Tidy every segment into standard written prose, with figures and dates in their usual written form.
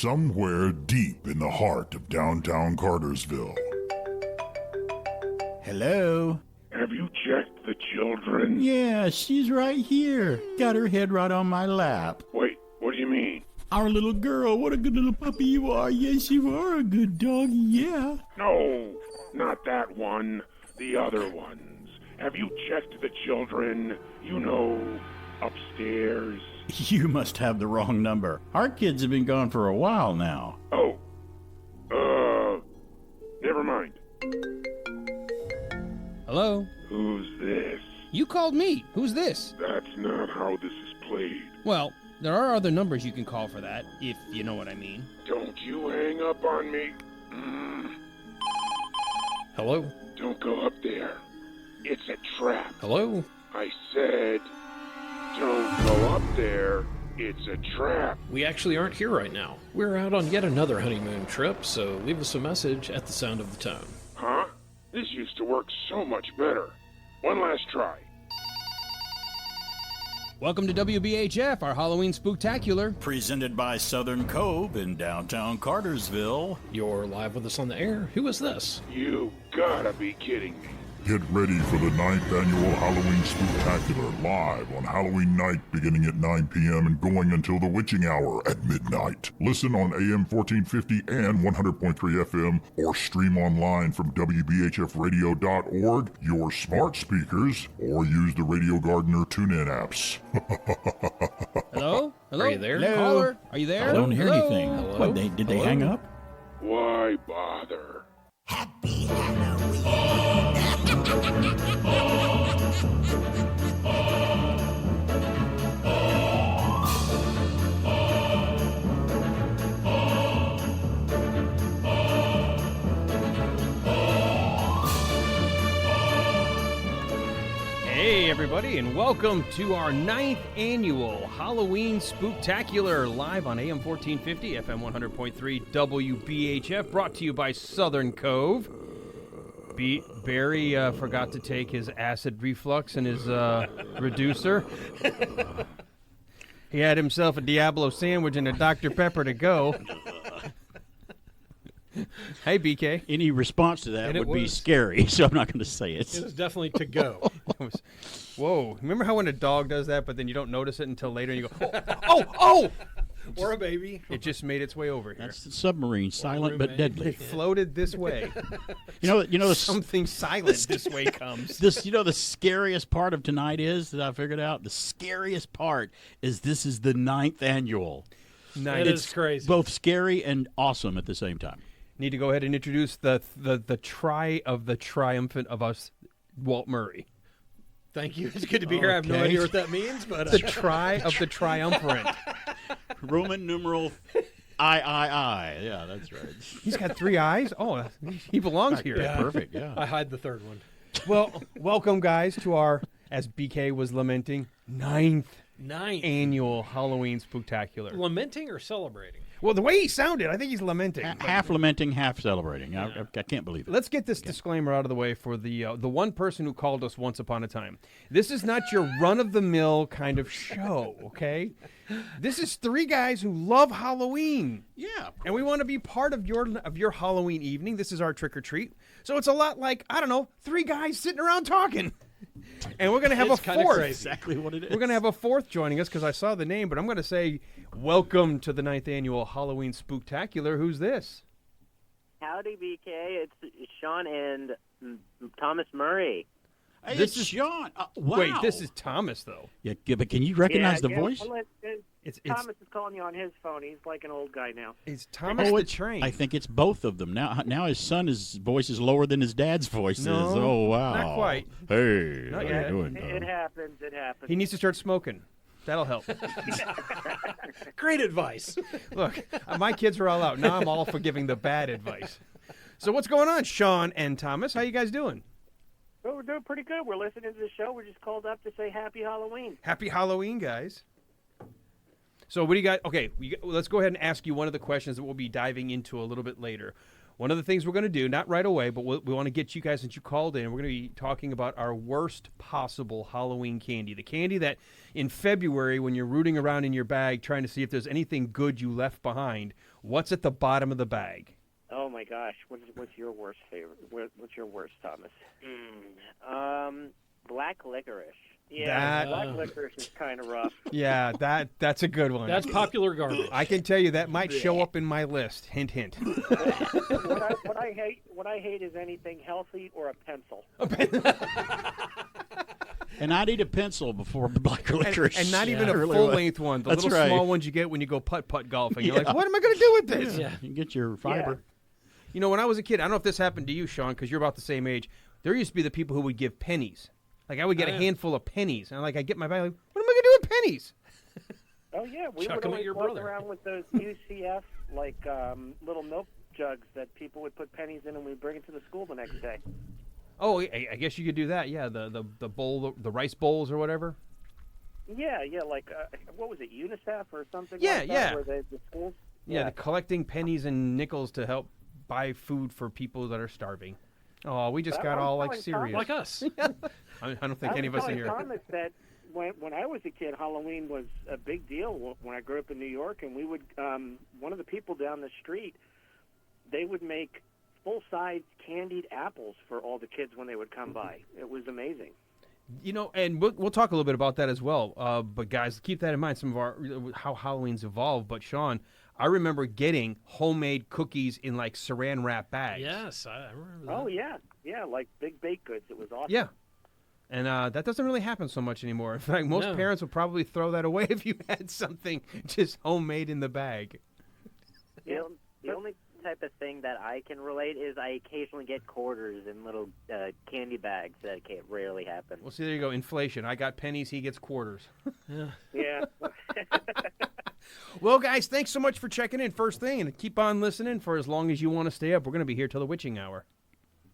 somewhere deep in the heart of downtown Cartersville. Hello? Have you checked the children? Yeah, she's right here. Got her head right on my lap. Wait, what do you mean? Our little girl, what a good little puppy you are. Yes, you are a good dog, yeah. No, not that one. The other ones. Have you checked the children? You know, upstairs. You must have the wrong number. Our kids have been gone for a while now. Oh, never mind. Hello? Who's this? You called me. Who's this? That's not how this is played. Well, there are other numbers you can call for that, if you know what I mean. Don't you hang up on me. Hello? Don't go up there. It's a trap. Hello? I said, don't go up there. It's a trap. We actually aren't here right now. We're out on yet another honeymoon trip, so leave us a message at the sound of the tone. Huh? This used to work so much better. One last try. Welcome to WBHF, our Halloween Spooktacular. Presented by Southern Cove in downtown Cartersville. You're live with us on the air. Who is this? You gotta be kidding me. Get ready for the 9th annual Halloween Spooktacular live on Halloween night beginning at 9 p.m. and going until the witching hour at midnight. Listen on AM 1450 and 100.3 FM or stream online from WBHFradio.org, your smart speakers, or use the Radio Gardener tune-in apps. Hello? Hello? Are you there? Hello? Caller? Are you there? I don't hear Hello? anything. Hello? What, did they hang up? Why bother? Hey, everybody, and welcome to our 9th annual Halloween Spooktacular, live on AM 1450, FM 100.3, WBHF, brought to you by Southern Cove. Barry forgot to take his acid reflux and his reducer. He had himself a Diablo sandwich and a Dr. Pepper to go. Hey, BK. Any response to that And it would be was- scary, so I'm not going to say it. It was definitely to go. Whoa. Remember how when a dog does that, but then you don't notice it until later and you go, oh! Or a baby. It just made its way over here. That's the submarine, silent but roommate. deadly. It floated this way. You know, Something silent this way comes. the scariest part of tonight is that I figured out. The scariest part is this is the 9th annual. It is crazy. Both scary and awesome at the same time. Need to go ahead and introduce the try of the triumphant of us, Walt Murray. Thank you. It's good to be here. I have no Okay. idea what that means, but The try of the triumvirate. Roman numeral I. Yeah, that's right. He's got 3 eyes. Oh, he belongs here. Yeah. Perfect, yeah. I hide the third one. Well, welcome, guys, to our, as BK was lamenting, 9th 9. annual Halloween Spooktacular. Lamenting or celebrating? Well, the way he sounded, I think he's lamenting. Half lamenting, half celebrating. I can't believe it. Let's get this disclaimer out of the way for the one person who called us once upon a time. This is not your run-of-the-mill kind of show, okay? This is 3 guys who love Halloween. Yeah. And we want to be part of your Halloween evening. This is our trick-or-treat. So it's a lot like, I don't know, 3 guys sitting around talking. And we're going to have It's a kinda 4th. crazy. Exactly what it is. We're going to have a 4th joining us because I saw the name, but I'm going to say welcome to the 9th annual Halloween Spooktacular. Who's this? Howdy, BK. It's Sean and Thomas Murray. Hey, This it's is- Sean. Wow. Wait, this is Thomas, though. Yeah, but can you recognize the voice? It's Thomas is calling you on his phone. He's like an old guy now. It's Thomas the Train. I think it's both of them. Now his son, his voice is lower than his dad's voice No, is. Oh, wow. not quite. Hey, Not how yet. you doing? It happens. It happens. He needs to start smoking. That'll help. Great advice. Look, my kids are all out. Now I'm all for giving the bad advice. So what's going on, Sean and Thomas? How you guys doing? Oh, we're doing pretty good. We're listening to the show. We're just called up to say Happy Halloween. Happy Halloween, guys. So what do you got? Okay, let's go ahead and ask you one of the questions that we'll be diving into a little bit later. one of the things we're going to do, not right away, but we want to get you guys, since you called in, we're going to be talking about our worst possible Halloween candy. The candy that in February, when you're rooting around in your bag trying to see if there's anything good you left behind, what's at the bottom of the bag? Oh my gosh, what's your worst favorite? What's your worst, Thomas? Black licorice. Yeah, black licorice is kind of rough. Yeah, that's a good one. That's popular garbage. I can tell you that might show up in my list. Hint, hint. What I hate is anything healthy or a pencil. And I'd eat a pencil before black licorice. And not even a really full-length one. The That's little right. small ones you get when you go putt-putt golfing. You're like, what am I going to do with this? Yeah, you can get your fiber. Yeah. You know, when I was a kid, I don't know if this happened to you, Sean, because you're about the same age. There used to be the people who would give pennies. Like, I would get a handful of pennies. And, I get my bag, like, what am I going to do with pennies? Oh yeah, we Chuck would 'em at always your walk brother. around with those UCF little milk jugs that people would put pennies in, and we'd bring it to the school the next day. Oh, I guess you could do that. Yeah, the bowl, the rice bowls or whatever. Yeah, what was it, UNICEF or something Yeah, like yeah. that? Where the schools. Yeah, the collecting pennies and nickels to help buy food for people that are starving. Oh, we just got all, like, serious. Like us. I don't think any of us in here. Thomas that when I was a kid, Halloween was a big deal when I grew up in New York, and we would one of the people down the street, they would make full-size candied apples for all the kids when they would come by. It was amazing. You know, and we'll talk a little bit about that as well. But guys, keep that in mind. Some of how Halloween's evolved. But Sean, I remember getting homemade cookies in like Saran wrap bags. Yes, I remember that. Oh yeah, like big baked goods. It was awesome. Yeah. And that doesn't really happen so much anymore. In fact, most parents would probably throw that away if you had something just homemade in the bag. The only type of thing that I can relate is I occasionally get quarters in little candy bags that rarely happen. Well, see, there you go. Inflation. I got pennies. He gets quarters. Yeah. Well, guys, thanks so much for checking in first thing, and keep on listening for as long as you want to stay up. We're going to be here till the witching hour.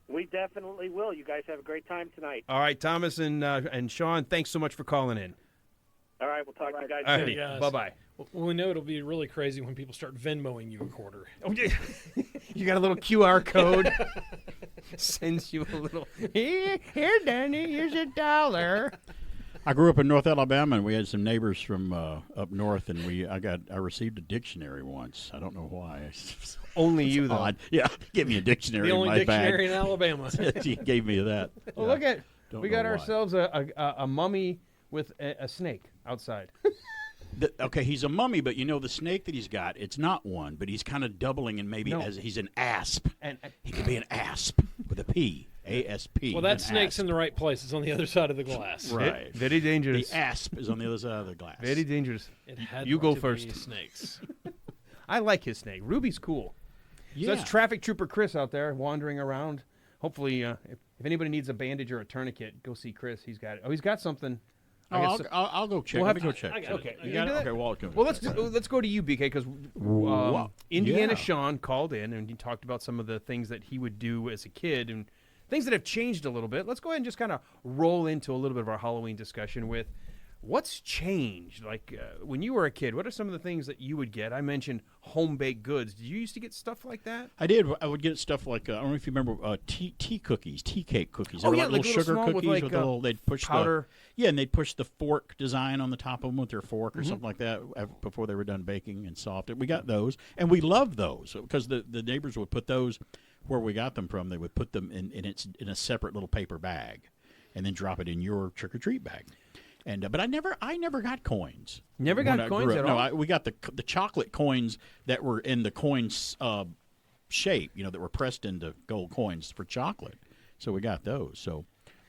We definitely will. You guys have a great time tonight. All right, Thomas and Sean, thanks so much for calling in. All right, we'll talk to you guys All soon. right, Yes. bye-bye. Well, we know it'll be really crazy when people start Venmoing you a quarter. Oh, yeah. You got a little QR code. Sends you a little, here, Danny, here's $1. I grew up in North Alabama, and we had some neighbors from up north, and I received a dictionary once. I don't know why. Only you, though. Odd. Yeah, give me a dictionary The in only my dictionary bag. in Alabama. He gave me that. Well, look at, Don't we got know why. ourselves a mummy with a snake outside. Okay, he's a mummy, but you know the snake that he's got, it's not one, but he's kind of doubling and maybe as he's an asp. And He could be an asp with a P. A-S-P. Well, that an snake's asp. in the right place. It's on the other side of the glass. Right. Very dangerous. The asp is on the other side of the glass. Very dangerous. It had You go to be first. snakes. I like his snake. Ruby's cool. Yeah. So that's Traffic Trooper Chris out there wandering around. Hopefully, if anybody needs a bandage or a tourniquet, go see Chris. He's got it. Oh, he's got something. Oh, I'll go check. We'll Let have me go to- check. I got it. Okay, I you got do it. that? Okay, well, Well, let's go to you, BK, because Indiana Yeah. Sean called in and he talked about some of the things that he would do as a kid and things that have changed a little bit. Let's go ahead and just kind of roll into a little bit of our Halloween discussion with what's changed. Like when you were a kid, what are some of the things that you would get? I mentioned home baked goods. Did you used to get stuff like that? I did. I would get stuff like I don't know if you remember tea cookies, tea cake cookies. They Oh, were yeah, like like little little sugar small with, cookies like, with a little. They'd push powder. and they'd push the fork design on the top of them with their fork or something like that before they were done baking and soft. We got those, and we loved those because the neighbors would put those where we got them from. They would put them in a separate little paper bag, and then drop it in your trick or treat bag. And but I never got coins. Never when got I coins grew up. at No, all? we got the chocolate coins that were in the coins shape, that were pressed into gold coins for chocolate. So we got those. So,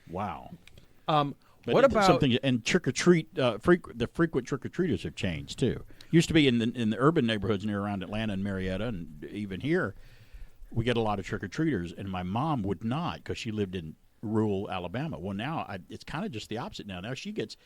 wow. But What about something? And trick or treat, the frequent trick or treaters have changed too. Used to be in the urban neighborhoods near around Atlanta and Marietta, and even here, we get a lot of trick or treaters. And my mom would not because she lived in rural Alabama. Well, now it's kind of just the opposite now. Now she gets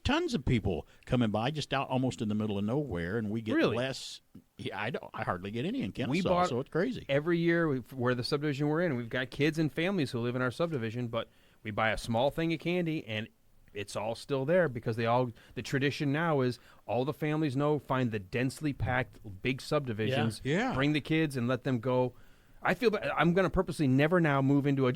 tons of people coming by just out almost in the middle of nowhere, and we get Really? less. Yeah, I hardly get any in Kennesaw, We bought- so it's crazy. every year where the subdivision we're in, we've got kids and families who live in our subdivision, but we buy a small thing of candy and it's all still there because the tradition now is all the families find the densely packed big subdivisions, Yeah. bring the kids and let them go. I feel bad. I'm going to purposely never now move into a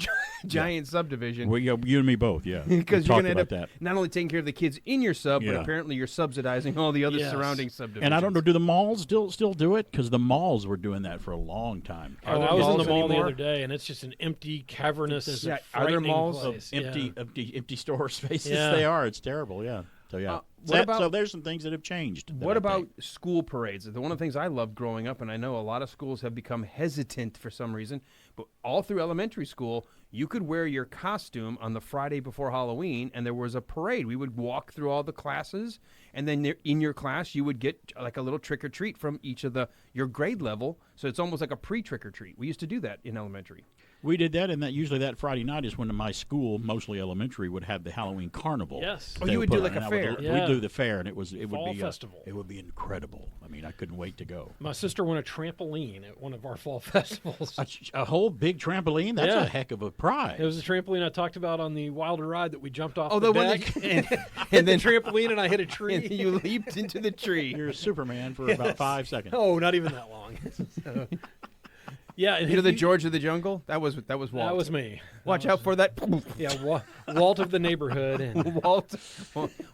giant subdivision. Well, you and me both, yeah. Because you're going to end up that. not only taking care of the kids in your sub, but Yeah. apparently you're subsidizing all the other Yes. surrounding subdivisions. And I don't know, do the malls still do it? Because the malls were doing that for a long time. Are Oh, there I was in the malls mall anymore? the other day, and it's just an empty, cavernous, Yeah, are there frightening malls of place. Empty store spaces. Yeah. They are. It's terrible. Yeah. So yeah. So there's some things that have changed. that What I about think. school parades? One of the things I loved growing up, and I know a lot of schools have become hesitant for some reason, but all through elementary school, you could wear your costume on the Friday before Halloween, and there was a parade. We would walk through all the classes, and then in your class, you would get like a little trick or treat from each of your grade level. So it's almost like a pre-trick or treat. We used to do that in elementary. We did that, and that usually that Friday night is when my school, mostly elementary, would have the Halloween carnival. Yes. Oh, They you would put do on, like a and I fair. would- Yeah. We'd do the fair, and it would Fall be festival. It would be incredible. I mean, I couldn't wait to go. My sister won a trampoline at one of our fall festivals. A whole big trampoline. That's Yeah. a heck of a prize. It was a trampoline I talked about on the Wilder ride that we jumped off Oh, the the one deck. that- and and then the trampoline, and I hit a tree. And you leaped into the tree. You're a Superman for about 5 seconds. Oh, not even that long. So, yeah, and You know the George of the Jungle? That was Walt. That was me. Watch out for that. Yeah, Walt of the neighborhood. And Walt.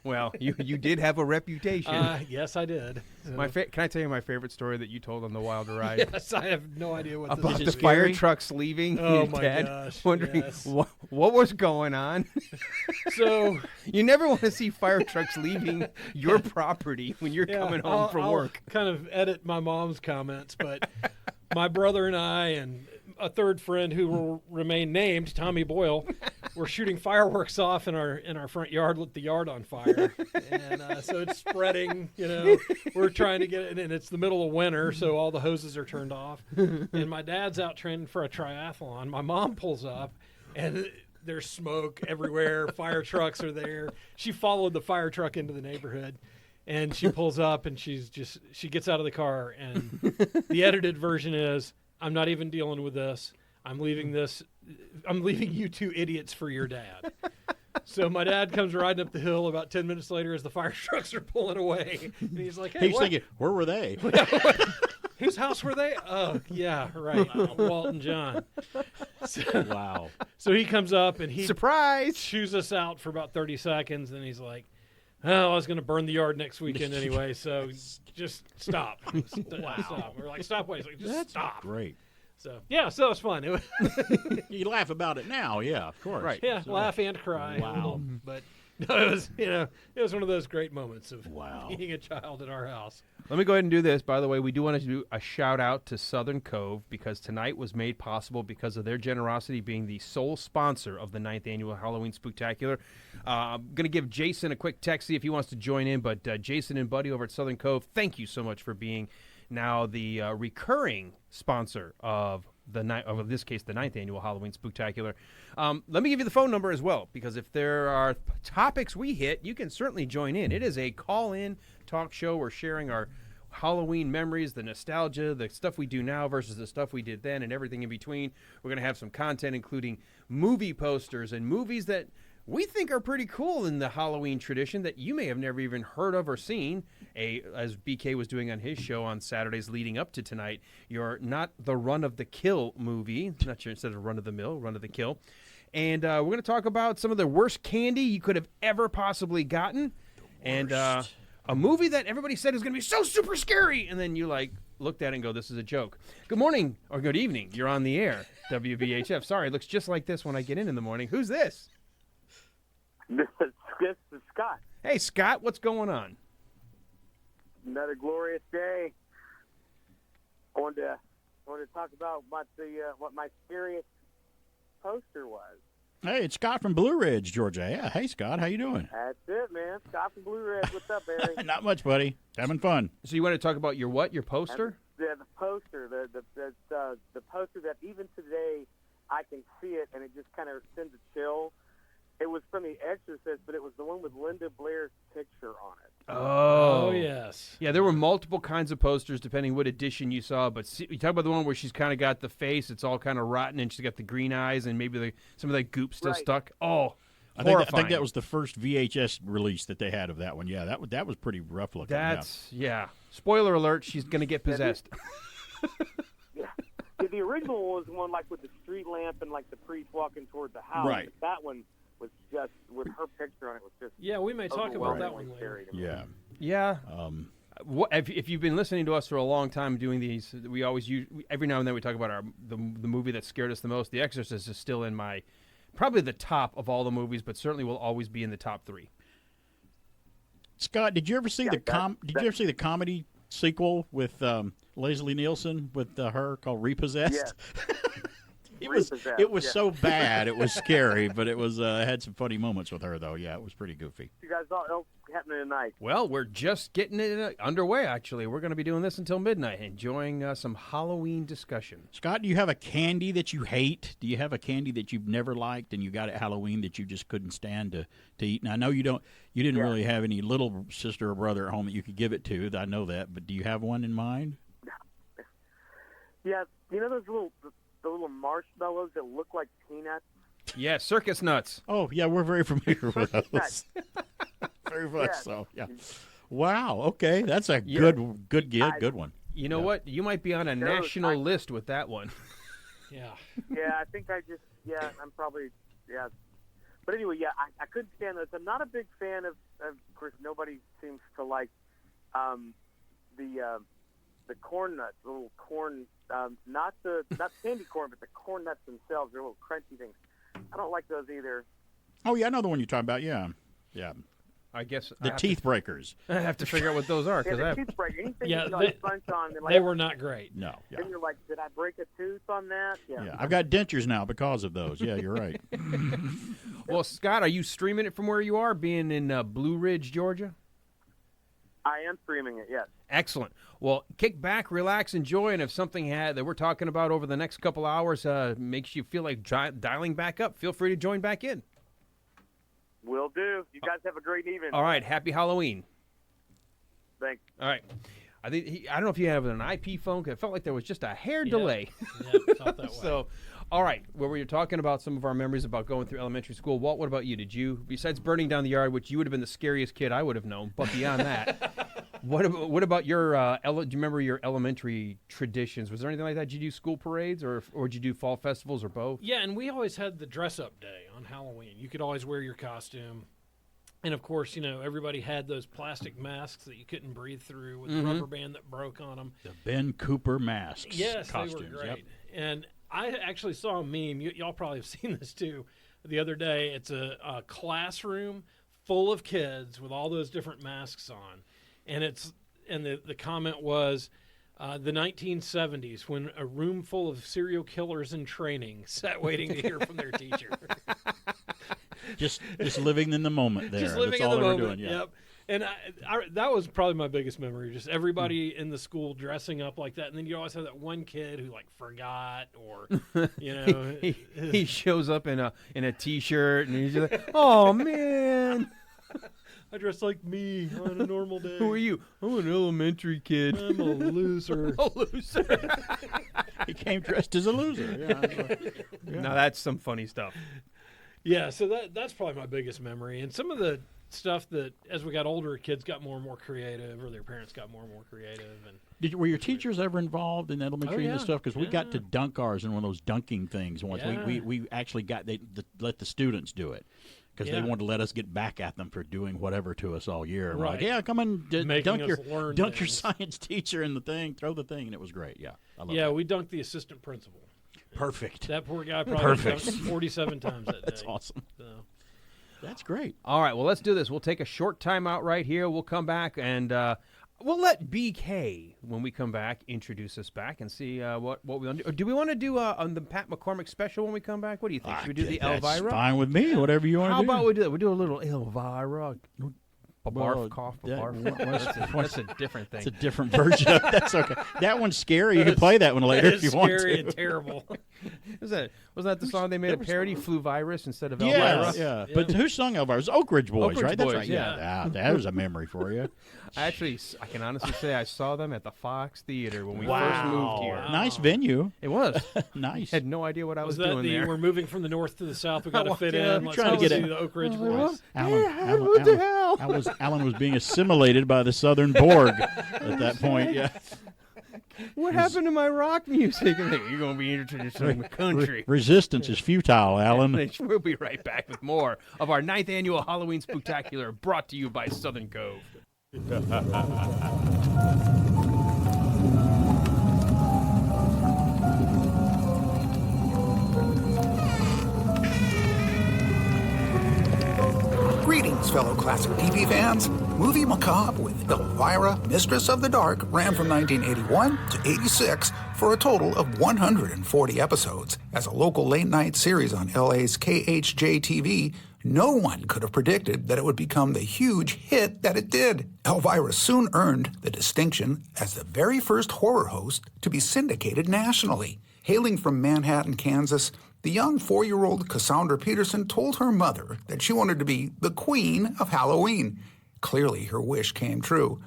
Well, you did have a reputation. yes, I did. So- Can I tell you my favorite story that you told on the Wilder ride? yes, I have no idea what About this the is. fire scary? trucks leaving. Oh, your my dad gosh, wondering yes. what was going on. So You never want to see fire trucks leaving your property when you're yeah, coming home from I'll work. kind of edit my mom's comments, but my brother and I and a third friend who will remain named, Tommy Boyle, were shooting fireworks off in our front yard, lit the yard on fire, and so it's spreading. We're trying to get it, and it's the middle of winter, so all the hoses are turned off. And my dad's out training for a triathlon. My mom pulls up, and there's smoke everywhere. Fire trucks are there. She followed the fire truck into the neighborhood. And she pulls up, and she gets out of the car, and the edited version is, I'm not even dealing with this. I'm leaving you two idiots for your dad. So my dad comes riding up the hill about 10 minutes later as the fire trucks are pulling away. And he's like, hey, He's what? thinking, where were they? Whose house were they? Oh, yeah, right. Walt and John. Wow. So he comes up, and he Surprise! chews us out for about 30 seconds, and he's like, oh, I was going to burn the yard next weekend anyway, so just stop. Stop. We're like, stop, wait. He's like, just stop. Great. So, yeah, so it was fun. It was, You laugh about it now, yeah, of course. Right. yeah, laugh and cry. Wow. But no, it was, it was one of those great moments of Wow. being a child at our house. Let me go ahead and do this. By the way, we do want to do a shout out to Southern Cove because tonight was made possible because of their generosity being the sole sponsor of the 9th annual Halloween Spooktacular. I'm going to give Jason a quick text, see if he wants to join in. But Jason and Buddy over at Southern Cove, thank you so much for being now the recurring sponsor of in this case, the 9th annual Halloween Spooktacular. Let me give you the phone number as well, because if there are topics we hit, you can certainly join in. It is a call-in talk show. We're sharing our Halloween memories, the nostalgia, the stuff we do now versus the stuff we did then, and everything in between. We're going to have some content, including movie posters and movies that we think are pretty cool in the Halloween tradition that you may have never even heard of or seen. As BK was doing on his show on Saturdays leading up to tonight, you're not the Run of the Kill movie, not sure, instead of Run of the Mill, Run of the Kill. And we're going to talk about some of the worst candy you could have ever possibly gotten. And a movie that everybody said is going to be so super scary. And then you looked at it and go, this is a joke. Good morning or good evening. You're on the air, WBHF. Sorry, it looks just like this when I get in the morning. Who's this? This is Scott. Hey, Scott, what's going on? Another glorious day. I wanted to talk about what my scariest poster was. Hey, it's Scott from Blue Ridge, Georgia. Yeah, hey, Scott, how you doing? That's it, man. Scott from Blue Ridge. What's up, Barry? Not much, buddy. Having fun. So you want to talk about your what? Your poster? The poster, the poster that even today I can see it and it just kind of sends a chill. It was from The Exorcist, but it was the one with Linda Blair's picture on it. Oh, yes. Yeah, there were multiple kinds of posters depending what edition you saw. But you talk about the one where she's kind of got the face; it's all kind of rotten, and she's got the green eyes, and maybe some of that goop still Right. stuck. Oh, I horrifying. think that was the first VHS release that they had of that one. Yeah, that was pretty rough looking. That's yeah. Spoiler alert: she's going to get possessed. Yeah. Did the original was one like with the street lamp and like the priest walking toward the house. Right. But that one was just with her picture on it was just. Yeah, we may talk about that one overwhelmingly later. scary to me. Yeah. Yeah. If you've been listening to us for a long time doing these, we always every now and then we talk about the movie that scared us the most. The Exorcist is still in my probably the top of all the movies, but certainly will always be in the top 3. Scott, did you ever see Did you ever see the comedy sequel with Leslie Nielsen with her called Repossessed? Yes. It was so bad it was scary, but it was had some funny moments with her though. Yeah, it was pretty goofy. You guys all happening tonight? Well, we're just getting it underway. Actually, we're going to be doing this until midnight, enjoying some Halloween discussion. Scott, do you have a candy that you hate? Do you have a candy that you've never liked and you got at Halloween that you just couldn't stand to eat? And I know you didn't really have any little sister or brother at home that you could give it to. I know that, but do you have one in mind? Yeah, you know the little marshmallows that look like peanuts? Yeah, circus nuts. Oh, yeah, we're very familiar with those. Very much so, yeah. Wow, okay, that's a good one. You know what? You might be on a national list with that one. Yeah. Yeah, I think I'm probably, yeah. But anyway, yeah, I couldn't stand those. I'm not a big fan of course, nobody seems to like the corn nuts, the little corn, not candy corn, but the corn nuts themselves. They're little crunchy things. I don't like those either. Oh, yeah, I know the one you're talking about, yeah. Yeah. I guess the teeth breakers. I have to figure out what those are. Yeah, the teeth breaker. Anything yeah, you like crunch on. They were not great. No. Yeah. Then you're like, did I break a tooth on that? Yeah. I've got dentures now because of those. Yeah, you're right. Well, Scott, are you streaming it from where you are, being in Blue Ridge, Georgia? I am streaming it, yes. Excellent. Well, kick back, relax, enjoy, and if something that we're talking about over the next couple hours makes you feel like dialing back up, feel free to join back in. Will do. You guys have a great evening. All right. Happy Halloween. Thanks. All right. I don't know if you have an IP phone, because it felt like there was just a hair delay. Yeah, felt that way. So, all right. Well, we were talking about some of our memories about going through elementary school. Walt, what about you? Did you, besides burning down the yard, which you would have been the scariest kid I would have known, but beyond that, what about your, do you remember your elementary traditions? Was there anything like that? Did you do school parades, or did you do fall festivals, or both? Yeah, and we always had the dress-up day on Halloween. You could always wear your costume. And, of course, everybody had those plastic masks that you couldn't breathe through with the rubber band that broke on them. The Ben Cooper masks. Yes, costumes. they were great. Yep. And I actually saw a meme. Y'all probably have seen this, too, the other day. It's a classroom full of kids with all those different masks on. And the comment was, the 1970s, when a room full of serial killers in training sat waiting to hear from their teacher. Just living in the moment there. Just living That's in all the they were moment. doing, yeah. Yep. And that was probably my biggest memory. Just everybody in the school dressing up like that, and then you always have that one kid who forgot, or he shows up in a t-shirt, and he's just like, "Oh man, I dress like me on a normal day." Who are you? I'm an elementary kid. I'm a loser. A loser. He came dressed as a loser. Yeah. Now that's some funny stuff. Yeah, so that's probably my biggest memory. And some of the stuff that, as we got older, kids got more and more creative, or their parents got more and more creative. And were your teachers ever involved in elementary and this stuff? Because we got to dunk ours in one of those dunking things once. Yeah. We actually let the students do it. Because they wanted to let us get back at them for doing whatever to us all year. And we're like, yeah, come and dunk your science teacher in the thing, throw the thing, and it was great. Yeah, I love that. We dunked the assistant principal. Perfect. That poor guy probably dunked 47 times that day. That's awesome. So. That's great. All right, well, let's do this. We'll take a short time out right here. We'll come back, and we'll let BK, when we come back, introduce us back and see what we want to do. Do we want to do on the Pat McCormick special when we come back? What do you think? Should we do the Elvira? That's fine with me, whatever you want to do. How about we do that? We do a little Elvira. Barf, cough, barf. That's a different thing. It's a different version of it. That's okay. That one's scary. You can play that one later if you want to. Scary and terrible. Wasn't that the song they made a parody? Flu Virus instead of Elvira? Yeah. But who sung Elvira? It was Oak Ridge Boys, Oak Ridge right? Boys, That's right. Yeah. That was a memory for you. I can honestly say I saw them at the Fox Theater when we first moved here. Wow. Nice venue. It was. Nice. Had no idea what I was that doing there. We're moving from the north to the south. We got to fit in. Let's trying to get see it. the Oak Ridge Boys. Alan was being assimilated by the Southern Borg at that point. Yeah. What happened to my rock music? You're going to be introduced to country. Resistance is futile, Alan. We'll be right back with more of our 9th annual Halloween Spooktacular, brought to you by Southern Cove. Greetings, fellow classic TV fans. Movie Macabre with Elvira, Mistress of the Dark, ran from 1981 to 86 for a total of 140 episodes. As a local late-night series on LA's KHJ-TV, no one could have predicted that it would become the huge hit that it did. Elvira soon earned the distinction as the very first horror host to be syndicated nationally. Hailing from Manhattan, Kansas, the young 4-year-old Cassandra Peterson told her mother that she wanted to be the queen of Halloween. Clearly, her wish came true.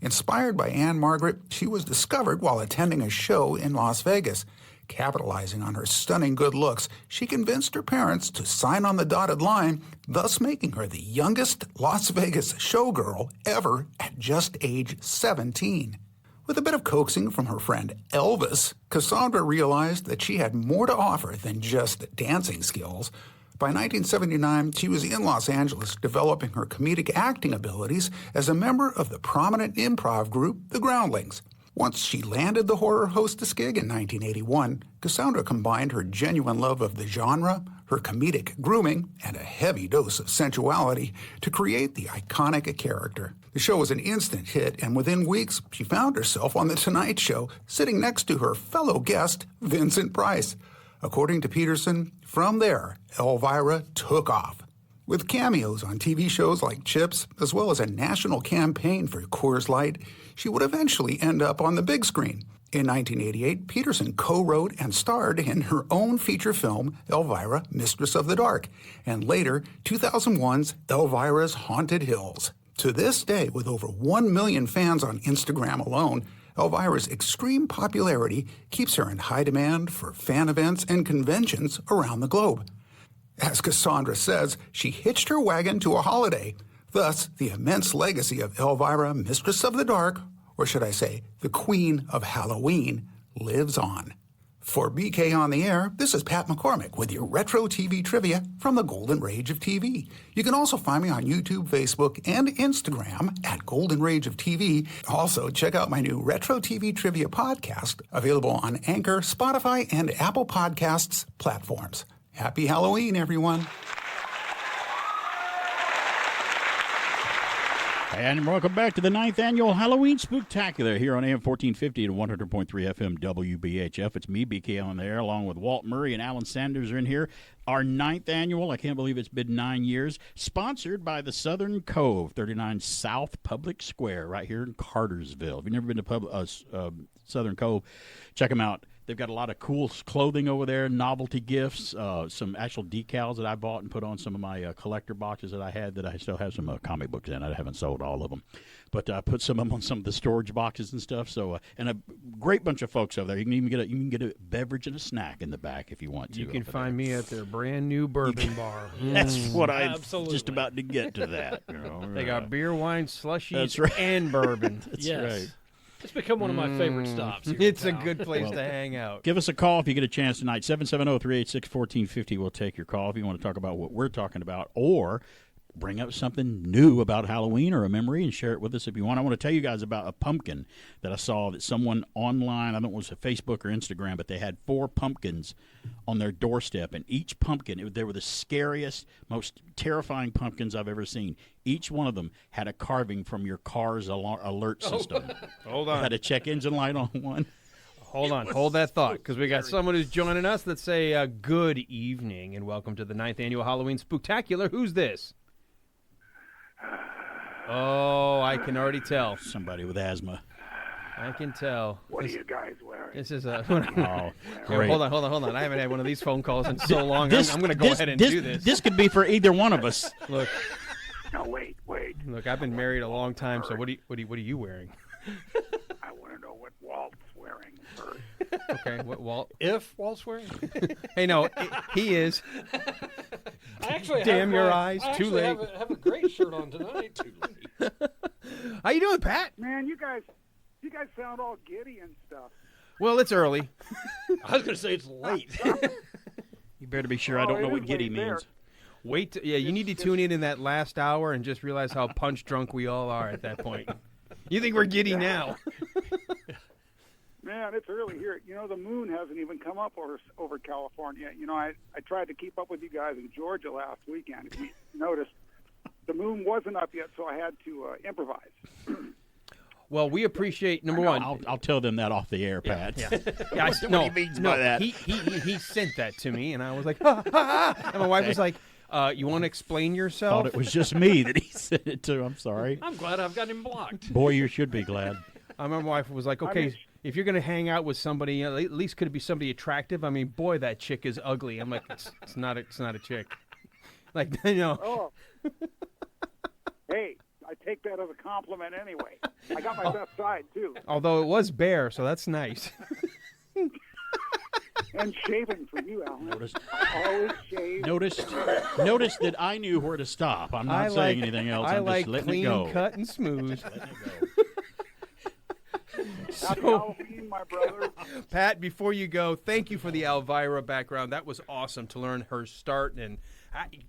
Inspired by Anne Margaret, she was discovered while attending a show in Las Vegas. Capitalizing on her stunning good looks, she convinced her parents to sign on the dotted line, thus making her the youngest Las Vegas showgirl ever at just age 17. With a bit of coaxing from her friend Elvis, Cassandra realized that she had more to offer than just dancing skills. By 1979, she was in Los Angeles developing her comedic acting abilities as a member of the prominent improv group, The Groundlings. Once she landed the horror hostess gig in 1981, Cassandra combined her genuine love of the genre, her comedic grooming, and a heavy dose of sensuality to create the iconic character. The show was an instant hit, and within weeks, she found herself on The Tonight Show, sitting next to her fellow guest, Vincent Price. According to Peterson, from there, Elvira took off. With cameos on TV shows like Chips, as well as a national campaign for Coors Light, she would eventually end up on the big screen. In 1988, Peterson co-wrote and starred in her own feature film, Elvira, Mistress of the Dark, and later, 2001's Elvira's Haunted Hills. To this day, with over 1 million fans on Instagram alone, Elvira's extreme popularity keeps her in high demand for fan events and conventions around the globe. As Cassandra says, she hitched her wagon to a holiday. Thus, the immense legacy of Elvira, Mistress of the Dark, or should I say, the Queen of Halloween, lives on. For BK on the Air, this is Pat McCormick with your Retro TV trivia from the Golden Rage of TV. You can also find me on YouTube, Facebook, and Instagram at Golden Rage of TV. Also, check out my new Retro TV Trivia podcast, available on Anchor, Spotify, and Apple Podcasts platforms. Happy Halloween, everyone. And welcome back to the 9th annual Halloween Spooktacular here on AM 1450 and 100.3 FM WBHF. It's me, BK, on the air, along with Walt Murray and Alan Sanders are in here. Our 9th annual, I can't believe it's been 9 years, sponsored by the Southern Cove, 39 South Public Square, right here in Cartersville. If you've never been to Southern Cove, check them out. They've got a lot of cool clothing over there, novelty gifts, some actual decals that I bought and put on some of my collector boxes that I had that I still have some comic books in. I haven't sold all of them. But I put some of them on some of the storage boxes and stuff. So, and a great bunch of folks over there. You can even get a beverage and a snack in the back if you want to. You can find me at their brand new bourbon bar. That's what I'm just about to get to that. You know, they got beer, wine, slushies, right. And bourbon. That's yes. right. It's become one of my favorite stops. It's a good place to hang out. Give us a call if you get a chance tonight. 770-386-1450. We'll take your call if you want to talk about what we're talking about, or bring up something new about Halloween or a memory and share it with us if you want. I want to tell you guys about a pumpkin that I saw that someone online, I don't know if it was a Facebook or Instagram, but they had 4 pumpkins on their doorstep, and each pumpkin, they were the scariest, most terrifying pumpkins I've ever seen. Each one of them had a carving from your car's alert system. Hold on. Had a check engine light on one. Hold on. Hold that thought, because we got someone who's joining us. Let's say good evening and welcome to the 9th annual Halloween Spooktacular. Who's this? Oh, I can already tell. Somebody with asthma. I can tell. What are you guys wearing? This is a. Great. Hold on. I haven't had one of these phone calls in so long. I'm going to go ahead and do this. This could be for either one of us. Look. No, wait. Look, I've been married a long time. So what are you wearing? I want to know what Walt's wearing first. Okay, what Walt? If Walt's wearing? Hey, no, he is. I actually Damn have your eyes! Too late. I have a great shirt on tonight. Too late. How you doing, Pat? Man, you guys You guys sound all giddy and stuff. Well, it's early. I was going to say it's late. You better be sure I don't know it what is giddy late there. means. Wait, you need to tune in that last hour and just realize how punch drunk we all are at that point. You think we're giddy now? Man, it's early here. You know, the moon hasn't even come up over California. You know, I tried to keep up with you guys in Georgia last weekend. If you noticed, the moon wasn't up yet, so I had to improvise. Well, we appreciate number one. I'll tell them that off the air, Pat. Yeah. What he means by that. He sent that to me, and I was like, ha, ha, ha. And my wife was like, you want to explain yourself? Thought it was just me that he sent it to. I'm sorry. I'm glad I've got him blocked. Boy, you should be glad. I remember my wife was like, okay, if you're going to hang out with somebody, at least could it be somebody attractive? I mean, boy, that chick is ugly. I'm like, it's not a chick. Like, you know. Oh. Hey, I take that as a compliment anyway. I got my best side, too. Although it was bare, so that's nice. And shaving for you, Alan. I always shave. Notice that I knew where to stop. I'm not saying anything else. I'm like just letting clean it go. cut and smooth. Letting it go. Happy Halloween, my brother. Pat, before you go, thank you for the Elvira background. That was awesome to learn her start. And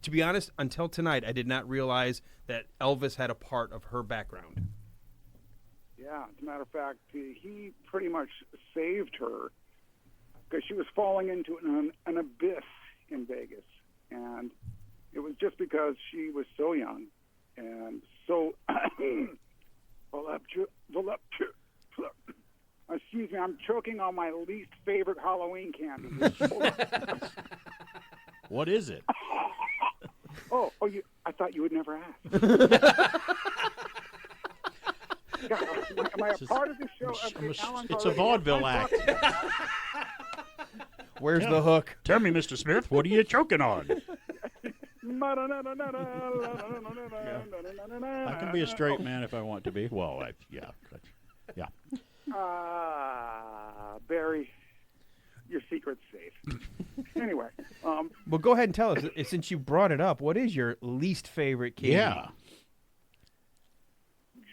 to be honest, until tonight, I did not realize that Elvis had a part of her background. Yeah, as a matter of fact, he pretty much saved her because she was falling into an abyss in Vegas. And it was just because she was so young and so voluptuous. Excuse me, I'm choking on my least favorite Halloween candy. What is it? Oh, I thought you would never ask. God, am I a part of the show? It's a vaudeville act. Where's the hook? Tell me, Mr. Smith, what are you choking on? I can be a straight man if I want to be. Well, yeah. Barry, your secret's safe. Anyway. Well, go ahead and tell us, since you brought it up, what is your least favorite candy? Yeah.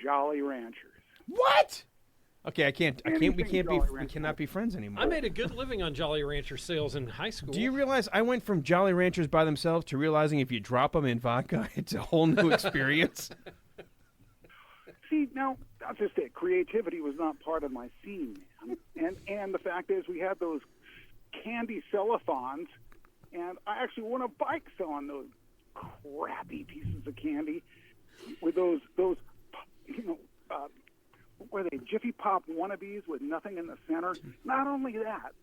Jolly Ranchers. What? Okay, we Rancher. cannot be friends anymore. I made a good living on Jolly Rancher sales in high school. Do you realize I went from Jolly Ranchers by themselves to realizing if you drop them in vodka, it's a whole new experience? See, now, that's just it. Creativity was not part of my scene, man. And the fact is, we had those candy cellathons, and I actually won a bike selling those crappy pieces of candy with those were they Jiffy Pop wannabes with nothing in the center? Not only that,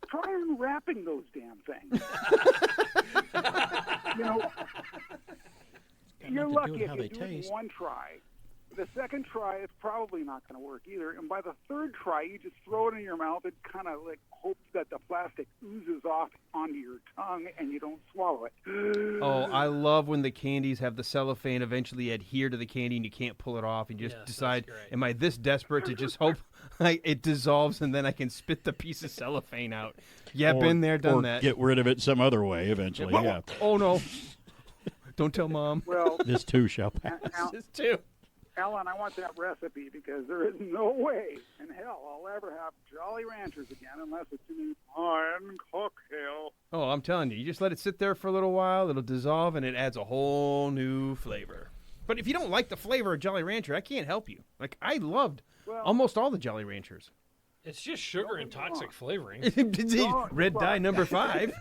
try unwrapping those damn things. You're lucky if you do it in one try. The second try, it's probably not going to work either. And by the third try, you just throw it in your mouth and kind of like hope that the plastic oozes off onto your tongue and you don't swallow it. Oh, I love when the candies have the cellophane eventually adhere to the candy and you can't pull it off. And you just decide, am I this desperate to just hope it dissolves and then I can spit the piece of cellophane out? Yeah, been there, done that. Get rid of it some other way eventually. Yeah. Oh, no. Don't tell Mom. Well, this too shall pass. This too. Alan, I want that recipe because there is no way in hell I'll ever have Jolly Ranchers again unless it's in a fine cocktail. Oh, I'm telling you, you just let it sit there for a little while, it'll dissolve, and it adds a whole new flavor. But if you don't like the flavor of Jolly Rancher, I can't help you. Like, I loved almost all the Jolly Ranchers. It's just sugar and toxic flavoring. Red dye number 5.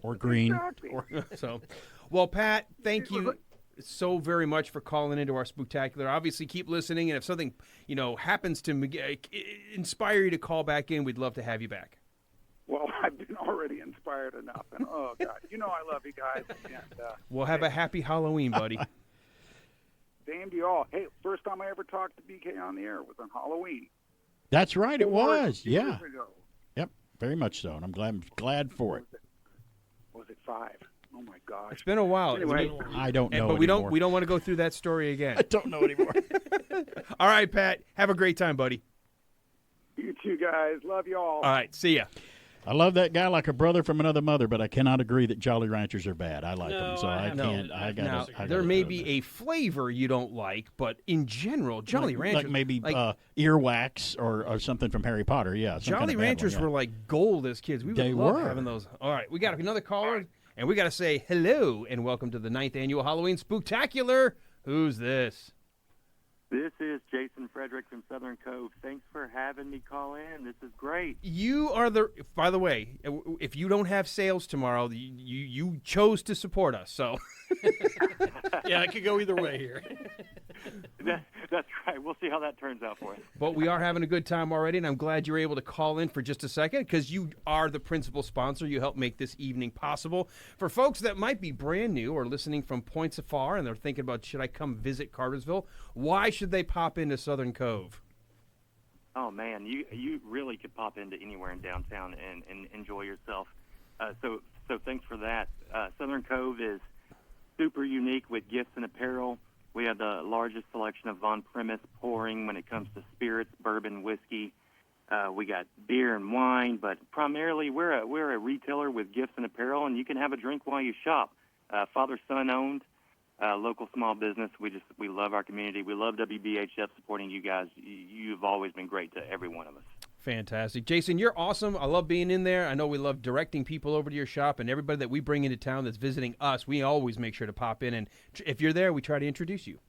Or green. Exactly. Well, Pat, thank you so very much for calling into our Spooktacular. Obviously, keep listening, and if something happens to inspire you to call back in, we'd love to have you back. Well, I've been already inspired enough, and oh God, I love you guys. And, we'll have a happy Halloween, buddy. Same to you all. Hey, first time I ever talked to BK on the air was on Halloween. That's right, it was. Years Yeah. ago. Yep, very much so, and I'm glad for it. Was it 5? Oh my gosh! It's been a while. Anyway, I don't know. But we anymore. don't want to go through that story again. I don't know anymore. All right, Pat. Have a great time, buddy. You two guys. Love you all. All right. See ya. I love that guy like a brother from another mother, but I cannot agree that Jolly Ranchers are bad. I like them, so I can't. I got. There may be a flavor you don't like, but in general, Jolly Ranchers, like maybe earwax or something from Harry Potter. Yeah, Jolly Ranchers were like gold as kids. We would love having those. All right, we got another caller, and we got to say hello and welcome to the 9th annual Halloween Spooktacular. Who's this? This is Jason Frederick from Southern Cove. Thanks for having me call in. This is great. You are by the way, if you don't have sales tomorrow, you chose to support us, so. Yeah, it could go either way here. That's right. We'll see how that turns out for us. But we are having a good time already, and I'm glad you're able to call in for just a second because you are the principal sponsor. You help make this evening possible. For folks that might be brand new or listening from points afar and they're thinking about, should I come visit Cartersville, why should they pop into Southern Cove? Oh, man, you really could pop into anywhere in downtown and enjoy yourself. So thanks for that. Southern Cove is super unique with gifts and apparel. We have the largest selection of on-premise pouring when it comes to spirits, bourbon, whiskey. We got beer and wine, but primarily we're a retailer with gifts and apparel, and you can have a drink while you shop. Father-son owned, local small business. We love our community. We love WBHF supporting you guys. You've always been great to every one of us. Fantastic. Jason, you're awesome. I love being in there. I know we love directing people over to your shop, and everybody that we bring into town that's visiting us, we always make sure to pop in. And if you're there, we try to introduce you.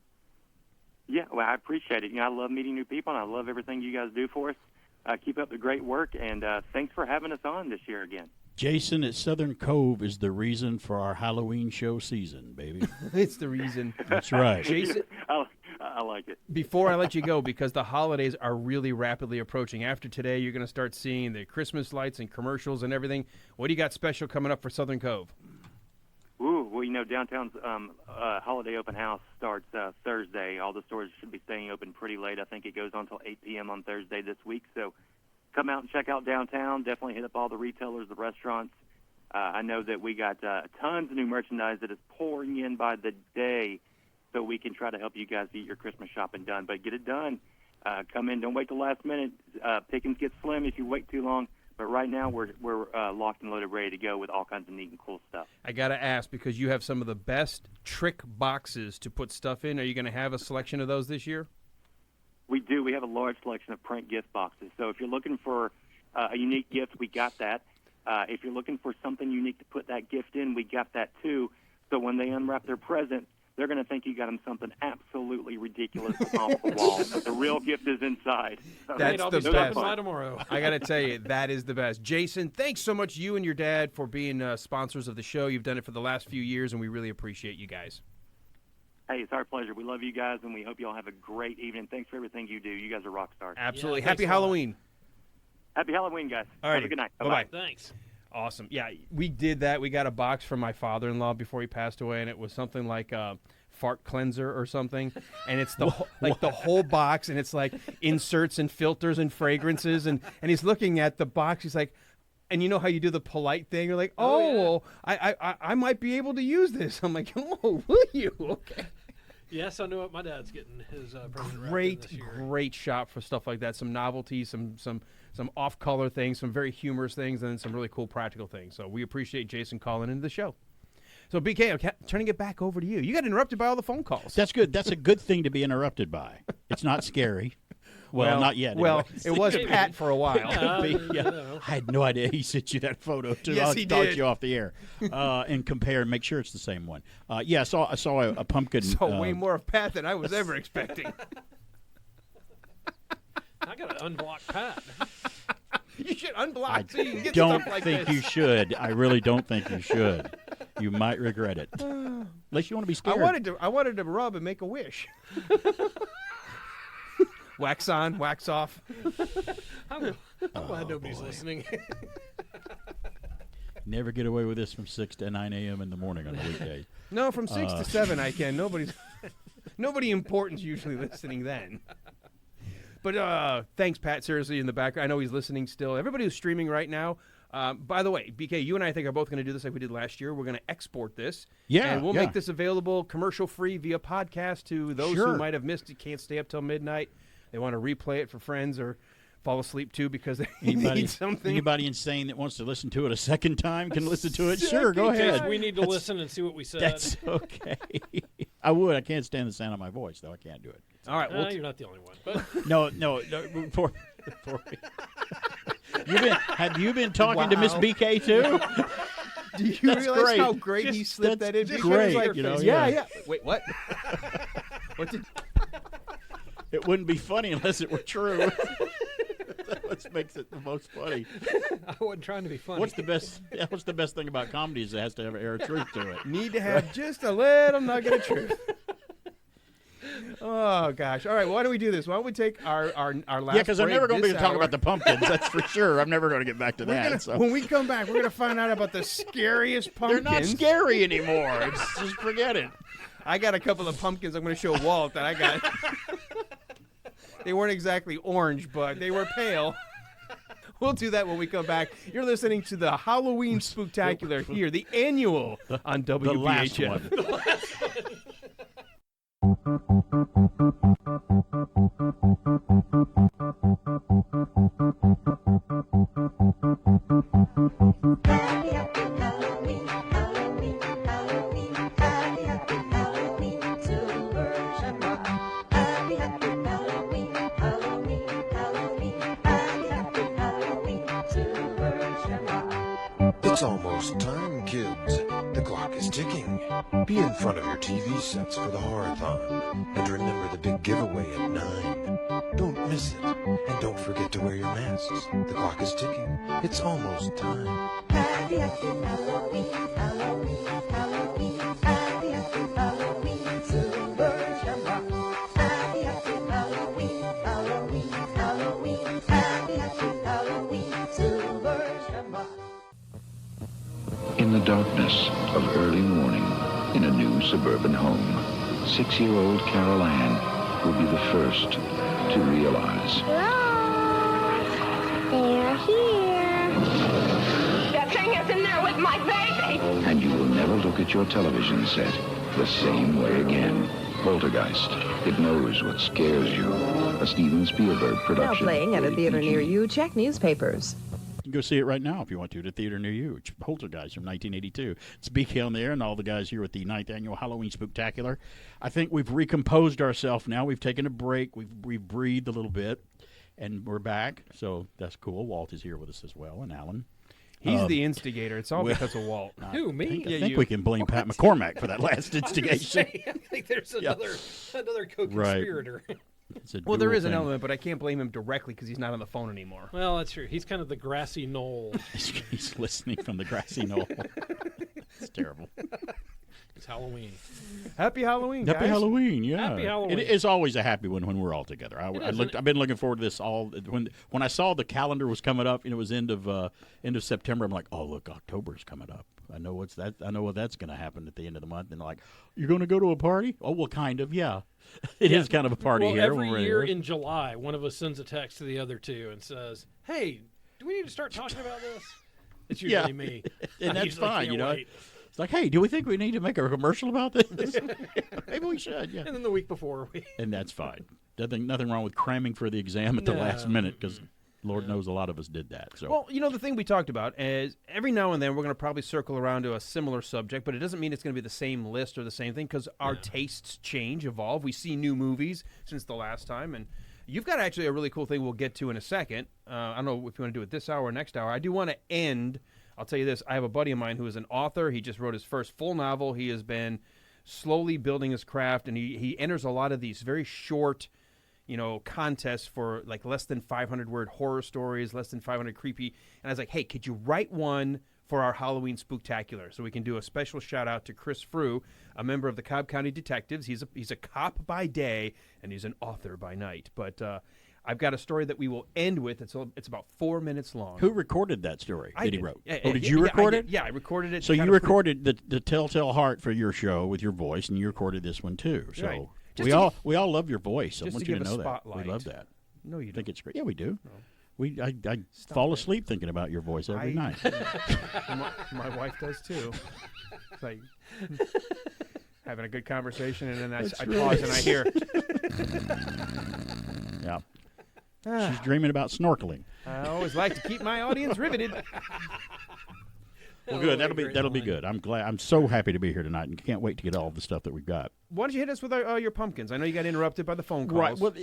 Yeah, well, I appreciate it. I love meeting new people, and I love everything you guys do for us. Keep up the great work, and thanks for having us on this year again. Jason at Southern Cove is the reason for our Halloween show season, baby. It's the reason. That's right. Jason, I like it. Before I let you go, because the holidays are really rapidly approaching. After today, you're going to start seeing the Christmas lights and commercials and everything. What do you got special coming up for Southern Cove? Ooh, well, downtown's holiday open house starts Thursday. All the stores should be staying open pretty late. I think it goes on until 8 p.m. on Thursday this week. So come out and check out downtown. Definitely hit up all the retailers, the restaurants. I know that we got tons of new merchandise that is pouring in by the day, so we can try to help you guys get your Christmas shopping done. But get it done. Come in. Don't wait till last minute. Pickings get slim if you wait too long. But right now we're locked and loaded, ready to go with all kinds of neat and cool stuff. I got to ask, because you have some of the best trick boxes to put stuff in. Are you going to have a selection of those this year? We do. We have a large selection of print gift boxes. So if you're looking for a unique gift, we got that. If you're looking for something unique to put that gift in, we got that too. So when they unwrap their present, they're going to think you got them something absolutely ridiculous off the wall. But the real gift is inside. That's the best. Tomorrow. I got to tell you, that is the best. Jason, thanks so much, you and your dad, for being sponsors of the show. You've done it for the last few years, and we really appreciate you guys. Hey, it's our pleasure. We love you guys, and we hope you all have a great evening. Thanks for everything you do. You guys are rock stars. Absolutely. Yeah, Happy Halloween. Happy Halloween, guys. All right. Have a good night. Bye-bye. Thanks. Awesome. Yeah, we did that. We got a box from my father-in-law before he passed away, and it was something like a fart cleanser or something. And it's the the whole box, and it's like inserts and filters and fragrances. And he's looking at the box. He's like, and you know how you do the polite thing? You're like, I might be able to use this. I'm like, oh, will you? Okay. Yes, I know what my dad's getting his present wrapped in this year. Great shop for stuff like that. Some novelties, some off-color things, some very humorous things, and then some really cool practical things. So we appreciate Jason calling into the show. So, BK, I'm turning it back over to you. You got interrupted by all the phone calls. That's good. That's a good thing to be interrupted by. It's not scary. Well, not yet. Well, anyways. It was Pat for a while. I had no idea he sent you that photo to Yes, he talk did. you off the air and compare and make sure it's the same one. I saw a pumpkin. So way more of Pat than I was ever expecting. I got to unblock Pat. You should unblock so you can get don't stuff like think this. you should. I really don't think you should. You might regret it. Unless you want to be scared. I wanted to rub and make a wish. Wax on, wax off. I'm glad nobody's listening. Never get away with this from 6 to 9 a.m. in the morning on a weekday. No, from 6 to 7 I can. Nobody important's usually listening then. But thanks, Pat, seriously, in the background. I know he's listening still. Everybody who's streaming right now, by the way, BK, you and I think are both going to do this like we did last year. We're going to export this. Yeah. And we'll make this available commercial-free via podcast to those who might have missed it, can't stay up till midnight. They want to replay it for friends or fall asleep too because they need something. Anybody insane that wants to listen to it a second time can listen to it. Sure, go ahead. We need to listen and see what we said. That's okay. I would. I can't stand the sound of my voice, though. I can't do it. All right. Well, you're not the only one. But No. Before have you been talking to Miss BK too? Do you That's realize great. how great he slipped that in? That's great. Like, you know, yeah. Wait, what? What did? It wouldn't be funny unless it were true. That's what makes it the most funny. I wasn't trying to be funny. What's the best thing about comedy is it has to have an air of truth to it. Need to have just a little nugget of truth. Oh gosh! All right, why don't we do this? Why don't we take our last? Yeah, because I'm never going to be able to talk hour. about the pumpkins. That's for sure. I'm never going to get back to that. When we come back, we're going to find out about the scariest pumpkins. They're not scary anymore. Just forget it. I got a couple of pumpkins I'm going to show Walt that I got. They weren't exactly orange, but they were pale. We'll do that when we come back. You're listening to the Halloween Spooktacular here, the annual on WBHF. The last one. The last one. It's almost time, kids. The clock is ticking. Be in front of your TV sets for the Horror-thon. And remember the big giveaway at 9. Don't miss it. And don't forget to wear your masks. The clock is ticking. It's almost time. Happy Halloween, Halloween, Halloween. Happy Halloween, Silver Shamrock. Happy Halloween, Halloween, Halloween. Happy Halloween, Silver Shamrock. In the darkness of early morning, in a new suburban home, 6-year-old Carol Ann will be the first to realize. They're here. That thing is in there with my baby. And you will never look at your television set the same way again. Poltergeist. It knows what scares you. A Steven Spielberg Now production. playing at a theater near you, check newspapers. You can go see it right now if you want to at a theater near you. It's Poltergeist from 1982. It's BK on the air and all the guys here at the 9th Annual Halloween Spooktacular. I think we've recomposed ourselves now. We've taken a break. We've breathed a little bit, and we're back. So that's cool. Walt is here with us as well, and Alan. He's the instigator. It's all because of Walt. Who, me? I think we can blame Pat McCormack for that last instigation. I think there's another co-conspirator. Well, there is an element, but I can't blame him directly because he's not on the phone anymore. Well, that's true. He's kind of the grassy knoll. He's listening from the grassy knoll. It's terrible. It's Halloween. Happy Halloween, guys. Happy Halloween, yeah. Happy Halloween. It is always a happy one when we're all together. I've been looking forward to this all. When I saw the calendar was coming up and it was end of September, I'm like, oh look, October's coming up. I know what that's going to happen at the end of the month. And like, you're going to go to a party? Oh well, kind of, yeah. It is kind of a party here. Every year in July, one of us sends a text to the other two and says, "Hey, do we need to start talking about this?" It's usually me, and that's fine. You know, it's like, hey, do we think we need to make a commercial about this? Maybe we should. Yeah. And then the week before, and that's fine. Nothing wrong with cramming for the exam at the last minute because Lord knows a lot of us did that. So. Well, you know, the thing we talked about is every now and then we're going to probably circle around to a similar subject, but it doesn't mean it's going to be the same list or the same thing because our tastes change, evolve. We see new movies since the last time, and you've got actually a really cool thing we'll get to in a second. I don't know if you want to do it this hour or next hour. I do want to end. I'll tell you this. I have a buddy of mine who is an author. He just wrote his first full novel. He has been slowly building his craft, and he enters a lot of these very short contests for like less than 500 word horror stories, less than 500 creepy. And I was like, hey, could you write one for our Halloween Spooktacular? So we can do a special shout out to Chris Frew, a member of the Cobb County Detectives. He's a cop by day and he's an author by night. But I've got a story that we will end with. It's about 4 minutes long. Who recorded that story that he wrote? Did you you record it? Yeah, I recorded it. So you recorded the Telltale Heart for your show with your voice, and you recorded this one too. So. Right. We all love your voice. I want you to know that. Spotlight. We love that. No, you think don't. it's great. Yeah, we do. No. I fall asleep thinking about your voice every night. My wife does too. It's like having a good conversation, and then I pause and I hear. Yeah. She's dreaming about snorkeling. I always like to keep my audience riveted. Well, good. That'll be good. I'm glad. I'm so happy to be here tonight, and can't wait to get all the stuff that we've got. Why don't you hit us with your pumpkins? I know you got interrupted by the phone calls. Right.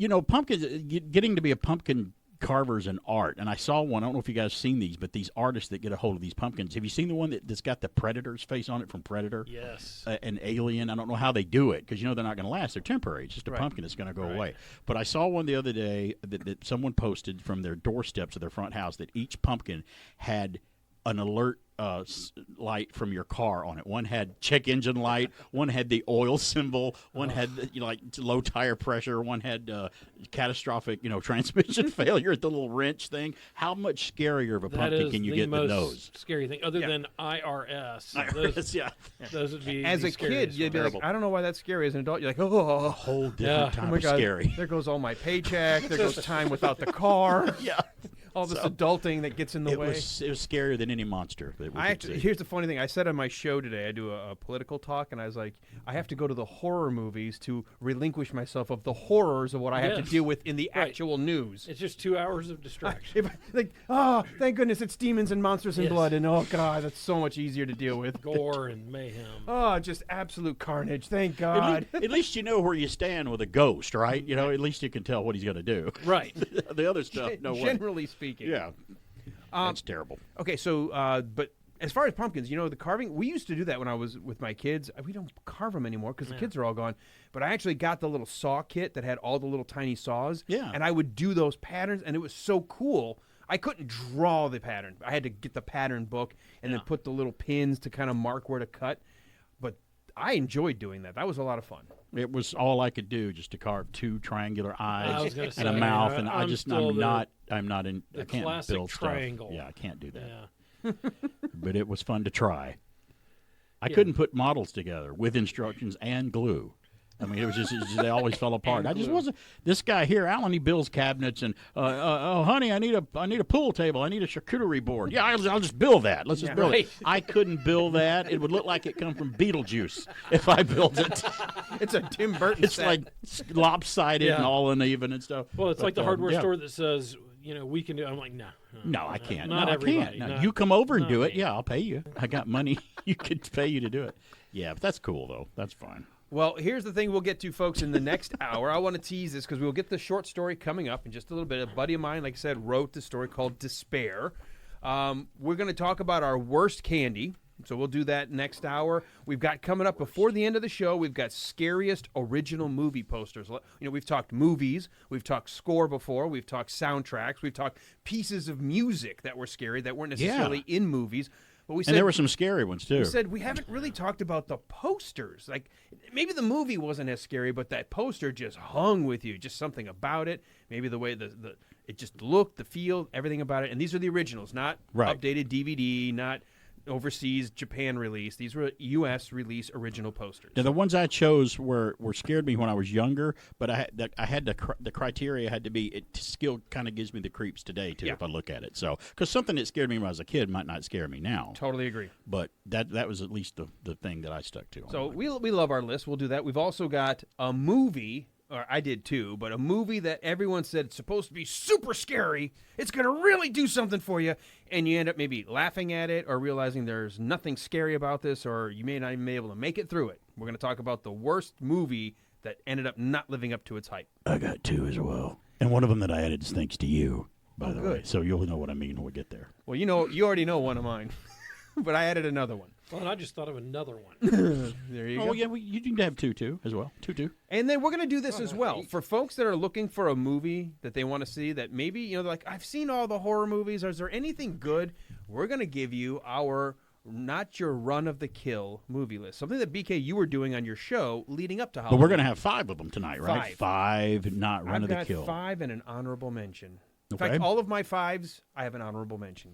Well, pumpkins. Getting to be a pumpkin carver is an art, and I saw one. I don't know if you guys have seen these, but these artists that get a hold of these pumpkins. Have you seen the one that's got the Predator's face on it from Predator? Yes. An alien. I don't know how they do it because they're not going to last. They're temporary. It's just a Right. pumpkin that's going to go away. But I saw one the other day that someone posted from their doorsteps of their front house that each pumpkin had an alert light from your car on it. One had check engine light. One had the oil symbol. One had like low tire pressure. One had catastrophic transmission failure at the little wrench thing. How much scarier of a pumpkin can you get than those? Scary thing, other than IRS. Those would be as the a kid, scariest you'd be ones. like, I don't know why that's scary. As an adult, you're like, oh, a whole different type my of God. scary. There goes all my paycheck. There goes time without the car. Yeah. All this adulting that gets in the way. It was scarier than any monster that we could see. Here's the funny thing. I said on my show today, I do a political talk, and I was like, I have to go to the horror movies to relinquish myself of the horrors of what I have to Yes. deal with in the actual news. It's just 2 hours of distraction. Thank goodness it's demons and monsters and Yes. blood, and oh God, that's so much easier to deal with. Gore and mayhem. Oh, just absolute carnage. Thank God. At least you know where you stand with a ghost, right? At least you can tell what he's going to do. Right. The other stuff, no way. Generally speaking. Yeah. That's terrible. Okay, so, but as far as pumpkins, the carving, we used to do that when I was with my kids. We don't carve them anymore because the kids are all gone. But I actually got the little saw kit that had all the little tiny saws. Yeah. And I would do those patterns, and it was so cool. I couldn't draw the pattern. I had to get the pattern book and then put the little pins to kind of mark where to cut. But I enjoyed doing that. That was a lot of fun. It was all I could do just to carve two triangular eyes and say, a mouth, and I'm not in. the I can't classic build triangle. stuff. Yeah, I can't do that. Yeah. But it was fun to try. I couldn't put models together with instructions and glue. I mean, it was just they always fell apart. I just wasn't. This guy here, Alan, he builds cabinets, and oh, honey, I need a pool table. I need a charcuterie board. Yeah, I'll just build that. Let's just build it. I couldn't build that. It would look like it come from Beetlejuice if I built it. It's a Tim Burton. It's set. like lopsided and all uneven and stuff. Well, it's like the But, hardware store that says, we can do. I'm like, no, I can't. Not no, everybody. I can't. No, Not- you come over and not do it. me. Yeah, I'll pay you. I got money. You could pay you to do it. Yeah, but that's cool though. That's fine. Well, here's the thing we'll get to, folks, in the next hour. I want to tease this because we'll get the short story coming up in just a little bit. A buddy of mine, like I said, wrote the story called Despair. We're going to talk about our worst candy. So we'll do that next hour. We've got coming up before the end of the show, we've got scariest original movie posters. We've talked movies, we've talked score before, we've talked soundtracks, we've talked pieces of music that were scary that weren't necessarily in movies. But we said, And there were some scary ones too. we said we haven't really talked about the posters. Like maybe the movie wasn't as scary, but that poster just hung with you. Just something about it. Maybe the way the it just looked, the feel, everything about it. And these are the originals, not updated DVD, not overseas Japan release. These were U.S. release original posters. Now, the ones I chose were scared me when I was younger, but I had the criteria had to be it still kind of gives me the creeps today too if I look at it. So because something that scared me when I was a kid might not scare me now. Totally agree. But that was at least the thing that I stuck to. So we love our list. We'll do that. We've also got a movie. Or I did too, but a movie that everyone said it's supposed to be super scary. It's going to really do something for you. And you end up maybe laughing at it or realizing there's nothing scary about this, or you may not even be able to make it through it. We're going to talk about the worst movie that ended up not living up to its hype. I got two as well. And one of them that I added is thanks to you, by the way. So you'll know what I mean when we get there. Well, you already know one of mine, but I added another one. Well, and I just thought of another one. There you go. Oh, yeah, you can have two as well. Two. And then we're going to do this as well. For folks that are looking for a movie that they want to see that maybe, they're like, I've seen all the horror movies. Is there anything good? We're going to give you our not your run of the kill movie list. Something that, BK, you were doing on your show leading up to Halloween. But we're going to have 5 of them tonight, right? 5 not run of the kill. I've got 5 and an honorable mention. In Okay. fact, all of my 5s, I have an honorable mention.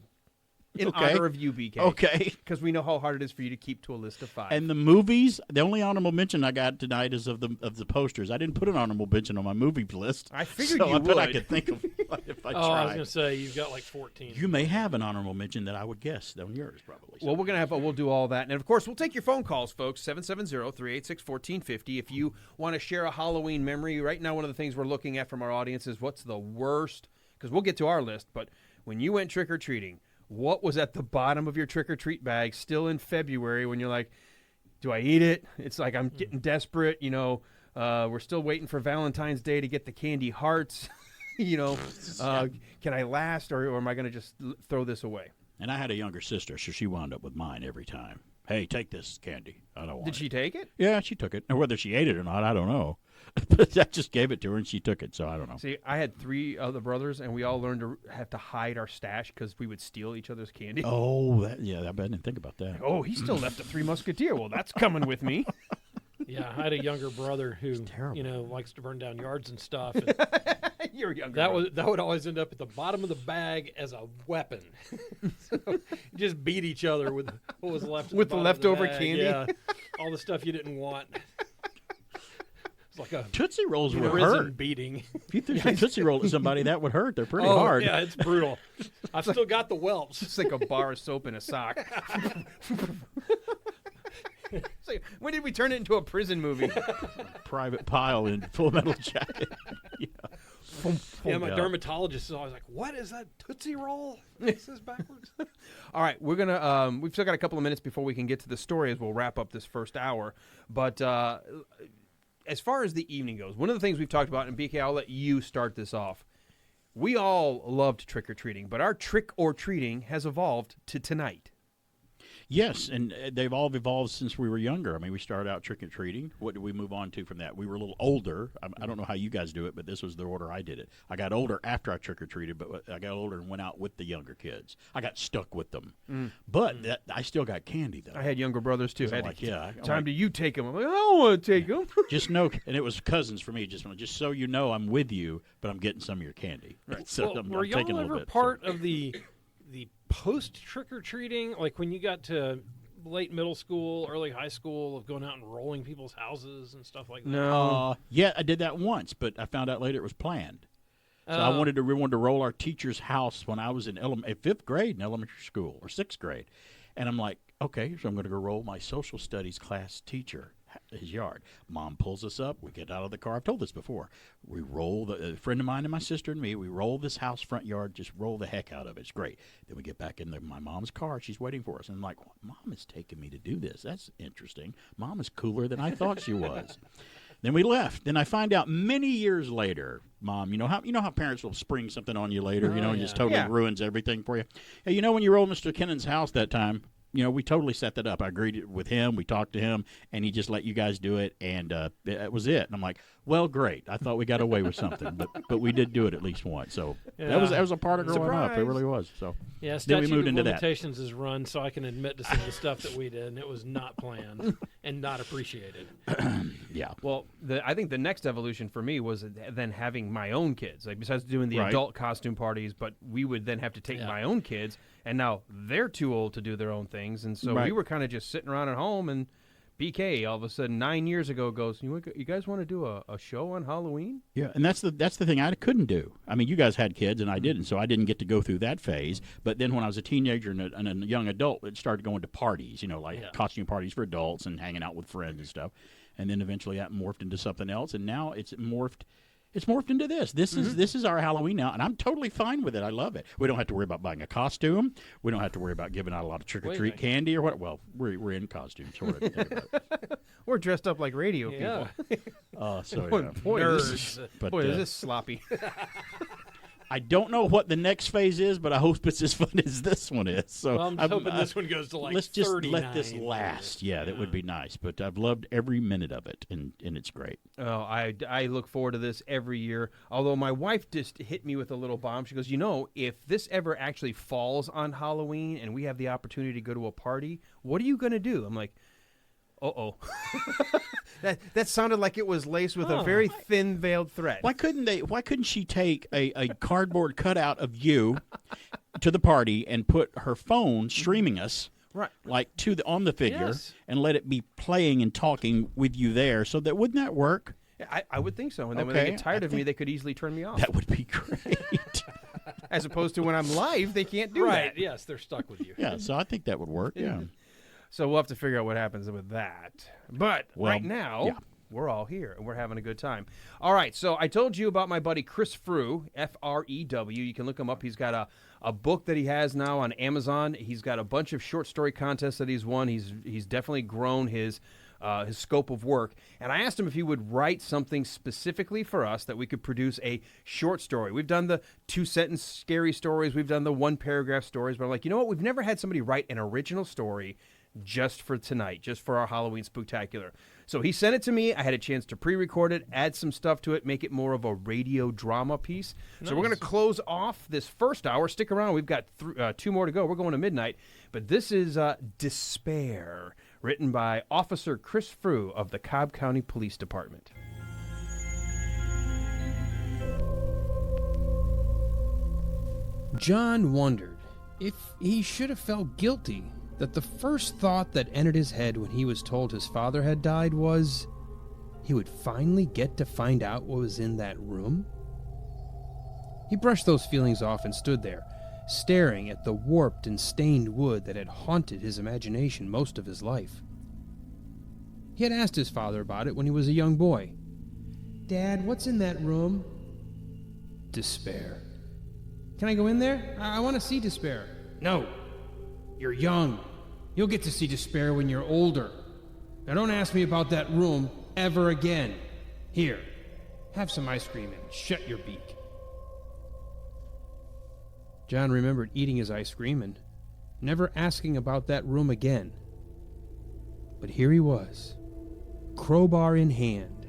in Okay. honor of you, BK. Okay. Because we know how hard it is for you to keep to a list of 5. And the movies, the only honorable mention I got tonight is of the posters. I didn't put an honorable mention on my movie list. I figured so you I bet I would. could think of one if I Oh, I was tried. going to say, you've got like 14. You may have an honorable mention that I would guess on yours, probably. Well, we'll do all that. And, of course, we'll take your phone calls, folks, 770-386-1450. If you want to share a Halloween memory, right now one of the things we're looking at from our audience is what's the worst, because we'll get to our list, but when you went trick-or-treating, what was at the bottom of your trick-or-treat bag still in February when you're like, do I eat it? It's like I'm getting desperate, we're still waiting for Valentine's Day to get the candy hearts. Can I last, or am I going to just throw this away? And I had a younger sister, so she wound up with mine every time. Hey, take this candy. I don't want Did she take it? Yeah, she took it. Now, whether she ate it or not, I don't know. But I just gave it to her, and she took it, so I don't know. See, I had 3 other brothers, and we all learned to have to hide our stash because we would steal each other's candy. Oh, I didn't think about that. Oh, he still left a 3 Musketeer. Well, that's coming with me. Yeah, I had a younger brother who, likes to burn down yards and stuff. And You're younger. that would always end up at the bottom of the bag as a weapon. So you just beat each other with what was left. At With the the bottom of leftover bag. candy? Yeah, all the stuff you didn't want. It's like a Tootsie Rolls would prison hurt. beating. If you threw some Tootsie Roll at somebody, that would hurt. They're pretty Oh, hard. yeah, it's brutal. I've still got the whelps. It's like a bar of soap in a sock. It's like, when did we turn it into a prison movie? Private Pile in Full Metal Jacket. Yeah, my dermatologist is always like, "What is that Tootsie Roll? This is backwards." All right, we're gonna. We've still got a couple of minutes before we can get to the story as we'll wrap up this first hour. But as far as the evening goes, one of the things we've talked about, and BK, I'll let you start this off. We all loved trick or treating, but our trick or treating has evolved to tonight. Yes, and they've all evolved since we were younger. I mean, we started out trick-or-treating. What did we move on to from that? We were a little older. I don't know how you guys do it, but this was the order I did it. I got older after I trick-or-treated, but I got older and went out with the younger kids. I got stuck with them. But I still got candy, though. I had younger brothers, too. So I had like, to- yeah, time do you take them? I'm like, I don't want to take them. Just know, and it was cousins for me. Just so you know, I'm with you, but I'm getting some of your candy. Right. So Well, I'm were taking a y'all little ever bit. part of the post trick or treating, like when you got to late middle school, early high school, of going out and rolling people's houses and stuff like that? No. Yeah, I did that once, but I found out later it was planned. So I wanted to roll our teacher's house when I was in 5th grade in elementary school, or 6th grade. And I'm like, okay, so I'm going to go roll my social studies class teacher his yard. Mom pulls us up. We get out of the car. I've told this before. We roll, a friend of mine and my sister and me, we roll this house front yard, just roll the heck out of it. It's great. Then we get back in my mom's car. She's waiting for us. And I'm like, Mom is taking me to do this. That's interesting. Mom is cooler than I thought she was. Then we left. Then I find out many years later, Mom, you know how parents will spring something on you later, and just totally ruins everything for you. Hey, when you rolled Mr. Kennon's house that time, we totally set that up. I agreed with him. We talked to him, and he just let you guys do it, and that was it. And I'm like, well, great. I thought we got away with something, but we did do it at least once. So that was a part of growing up. It really was. So yeah, then we moved into that. limitations is run, so I can admit to some of the stuff that we did, and it was not planned and not appreciated. Yeah. Well, I think the next evolution for me was then having my own kids. Like, besides doing the Right. adult costume parties, but we would then have to take my own kids, and now they're too old to do their own things, and so we Right. were kind of just sitting around at home, and BK all of a sudden 9 years ago goes, you guys want to do a show on Halloween? Yeah, and that's the thing I couldn't do. I mean, you guys had kids, and I didn't, so I didn't get to go through that phase. But then when I was a teenager and a young adult, it started going to parties, costume parties for adults and hanging out with friends and stuff. And then eventually that morphed into something else, and now it's morphed into this. This is our Halloween now, and I'm totally fine with it. I love it. We don't have to worry about buying a costume. We don't have to worry about giving out a lot of trick-or-treat candy or what. Well, we're in costumes, sort of. We're dressed up like radio Yeah. people. So Boy, Nerds. Is this sloppy. I don't know what the next phase is, but I hope it's as fun as this one is. So Well, I'm hoping this one goes to like let's just 39. let this last. Yeah, that would be nice. But I've loved every minute of it, and it's great. Oh, I look forward to this every year. Although my wife just hit me with a little bomb. She goes, if this ever actually falls on Halloween and we have the opportunity to go to a party, what are you going to do? I'm like, uh-oh. That sounded like it was laced with a very thin veiled threat. Why couldn't she take a cardboard cutout of you to the party and put her phone streaming us. Right. Like on the figure, Yes. and let it be playing and talking with you there. So wouldn't that work? I would think so. And then when they Okay, get tired I of me, think they could easily turn me off. That would be great. As opposed to when I'm live, they can't do Right, that. yes, they're stuck with you. Yeah, so I think that would work. Yeah. So we'll have to figure out what happens with that. But Well, right now, yeah. we're all here and we're having a good time. All right, so I told you about my buddy Chris Frew, F-R-E-W. You can look him up. He's got a book that he has now on Amazon. He's got a bunch of short story contests that he's won. He's definitely grown his scope of work. And I asked him if he would write something specifically for us that we could produce a short story. We've done the 2-sentence scary stories. We've done the 1-paragraph stories. But I'm like, you know what? We've never had somebody write an original story just for tonight, just for our Halloween Spooktacular. So he sent it to me. I had a chance to pre-record it, add some stuff to it, make it more of a radio drama piece. So we're going to close off this first hour. Stick around. We've got 2 more to go. We're going to midnight. But this is Despair, written by Officer Chris Frew of the Cobb County Police Department. John wondered if he should have felt guilty that the first thought that entered his head when he was told his father had died was he would finally get to find out what was in that room. He brushed those feelings off and stood there, staring at the warped and stained wood that had haunted his imagination most of his life. He had asked his father about it when he was a young boy. "Dad, what's in that room?" "Despair." "Can I go in there? I want to see Despair." "No. You're young. You'll get to see Despair when you're older. Now don't ask me about that room ever again. Here, have some ice cream and shut your beak." John remembered eating his ice cream and never asking about that room again. But here he was, crowbar in hand,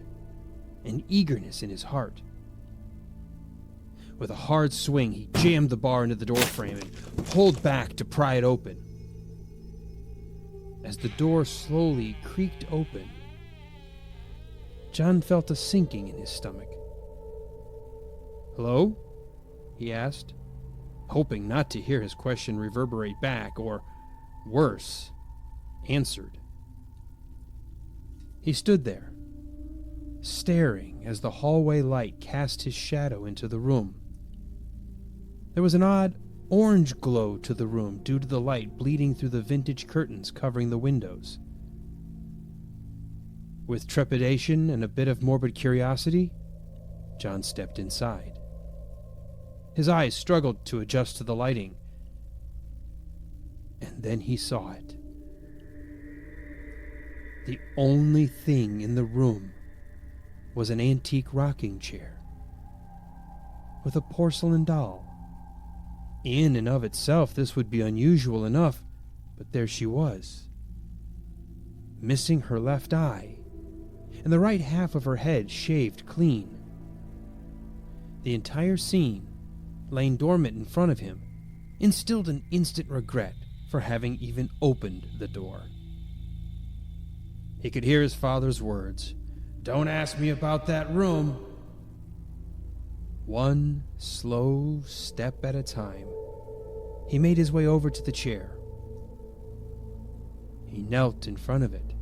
and eagerness in his heart. With a hard swing, he jammed the bar into the doorframe and pulled back to pry it open. As the door slowly creaked open, John felt a sinking in his stomach. "Hello?" he asked, hoping not to hear his question reverberate back, or, worse, answered. He stood there, staring as the hallway light cast his shadow into the room. There was an odd orange glow to the room due to the light bleeding through the vintage curtains covering the windows. With trepidation and a bit of morbid curiosity, John stepped inside. His eyes struggled to adjust to the lighting, and then he saw it. The only thing in the room was an antique rocking chair with a porcelain doll. In and of itself, this would be unusual enough, but there she was, missing her left eye, and the right half of her head shaved clean. The entire scene, laying dormant in front of him, instilled an instant regret for having even opened the door. He could hear his father's words, "Don't ask me about that room." One slow step at a time, he made his way over to the chair. He knelt in front of it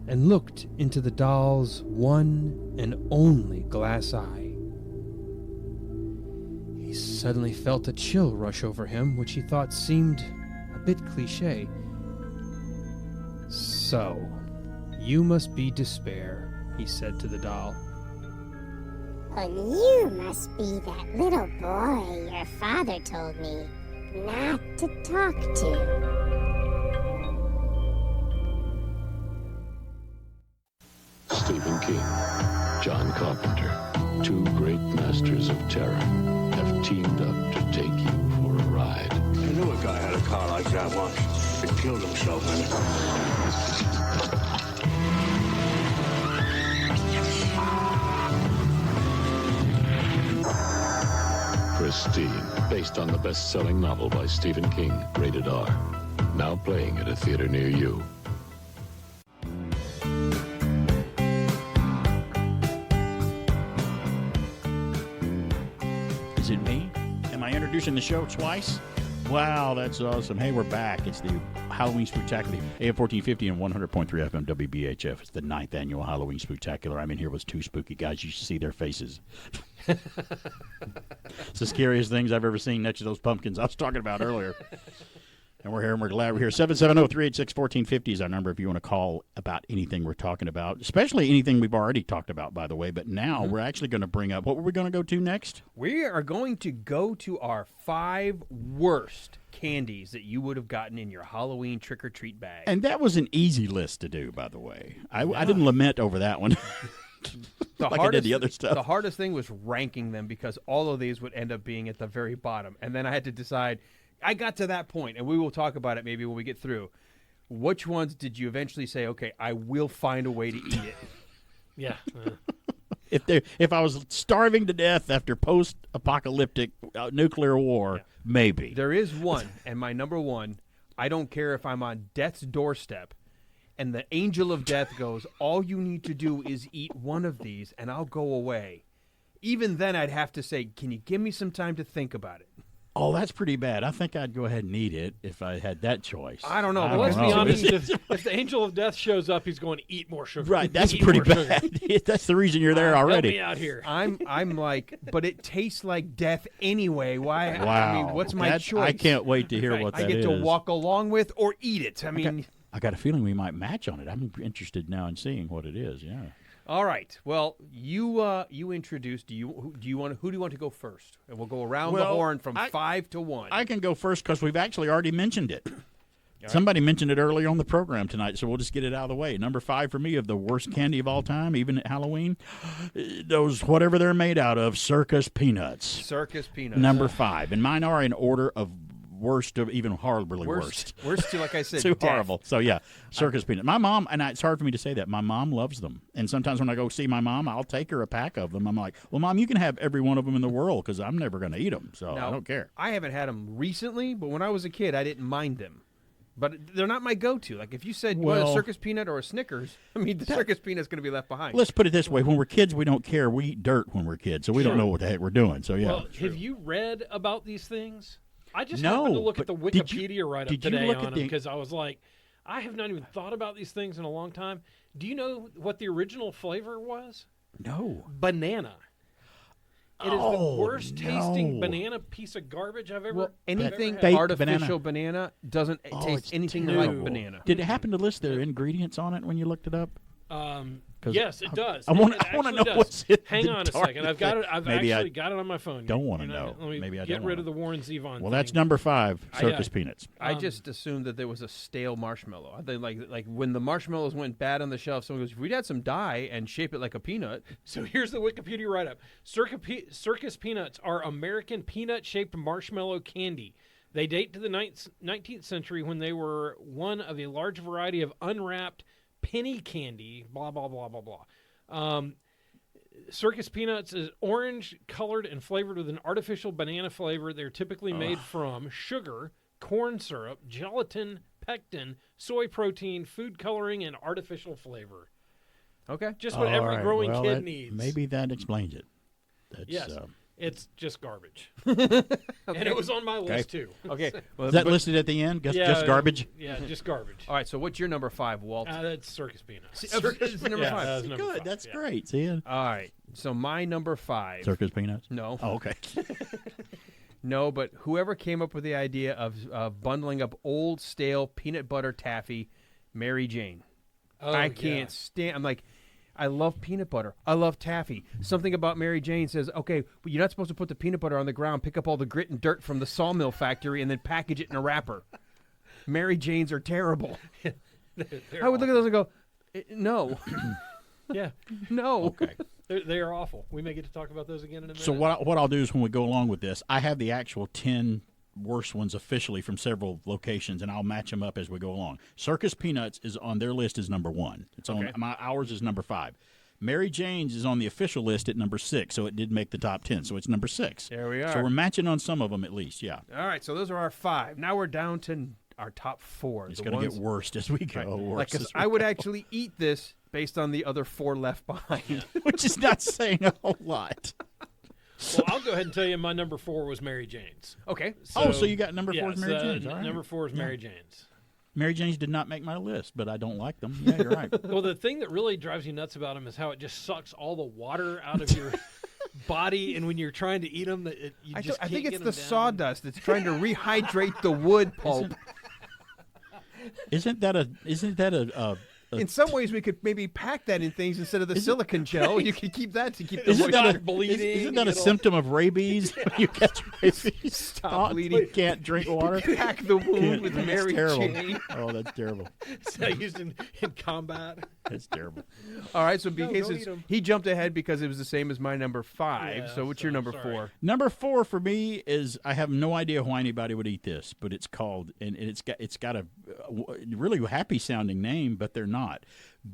and looked into the doll's one and only glass eye. He suddenly felt a chill rush over him, which he thought seemed a bit cliché. "So, you must be Despair," he said to the doll. And you must be that little boy your father told me not to talk to. Stephen King, John Carpenter, 2 great masters of terror, have teamed up to take you for a ride. I knew a guy had a car like that once. He killed himself in it. Christine, based on the best-selling novel by Stephen King, rated R. Now playing at a theater near you. Is it me? Am I introducing introducing the show twice. Wow, that's awesome. Hey, we're back. It's the Halloween Spooktacular, AM 1450 and 100.3 FM WBHF. It's the 9th annual Halloween Spooktacular. I'm in here with two spooky guys. You should see their faces. It's the scariest things I've ever seen next to those pumpkins I was talking about earlier. And we're here, and we're glad we're here. 770-386-1450 is our number if you want to call about anything we're talking about, especially anything we've already talked about, by the way. But now we're actually going to bring up, what were we going to go to next? We are going to go to our 5 worst candies that you would have gotten in your Halloween trick-or-treat bag. And that was an easy list to do, by the way. I didn't lament over that one. I did the other stuff. The hardest thing was ranking them because all of these would end up being at the very bottom. And then I had to decide, I got to that point, and we will talk about it maybe when we get through. Which ones did you eventually say, okay, I will find a way to eat it? Yeah. If I was starving to death after post-apocalyptic nuclear war, maybe. There is one, and my number one, I don't care if I'm on death's doorstep, and the angel of death goes, all you need to do is eat one of these, and I'll go away. Even then, I'd have to say, can you give me some time to think about it? Oh, that's pretty bad. I think I'd go ahead and eat it if I had that choice. I don't know. Well, let's be honest. If the angel of death shows up, he's going to eat more sugar. Right, that's pretty bad. That's the reason you're there already. Help me out here. I'm like, but it tastes like death anyway. Why? Wow. I mean, what's my choice? I can't wait to hear what that is. I get to walk along with or eat it. I mean, I got a feeling we might match on it. I'm interested now in seeing what it is. Yeah. All right. Well, you introduced. Who do you want to go first? And we'll go around the horn from 5 to 1. I can go first because we've actually already mentioned it. Somebody mentioned it earlier on the program tonight, so we'll just get it out of the way. Number 5 for me of the worst candy of all time, even at Halloween, those whatever they're made out of, circus peanuts. Circus peanuts. Number 5, and mine are in order of worst of even horribly worst. Worst to, like I said, too death. horrible. So yeah, circus peanut. My mom, and it's hard for me to say that. My mom loves them, and sometimes when I go see my mom, I'll take her a pack of them. I'm like, well, Mom, you can have every one of them in the world because I'm never going to eat them, so now, I don't care. I haven't had them recently, but when I was a kid, I didn't mind them. But they're not my go-to. Like if you said a circus peanut or a Snickers, I mean the circus peanut's going to be left behind. Let's put it this way: when we're kids, we don't care. We eat dirt when we're kids, so we don't know what the heck we're doing. So yeah. Well, have you read about these things? I just happened to look at the Wikipedia write-up today on them because I was like, I have not even thought about these things in a long time. Do you know what the original flavor was? No. Banana. It is the worst tasting banana piece of garbage I've ever. Well, anything ever had. artificial banana doesn't taste anything like banana. Did it happen to list their ingredients on it when you looked it up? Yes, it does. I want to know what's in Hang the on a second. I've got it. I've actually got it on my phone. Don't want to know. Let me Maybe I get don't rid wanna. of the Warren Zevon. Well, that's number 5, circus peanuts. I just assumed that there was a stale marshmallow. I think like when the marshmallows went bad on the shelf, someone goes, "If we'd had some dye and shape it like a peanut." So here's the Wikipedia write-up. Circus peanuts are American peanut-shaped marshmallow candy. They date to the 19th century when they were one of a large variety of unwrapped penny candy. Blah blah blah blah blah. Circus peanuts is orange colored and flavored with an artificial banana flavor. They're typically made from sugar, corn syrup, gelatin, pectin, soy protein, food coloring, and artificial flavor. Okay. Just what every growing kid needs. Maybe that explains it. Yes. It's just garbage. And it was on my list, too. Okay. Well, is that listed at the end? Just garbage? Yeah, just garbage. All right, so what's your number 5, Walt? That's circus peanuts. Circus number 5. That's number Good. 5. That's great. See ya. All right. So my number 5. Circus peanuts? No. Oh, okay. No, but whoever came up with the idea of bundling up old, stale peanut butter taffy, Mary Jane. I can't stand. I'm like, I love peanut butter. I love taffy. Something about Mary Jane says, okay, but you're not supposed to put the peanut butter on the ground, pick up all the grit and dirt from the sawmill factory, and then package it in a wrapper. Mary Janes are terrible. I would look at those and go, no. Yeah. No. Okay. They are awful. We may get to talk about those again in a minute. So what I'll do is when we go along with this, I have the actual 10 worst ones officially from several locations, and I'll match them up as we go along. Circus Peanuts is on their list as number 1. It's on ours is number 5. Mary Jane's is on the official list at number 6, so it did make the top 10. So it's number 6. There we are. So we're matching on some of them at least, yeah. All right, so those are our 5. Now we're down to our top 4. It's going to get worse as we go. Right. Like, I would actually eat this based on the other 4 left behind. Which is not saying a whole lot. Well, I'll go ahead and tell you my number 4 was Mary Jane's. Okay. So you got number 4 is Mary so Jane's. All right. Number 4 is Mary Jane's. Mary Jane's did not make my list, but I don't like them. Yeah, you're right. Well, the thing that really drives you nuts about them is how it just sucks all the water out of your body, and when you're trying to eat them, I think it's the sawdust that's trying to rehydrate the wood pulp. Isn't that a In some ways, we could maybe pack that in things instead of the silicone gel. You could keep that to keep the Isn't moisture. that isn't that a symptom of rabies? You catch rabies. Stop bleeding. You can't drink water. Pack the wound with That's Mary terrible. Jane. Oh, that's terrible. It's not used in combat. That's terrible. All right, so No, BK don't says eat 'em. he jumped ahead because it was the same as my number 5. Yeah, so what's your number sorry. 4? Number 4 for me is I have no idea why anybody would eat this, but it's called and it's got a really happy sounding name, but they're not.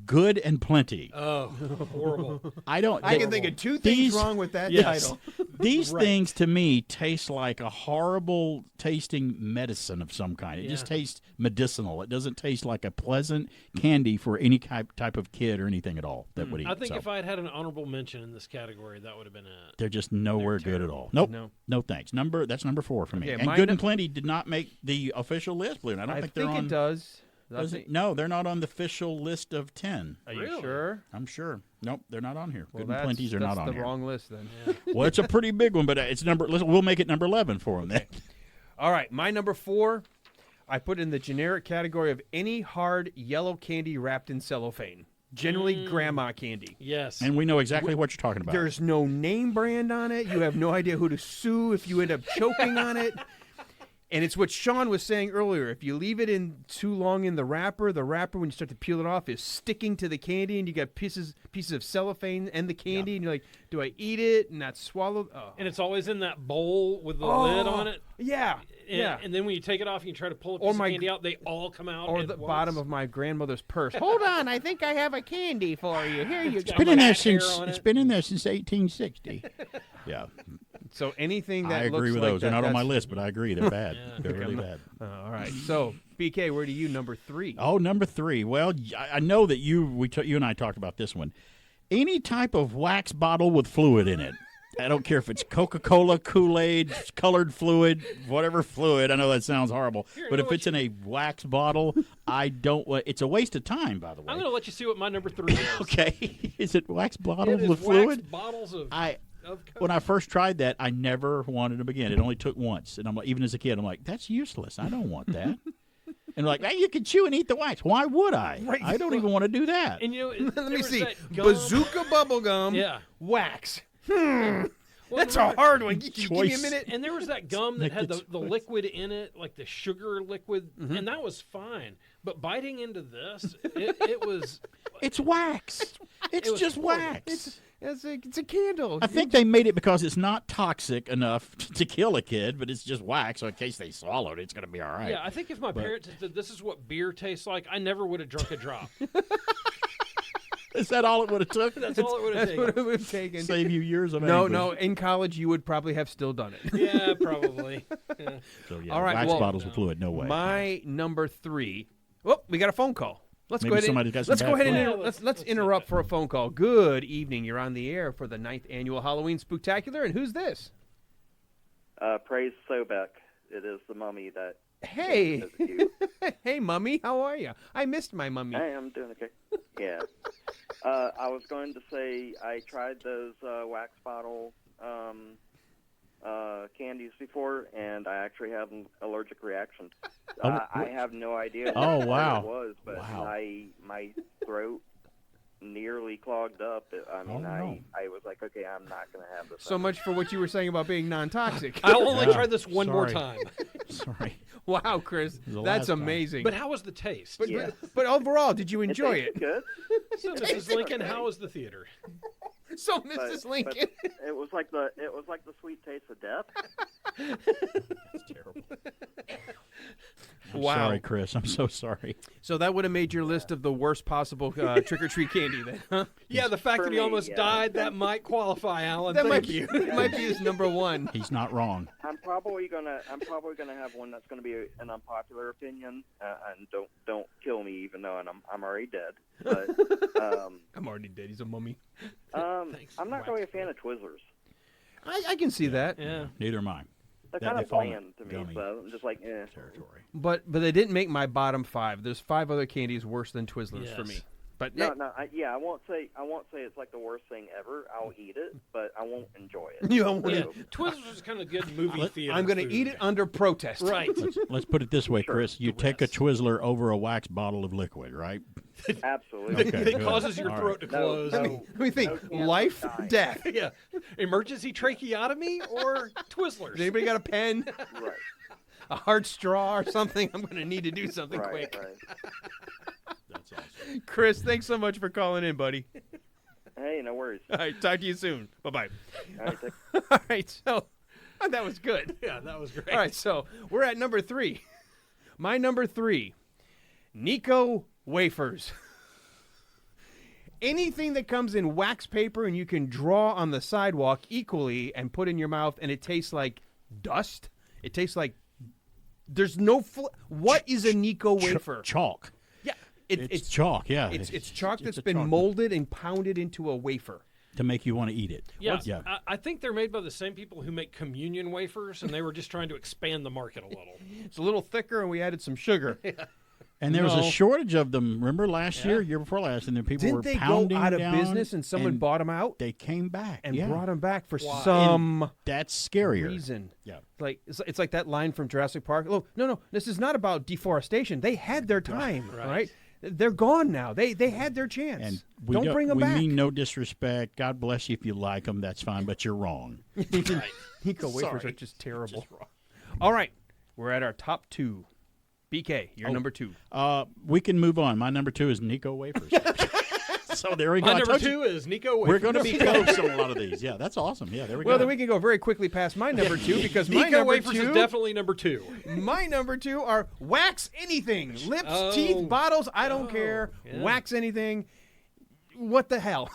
Good and Plenty. Oh, horrible. I can think of 2 things wrong with that title. These Right. things to me taste like a horrible tasting medicine of some kind. It just Yeah. tastes medicinal. It doesn't taste like a pleasant candy for any type of kid or anything at all that would eat. I think So if I had had an honorable mention in this category, that would have been it. they're just nowhere good at all. Nope. No thanks. That's number 4 for me. Okay, and my Good and Plenty did not make the official list, Blue. I don't think they're on. it does. Does it? No, they're not on the official list of 10. Are you sure? I'm sure. Nope, they're not on here. Well, Good and Plenties are not on the here. wrong list then. Well, it's a pretty big one, but it's number. We'll make it number 11 for them. Then. All right, my number 4, I put in the generic category of any hard yellow candy wrapped in cellophane. Generally, grandma candy. Yes. And we know exactly what you're talking about. There's no name brand on it. You have no idea who to sue if you end up choking on it. And it's what Sean was saying earlier. If you leave it in too long in the wrapper, when you start to peel it off, is sticking to the candy, and you got pieces of cellophane and the candy, and you're like, do I eat it and not swallow? Oh. And it's always in that bowl with the lid on it. Yeah. And then when you take it off and you try to pull a piece of candy out, they all come out. Or at the once. bottom of my grandmother's purse. Hold on, I think I have a candy for you. Here you It's go. been in there since 1860. Yeah. So anything that I agree looks with like they're that, not on my that's- list, but I agree they're bad. They're really bad. All right. So BK, where do you number 3? Oh, number 3. Well, I know that you and I talked about this one. Any type of wax bottle with fluid in it. I don't care if it's Coca-Cola, Kool-Aid, colored fluid, whatever fluid. I know that sounds horrible, but if it's in a wax bottle, I don't. It's a waste of time, by the way. I'm going to let you see what my number 3 is. Okay, is it wax bottles It is with wax fluid? bottles of. When I first tried that, I never wanted them again. It only took once, and I'm like, even as a kid, I'm like, that's useless. I don't want that. And like, hey, you can chew and eat the wax. Why would I? Right. I don't even want to do that. And you know, Let me see. Bazooka bubble gum. Yeah. Wax. Well, That's a hard one. Give me a Choice. minute. And there was that gum that had the Choice. liquid in it, like the sugar liquid, and that was fine. But biting into this, it was. It's wax. It's was just horrible. wax. It's a candle. I think they made it because it's not toxic enough to kill a kid, but it's just wax. So in case they swallowed it, it's going to be all right. Yeah, I think if my parents had said this is what beer tastes like, I never would have drunk a drop. Is that all it would have took? That's all it would have That's what taken. it would have taken. Save you years of No, anguish. no. In college, you would probably have still done it. Yeah, probably. Yeah. So, yeah, All right, wax well, bottles with fluid, no way. My number 3. Oh, we got a phone call. Let's Maybe go ahead. somebody's got some Let's bad go ahead and flu. let's interrupt for a phone call. Good evening. You're on the air for the 9th annual Halloween Spooktacular, and who's this? Praise Sobek. It is the mummy that. Hey, visit you. hey, mummy. How are you? I missed my mummy. Hey, I'm doing okay. Yeah. I was going to say I tried those wax bottle candies before, and I actually had an allergic reaction. I have no idea what wow. it was, but my throat nearly clogged up. I mean, no. I was like, okay, I'm not going to have this. So much for what you were saying about being non-toxic. I'll only try this one more Sorry. time. Sorry. Wow, Chris, the that's last time. amazing. But how was the taste? But overall, did you enjoy It it? tasted good. So, Mrs. Lincoln, how was the theater? So, Mrs. Lincoln. But it was like the sweet taste of death. That's terrible. I'm sorry, Chris. I'm so sorry. So that would have made your list of the worst possible trick-or-treat candy then, huh? Yeah, the fact For that he me, almost yeah. died, that might qualify, Alan. That Thank might you. be, might be his number 1. He's not wrong. I'm probably gonna have one that's gonna be an unpopular opinion, and don't kill me, even though I'm already dead. But I'm already dead. He's a mummy. I'm not really a fan of Twizzlers. I can see that. Yeah. Neither am I. They're That- kind they of fall in bland to me, gummy so I'm just like, territory. But they didn't make my bottom 5. There's 5 other candies worse than Twizzlers for Yes. me. But No, I won't say it's like the worst thing ever. I'll eat it, but I won't enjoy it. You don't Yeah. wanna- Twizzlers is kind of good movie theater. I'm going to food. eat it under protest. Right. Let's put it this way, Chris. You take a Twizzler over a wax bottle of liquid, right? Absolutely. Okay, It good. causes your All throat right. to close. Let me think. Life, death. Yeah. Emergency tracheotomy or Twizzlers? Has anybody got a pen? Right. A hard straw or something? I'm going to need to do something Right, quick. right. That's awesome. Chris, thanks so much for calling in, buddy. Hey, no worries. All right, talk to you soon. Bye-bye. All right, All right, so that was good. Yeah, that was great. All right, so we're at number 3. My number 3, Nico wafers. Anything that comes in wax paper and you can draw on the sidewalk equally and put in your mouth and it tastes like dust. It tastes like there's no what is a Nico wafer? Chalk. Yeah, It's chalk, yeah. It's chalk that's a been chalk molded and pounded into a wafer. to make you want to eat it. Yeah, yeah. I think they're made by the same people who make communion wafers, and they were just trying to expand the market a little. It's a little thicker, and we added some sugar. And there was a No. shortage of them. Remember last Yeah. year before last, and then people Didn't were they go pounding out of down, business and someone bought them out? They came back and yeah. brought them back for Why? some And that's scarier. reason. Yeah. Like it's like that line from Jurassic Park. Oh, no, this is not about deforestation. They had their time, right? They're gone now. They had their chance. And we don't bring them we back. mean no disrespect. God bless you if you like them. That's fine, but you're wrong. Nico wafers Sorry. are just terrible. All right, we're at our top 2. BK, you're number 2. We can move on. My number 2 is Nico wafers. So there we go. My I number told 2 you. is Nico wafers. We're going to be close on a lot of these. Yeah, that's awesome. Yeah, there we Well, go. then we can go very quickly past my number 2 because my Nico number wafers 2 is definitely number 2. My number 2 are wax anything. Lips, Oh. teeth, bottles, I don't care. yeah. Wax anything. What the hell?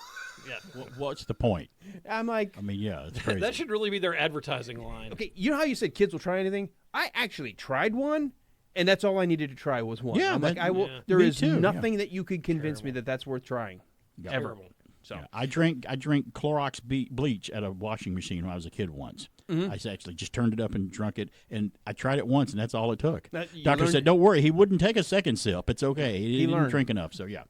Yeah. What's the point? I'm like, I mean, yeah, it's crazy. That should really be their advertising line. okay, you know how you said kids will try anything? I actually tried one, and that's all I needed to try was one. Yeah, I'm like, that- I will. yeah. There Me is too, nothing that you could convince me that that's worth trying, Yeah. ever. Terrible. So Yeah, I drank Clorox bleach at a washing machine when I was a kid once. Mm-hmm. I actually just turned it up and drunk it, and I tried it once, and that's all it took. You Doctor learned- said, "Don't worry, he wouldn't take a second sip. It's okay. He didn't learned. drink enough." So yeah,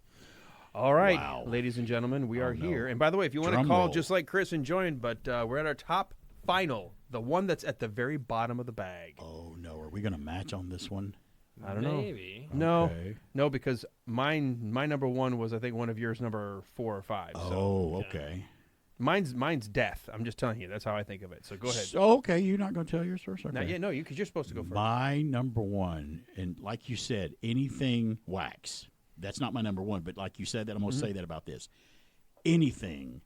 all right, Wow. ladies and gentlemen, we are no. here. And by the way, if you want to Drum call, roll. just like Chris and join, but we're at our top final, the one that's at the very bottom of the bag. oh no, are we going to match on this one? I don't know. Maybe. No, Okay. no, because my number 1 was I think one of yours number 4 or 5. So Oh, okay. mine's death. I'm just telling you, that's how I think of it. So go ahead. So, okay, you're not going to tell yours first? Okay. Not yet, no, because you're supposed to go first. My number 1, and like you said, anything wax. That's not my number 1, but like you said that, I'm going to Mm-hmm. say that about this. Anything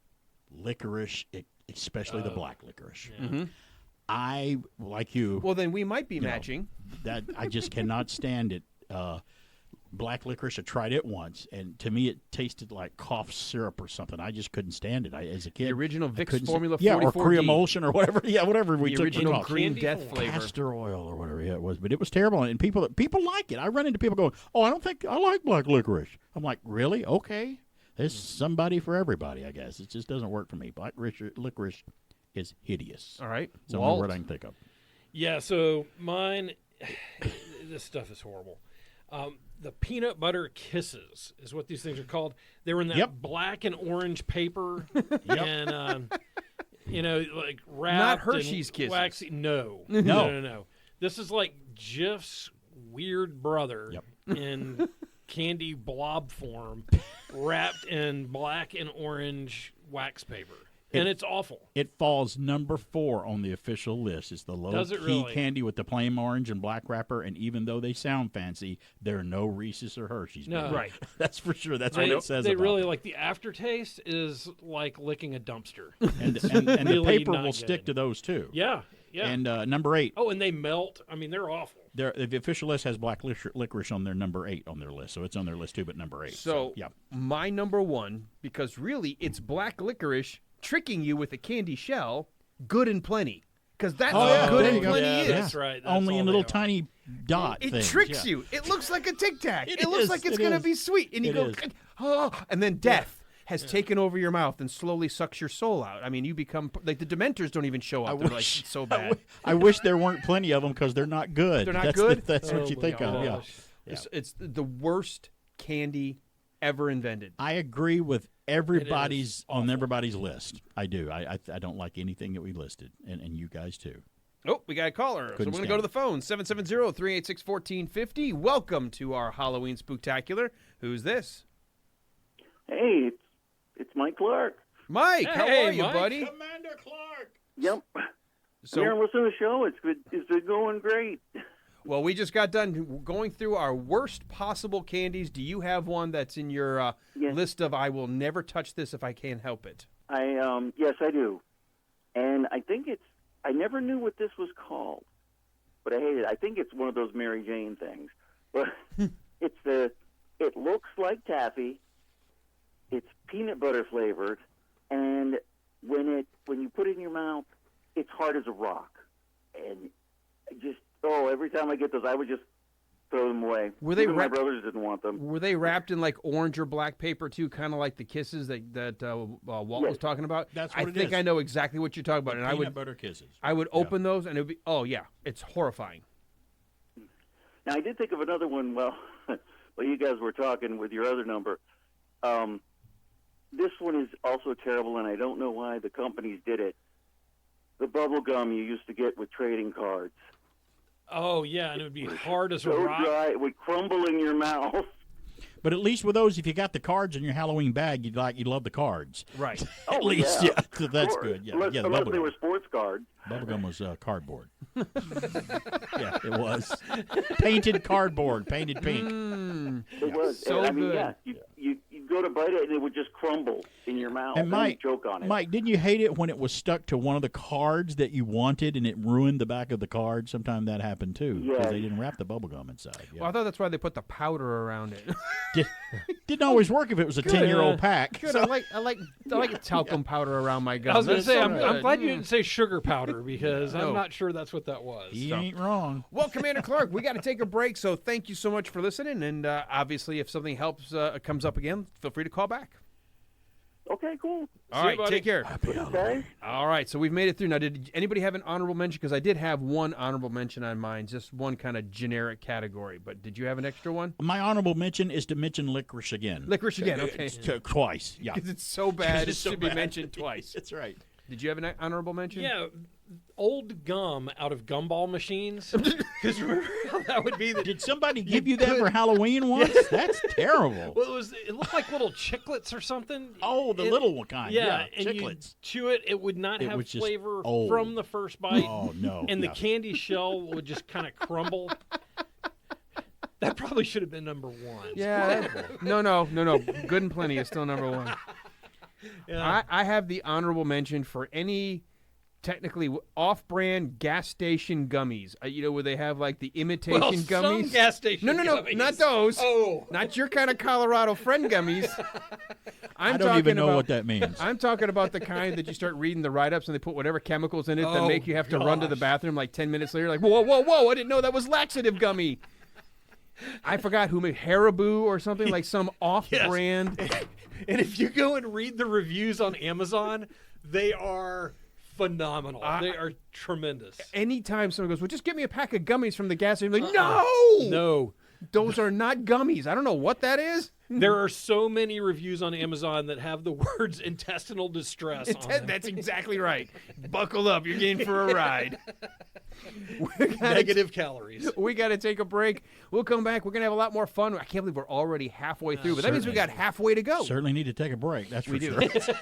licorice, especially the black licorice. I, like you, Well, then we might be know, matching. that I just cannot stand it. Black licorice, I tried it once, and to me it tasted like cough syrup or something. I just couldn't stand it. As a kid, The original I Vicks couldn't formula yeah, or 44D. Creamulsion or whatever. Yeah, whatever we The took. original for cough. green Candy death form. flavor. Castor oil or whatever it was, but it was terrible, and people like it. I run into people going, "Oh, I don't think I like black licorice." I'm like, "Really? Okay." There's somebody for everybody, I guess. It just doesn't work for me. Black licorice is hideous. All right. It's the only Walt. word I can think of. Yeah, so mine, this stuff is horrible. The peanut butter kisses is what these things are called. They were in that Yep. black and orange paper, and like wrapped. Not Hershey's and Kisses. Waxy. No. No. This is like Jif's weird brother in candy blob form, wrapped in black and orange wax paper. And it's awful. It falls number 4 on the official list. It's the Does it low-key really? candy with the plain orange and black wrapper, and even though they sound fancy, there are no Reese's or Hershey's. No. baby. Right. That's for sure. That's They, what it says they about really it. like the aftertaste is like licking a dumpster. And It's the really paper not will good. stick to those, too. Yeah, yeah. And number 8, Oh, and they melt. I mean, they're awful. the official list has black licorice on their number 8 on their list, so it's on their list, too, but number 8. So, yeah. my number 1, because really it's black licorice tricking you with a candy shell, good and plenty. Because that's Oh, what yeah, good there and you go. plenty Yeah, is. that's right. That's Only all in they little are. tiny dot It things. tricks yeah. you. It looks like a Tic Tac. It It looks is, like it's it going to is. be sweet. And you It go, is. oh, and then death. has taken over your mouth and slowly sucks your soul out. I mean, you become like the Dementors don't even show up. They're like, it's so bad. I wish there weren't plenty of them because they're not good. They're not that's good? That's what you think of. Yeah. It's the worst candy ever invented. I agree with everybody's list. I do. I don't like anything that we listed, and you guys too. Oh, we got a caller. So we're going to go to the phone, 770-386-1450. Welcome to our Halloween Spooktacular. Who's this? Hey, it's Mike Clark. Mike, how are you, Mike. buddy? Commander Clark. Yep. So- Here, listen to the show. It's been going great. Well, we just got done going through our worst possible candies. Do you have one that's in your list of I will never touch this if I can't help it? Yes, I do. And I think I never knew what this was called, but I hate it. I think it's one of those Mary Jane things. But it looks like taffy. It's peanut butter flavored, and when you put it in your mouth, it's hard as a rock. And every time I get those, I would just throw them away. Even my brothers didn't want them. Were they wrapped in like orange or black paper too, kind of like the kisses that Walt was talking about? That's what I think I know exactly what you're talking about. And peanut butter kisses. I would open those, and it would be it's horrifying. Now I did think of another one. Well, you guys were talking with your other number. This one is also terrible, and I don't know why the companies did it. The bubble gum you used to get with trading cards. Oh, yeah, and it would be hard as a So rock. dry, it would crumble in your mouth. But at least with those, if you got the cards in your Halloween bag, you'd love the cards. Right. At least, yeah. So that's good. Yeah, Unless, the unless bubble they gum. were sports cards. Bubblegum was cardboard. Yeah, it was. Painted cardboard, painted pink. It was. so and, I mean, good. yeah, you go to bite it, and it would just crumble in your mouth. And Mike, you choke on it. Mike, didn't you hate it when it was stuck to one of the cards that you wanted and it ruined the back of the card? Sometimes that happened too because Yes. they didn't wrap the bubble gum inside. Yeah. Well, I thought that's why they put the powder around it. Didn't always work if it was a 10-year-old pack. Good. I like talcum powder around my gum. I was going to That's say, so I'm good. glad you didn't say sugar powder because No. I'm not sure that's what that was. He So- ain't wrong. Well, Commander Clark, we got to take a break, so thank you so much for listening. And obviously, if something comes up again, feel free to call back. Okay, cool. All right, take care. Okay. All right, so we've made it through. Now, did anybody have an honorable mention? Because I did have one honorable mention on mine, just one kind of generic category. But did you have an extra one? My honorable mention is to mention licorice again. Licorice again, okay. Twice, yeah. Because it's so bad, it It's so should be bad. mentioned twice. That's right. Did you have an honorable mention? Yeah, old gum out of gumball machines. Because remember how that would be? Did somebody give you that for Halloween once? That's terrible. Well, it looked like little chiclets or something. Oh, the little one kind. Yeah, and you chiclets. chew it. It would not It have was just flavor old. from the first bite. Oh, no. And the Yeah. candy shell would just kind of crumble. That probably should have been number one. Yeah. No. Good and Plenty is still number one. Yeah. I have the honorable mention for any technically off-brand gas station gummies. Where they have like the imitation Well, gummies. some gas station No, gummies. not those. Oh. Not your kind of Colorado Friend gummies. I don't even know what that means. I'm talking about the kind that you start reading the write-ups and they put whatever chemicals in it that Oh, make you have to run to the gosh. bathroom like 10 minutes later. Like, whoa, I didn't know that was laxative gummy. I forgot who made Haribo or something, like some off-brand. And if you go and read the reviews on Amazon, they are phenomenal. They are tremendous. Anytime someone goes, well, just get me a pack of gummies from the gas station, I'm like, No. Those are not gummies. I don't know what that is. There are so many reviews on Amazon that have the words intestinal distress on them. That's exactly right. Buckle up. You're getting for a ride. Negative calories. We got to take a break. We'll come back. We're going to have a lot more fun. I can't believe we're already halfway through, but that means we got halfway to go. Certainly need to take a break. That's for We do. sure.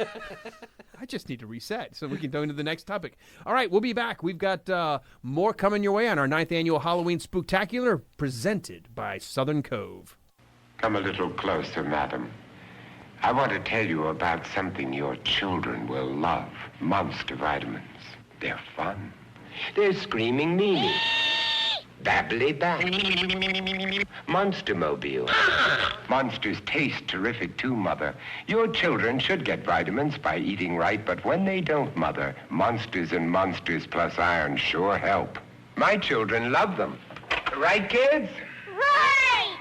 I just need to reset so we can go into the next topic. All right, we'll be back. We've got more coming your way on our 9th annual Halloween Spooktacular presented by Southern Cove. Come a little closer, madam. I want to tell you about something your children will love. Monster vitamins. They're fun. They're screaming Mimi. Babbly Bap. Monster Mobile. Monsters taste terrific too, Mother. Your children should get vitamins by eating right, but when they don't, Mother, Monsters and Monsters Plus Iron sure help. My children love them. Right, kids? Right!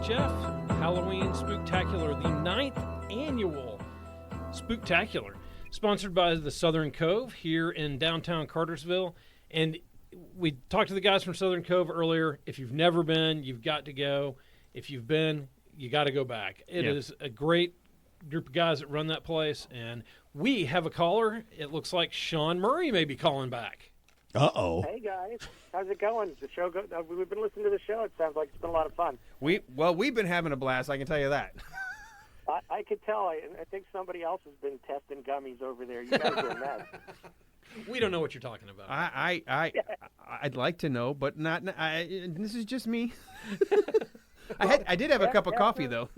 WBHF Halloween Spooktacular, the 9th annual Spooktacular, sponsored by the Southern Cove here in downtown Cartersville. And we talked to the guys from Southern Cove earlier. If you've never been, you've got to go. If you've been, you got to go back. It is a great group of guys that run that place. And we have a caller. It looks like Sean Murray may be calling back. Uh-oh. Hey, guys. How's it going? The show we've been listening to the show. It sounds like it's been a lot of fun. We've been having a blast, I can tell you that. I could tell. I think somebody else has been testing gummies over there. You guys are a mess. We don't know what you're talking about. I'd like to know, but not. This is just me. I did have a cup of coffee, though.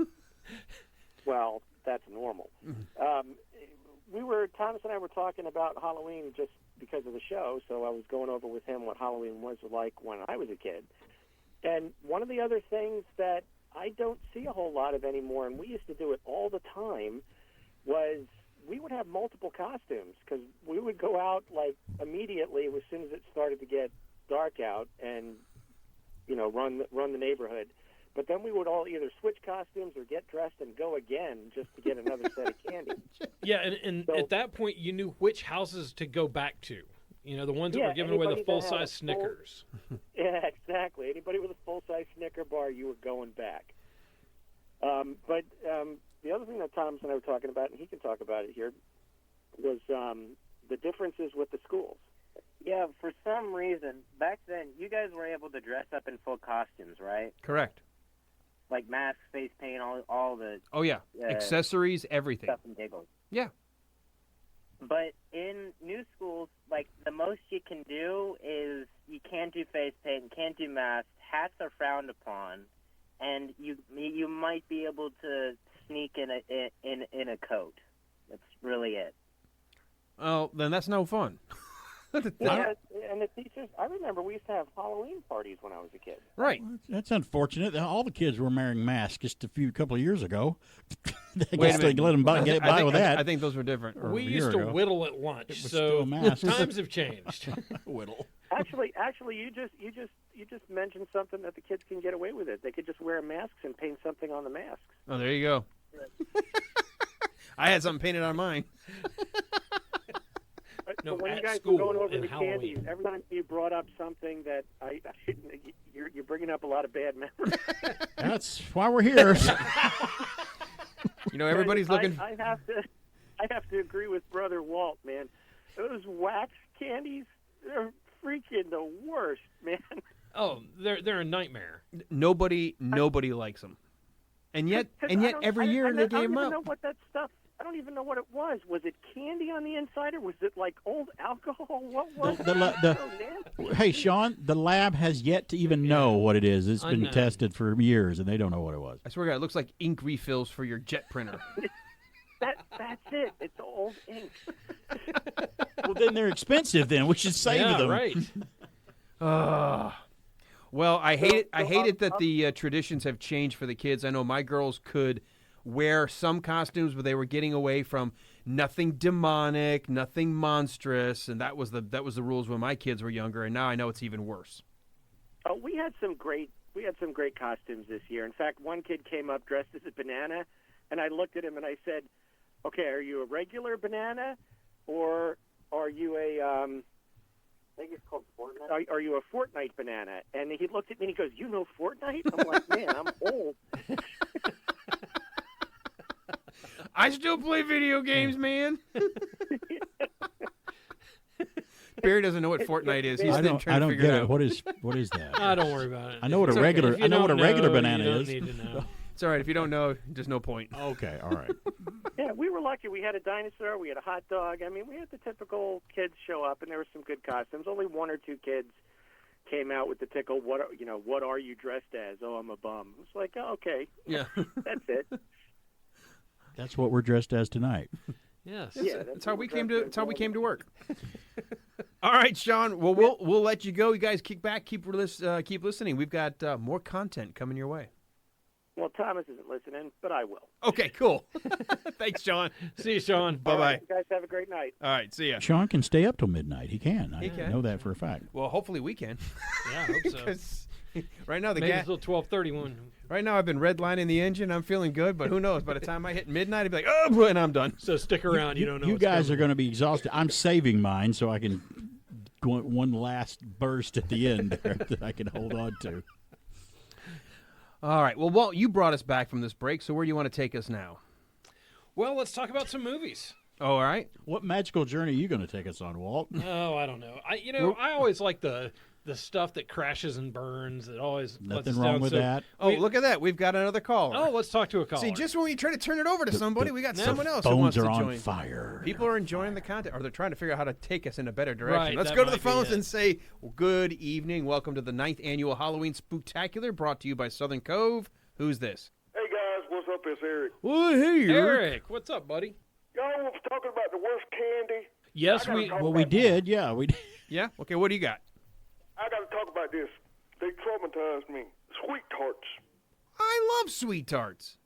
Well, that's normal. Thomas and I were talking about Halloween just because of the show, so I was going over with him what Halloween was like when I was a kid. And one of the other things that I don't see a whole lot of anymore, and we used to do it all the time, was we would have multiple costumes because we would go out like immediately as soon as it started to get dark out and, you know, run the neighborhood. But then we would all either switch costumes or get dressed and go again just to get another set of candy. Yeah, and at that point, you knew which houses to go back to. You know, the ones that were giving away the full-size Snickers. Yeah, exactly. Anybody with a full-size Snicker bar, you were going back. But the other thing that Thomas and I were talking about, and he can talk about it here, was the differences with the schools. Yeah, for some reason, back then, you guys were able to dress up in full costumes, right? Correct. Like masks, face paint, all the... Oh, yeah. Accessories, everything. Stuff and giggles. Yeah. But in new schools, like, the most you can do is you can't do face paint, can't do masks, hats are frowned upon, and you might be able to sneak in a coat. That's really it. Oh, then that's no fun. Yeah, and the teachers, I remember we used to have Halloween parties when I was a kid. Right. That's unfortunate. All the kids were wearing masks just a couple of years ago. They Wait a guess minute. they let them get by with that. I think those were different. We used to whittle at lunch, so times have changed. Whittle. Actually, you just mentioned something that the kids can get away with it. They could just wear masks and paint something on the masks. Oh, there you go. I had something painted on mine. No, when you guys were going over the candies, every time you brought up something that you're bringing up a lot of bad memories. That's why we're here. You know, everybody's looking. I have to agree with Brother Walt, man. Those wax candies, they're freaking the worst, man. Oh, they're a nightmare. Nobody likes them, and yet every year they gave them up. I don't even know what that stuff. I don't even know what it was. Was it candy on the inside, or was it like old alcohol? What was it? Hey, Sean, the lab has yet to even know what it is. It's been tested for years, and they don't know what it was. I swear to God, it looks like ink refills for your jet printer. That's it. It's old ink. Well, then they're expensive. Then we should save them. Right. Well, I hate it that the traditions have changed for the kids. I know my girls could wear some costumes, but they were getting away from nothing demonic, nothing monstrous, and that was the rules when my kids were younger. And now I know it's even worse. Oh, we had some great costumes this year. In fact, one kid came up dressed as a banana, and I looked at him and I said, "Okay, are you a regular banana, or are you a I think it's called Fortnite. Are you a Fortnite banana?" And he looked at me and he goes, "You know Fortnite?" I'm like, "Man, I'm old." I still play video games, man. Barry doesn't know what Fortnite is. He's trying to figure it out. What is that? Don't worry about it. I know what a regular banana is. You don't need to know. It's all right. If you don't know, just no point. Okay, all right. Yeah, we were lucky. We had a dinosaur. We had a hot dog. I mean, we had the typical kids show up, and there were some good costumes. Only one or two kids came out with the tickle. What are you dressed as? Oh, I'm a bum. It's like, oh, okay. Yeah. That's it. That's what we're dressed as tonight. Yes. Yeah, that's how we came to work. All right, Sean. Well, we'll let you go. You guys kick back, keep listening. We've got more content coming your way. Well, Thomas isn't listening, but I will. Okay, cool. Thanks, Sean. See you, Sean. Bye-bye. Right, you guys have a great night. All right, see ya. Sean can stay up till midnight. He can. He can. know that for a fact. Well, hopefully we can. Yeah, I hope so. Right now, maybe until 12:30 when Right now, I've been redlining the engine. I'm feeling good, but who knows? By the time I hit midnight, I'd be like, oh, and I'm done. So stick around. You don't know. You what's guys coming. are going to be exhausted. I'm saving mine so I can go one last burst at the end there that I can hold on to. All right. Well, Walt, you brought us back from this break, so where do you want to take us now? Well, let's talk about some movies. Oh, all right. What magical journey are you going to take us on, Walt? Oh, I don't know. I always like the stuff that crashes and burns. That always lets Nothing us wrong down. with So that. Oh, look at that. We've got another caller. Oh, let's talk to a caller. See, just when we try to turn it over to somebody, we got someone else who phones wants to are on join. fire. People are enjoying the content, or they're trying to figure out how to take us in a better direction. Right, Let's that go to the might be phones it. and say, good evening. Welcome to the 9th Annual Halloween Spooktacular, brought to you by Southern Cove. Who's this? Hey guys, what's up? It's Eric. Oh, hey, Eric, what's up, buddy? Y'all was talking about the worst candy. Yes, we did. Yeah, we did. Yeah? Okay, what do you got? I got to talk about this. They traumatized me. Sweet tarts. I love sweet tarts.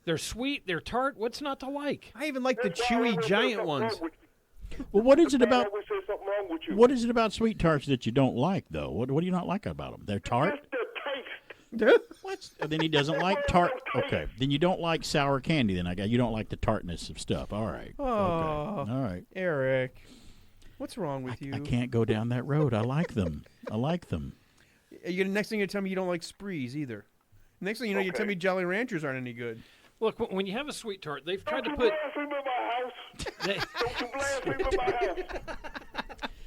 They're sweet. They're tart. What's not to like? I even like the chewy giant ones. Well, what is it about? always says something wrong with you. What is it about sweet tarts that you don't like, though? What do you not like about them? They're tart. It's the taste. Then he doesn't like tart. Okay, then you don't like sour candy. Then you don't like the tartness of stuff. All right. Oh, okay. All right. Eric, what's wrong with you? I can't go down that road. I like them. I like them. Next thing you tell me you don't like sprees either. Next thing you know, you tell me Jolly Ranchers aren't any good. Look, when you have a sweet tart, they've tried Don't to you put. blaspheme in my house. Don't you blaspheme in my house.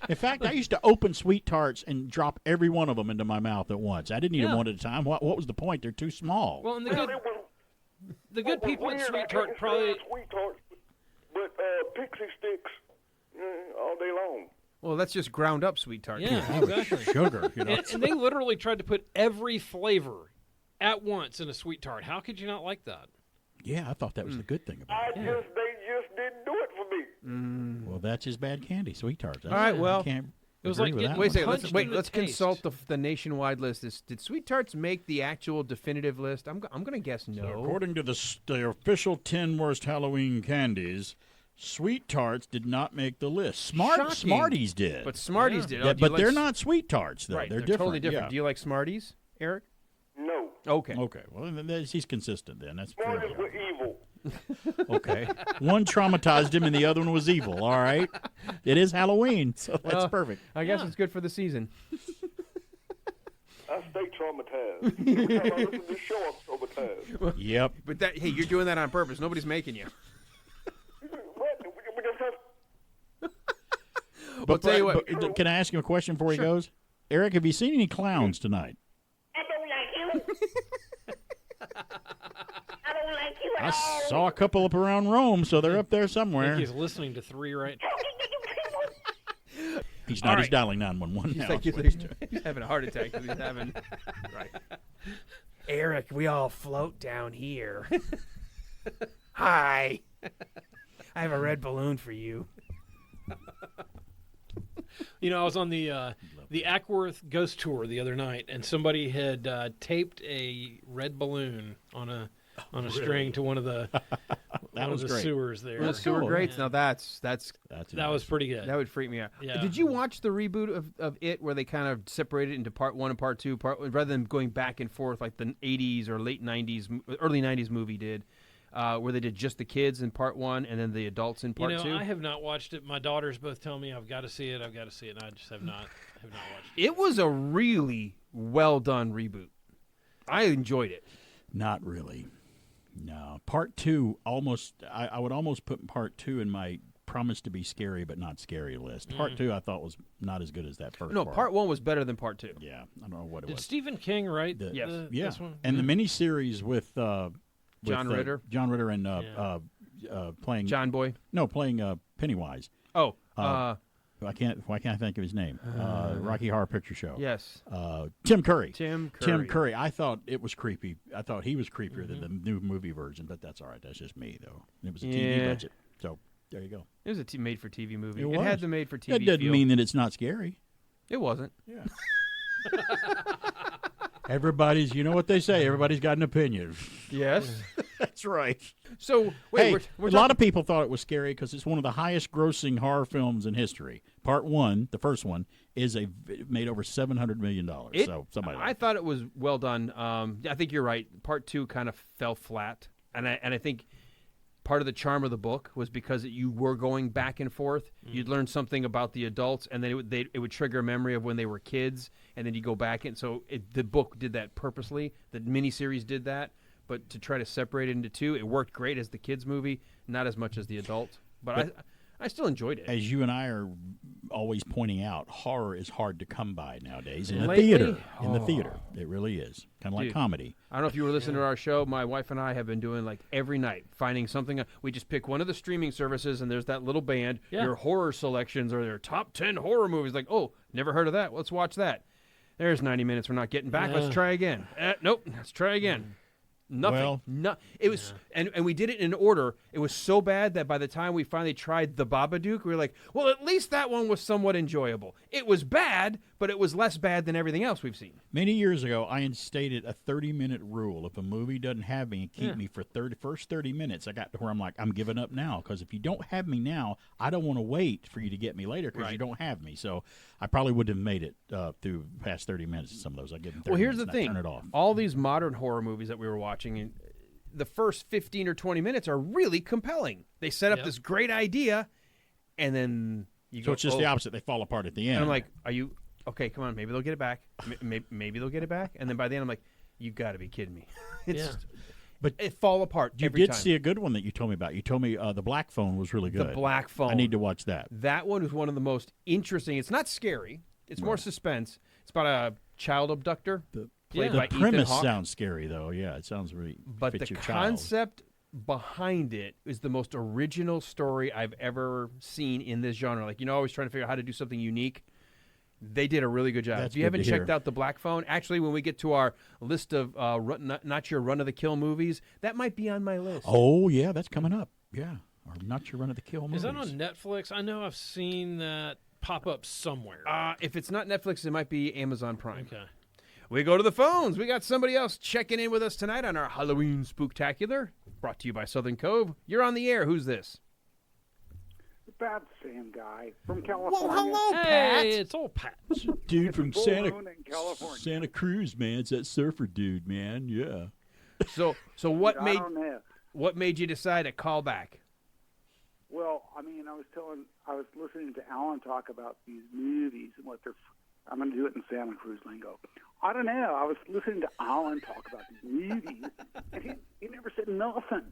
In fact, I used to open sweet tarts and drop every one of them into my mouth at once. I didn't eat them Yeah. one at a time. What was the point? They're too small. Well, and Well, the good people at weird. Sweet I Tart can't probably. stand sweet tarts, but pixie sticks all day long. Well, that's just ground up sweet tart. Yeah, exactly. Sugar, you know. And they literally tried to put every flavor at once in a sweet tart. How could you not like that? Yeah, I thought that was the good thing about it. They just didn't do it for me. Well, that's his bad candy, sweet tarts. All right, well, I can't it was agree like with getting- that Wait a one. second. Punched in the Let's taste. consult the nationwide list. Did Sweet Tarts make the actual definitive list? I'm going to guess no. So according to the official 10 worst Halloween candies, Sweet Tarts did not make the list. Shocking. Smarties did. But Smarties did. Yeah, Do you but like they're not Sweet Tarts, though. Right, They're totally different. different. Yeah. Do you like Smarties, Eric? No. Okay. Okay. Well, then he's consistent then. That's fair. Smarties were evil. Okay. One traumatized him and the other one was evil. All right. It is Halloween, so that's Well, perfect. I guess it's good for the season. I stay traumatized. Every time I listen to this show, I'm traumatized. Yep. But hey, you're doing that on purpose. Nobody's making you. What? We just have Well, tell you what. But can I ask him a question before he goes? Eric, have you seen any clowns tonight? I don't like you. I don't like you at I all. saw a couple up around Rome, so they're up there I somewhere. think he's listening to 3 right. He's not. All He's right. dialing 911 He's now. like, is what he's doing. he's having a heart attack. 'Cause he's having. Right. Eric, we all float down here. Hi. I have a red balloon for you. You know, I was on the Ackworth Ghost Tour the other night, and somebody had taped a red balloon on a string to one of the was the great. sewers there. Well, sewer cool. grates. Now that's That was pretty good. that would freak me out. Yeah. Did you watch the reboot of It where they kind of separated into part 1 and part 2, rather than going back and forth like the 80s or late 90s, early 90s movie did, where they did just the kids in part 1 and then the adults in part 2? I have not watched it. My daughters both tell me I've got to see it. I've got to see it, and I just have not watched it. It was a really well done reboot. I enjoyed it. Not really. No. Part 2 almost. I would almost put part 2 in my promise to be scary but not scary list. Part 2 I thought was not as good as that first. No, part 1 was better than part 2. Yeah, I don't know what it Did was. Stephen King write Yes. Yeah, this one? and the miniseries with John Ritter. John Ritter and playing John Boy. No, playing Pennywise. Oh, Why can't I think of his name? Rocky Horror Picture Show. yes. Tim Curry. Tim Curry. Tim Curry. I thought it was creepy. I thought he was creepier than the new movie version, but that's all right. That's just me, though. It was a TV Yeah. budget, so there you go. It was a made-for-TV movie. It It had was. the made-for-TV That doesn't feel. mean that it's not scary. It wasn't. Yeah. Everybody's, you know what they say, everybody's got an opinion. Yes. That's right. So, wait, hey, we're a lot of people thought it was scary because it's one of the highest grossing horror films in history. Part 1, the first one, made over $700 million. So somebody I thought it was well done. I think you're right. Part 2 kind of fell flat. And I think part of the charm of the book was because you were going back and forth. You'd learn something about the adults, and then it would trigger a memory of when they were kids, and then you go back. And so the book did that purposely. The miniseries did that. But to try to separate it into 2, it worked great as the kids' movie, not as much as the adult. But I still enjoyed it. As you and I are always pointing out, horror is hard to come by nowadays in Lately? the theater. In the theater, it really is. Kind of like comedy. I don't know if you were listening to our show. My wife and I have been doing like every night, finding something. We just pick one of the streaming services, and there's that little band. Yeah. Your horror selections or their top 10 horror movies. Like, oh, never heard of that. Let's watch that. There's 90 minutes we're not getting back. Yeah. Let's try again. Nope. Let's try again. Nothing. Well, it was, and we did it in order. It was so bad that by the time we finally tried The Babadook, we were like, well, at least that one was somewhat enjoyable. It was bad, but it was less bad than everything else we've seen. Many years ago, I instated a 30-minute rule. If a movie doesn't have me and keep me for first 30 minutes, I got to where I'm like, I'm giving up now. Because if you don't have me now, I don't want to wait for you to get me later because you don't have me. So I probably wouldn't have made it through past 30 minutes in some of those. I give them 30 Well, here's minutes the and I thing. turn it off. All these modern horror movies that we were watching, and the first 15 or 20 minutes are really compelling. They set up this great idea, and then you go. So it's just the opposite. They fall apart at the end. And I'm like, are you okay? Come on, maybe they'll get it back. Maybe they'll get it back. And then by the end, I'm like, you got to be kidding me. But it fall apart. You every did time. see a good one that you told me about. You told me The Black Phone was really good. The Black Phone. I need to watch that. That one was one of the most interesting. It's not scary. It's more suspense. It's about a child abductor. Played by The premise Ethan Hawke. sounds scary, though. Yeah, it sounds really But fits the your child. concept behind it is the most original story I've ever seen in this genre. Like, always trying to figure out how to do something unique. They did a really good job. That's if you good haven't to hear. checked out The Black Phone, actually, when we get to our list of not your run-of-the-kill movies, that might be on my list. Oh, yeah, that's coming up. Yeah, or not your run-of-the-kill movies. Is that on Netflix? I know I've seen that pop up somewhere. If it's not Netflix, it might be Amazon Prime. Okay. We go to the phones. We got somebody else checking in with us tonight on our Halloween Spooktacular, brought to you by Southern Cove. You're on the air. Who's this? Bad Sam guy from California. hello, Pat. It's old Pat. Dude from Full Santa moon in California. Santa Cruz, man. It's that surfer dude, man. Yeah. So what I made don't know. what made you decide to call back? Well, I mean, I was listening to Alan talk about these movies and what they're. I'm going to do it in Santa Cruz lingo. I don't know. I was listening to Alan talk about these movies, and he never said nothing.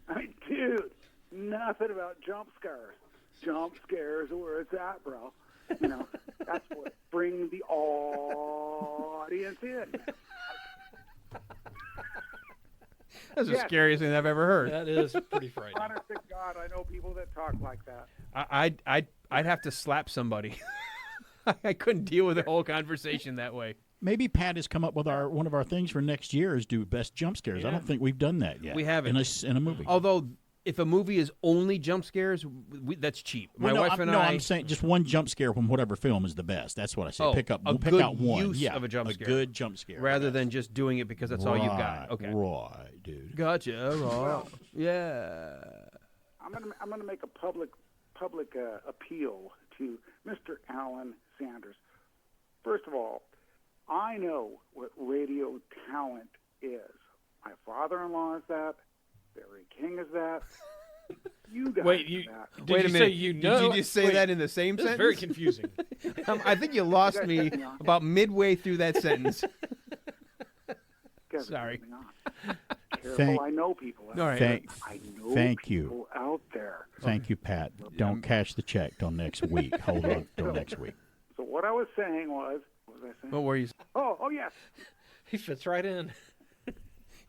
I mean, dude, nothing about jump scares. Jump scares are where it's at, bro. That's what brings the audience in. That's the scariest thing I've ever heard. That is pretty frightening. Honest to God, I know people that talk like that. I'd have to slap somebody. I couldn't deal with the whole conversation that way. Maybe Pat has come up with one of our things for next year is do best jump scares. I don't think we've done that yet. We haven't in a movie. Although, if a movie is only jump scares, that's cheap. My wife and I. I'm saying just one jump scare from whatever film is the best. That's what I say. Pick out one. Use of a jump scare. Good jump scare, rather than just doing it because that's all you've got. Okay, right, dude. Gotcha. Well, yeah. I'm gonna make a public appeal to Mr. Alan Sanders. First of all, I know what radio talent is. My father-in-law is that. Barry King is that. You guys Wait, are that. Wait a minute. Say you know? Did you just say that in the same This sentence? is very confusing. I think you lost me about midway through that sentence. Sorry. Careful, I know people out there. Thank people you. out there. Thank you, Pat. Don't cash the check till next week. Hold on till next week. So what I was saying was, what was I saying? What were you? Oh yes. He fits right in.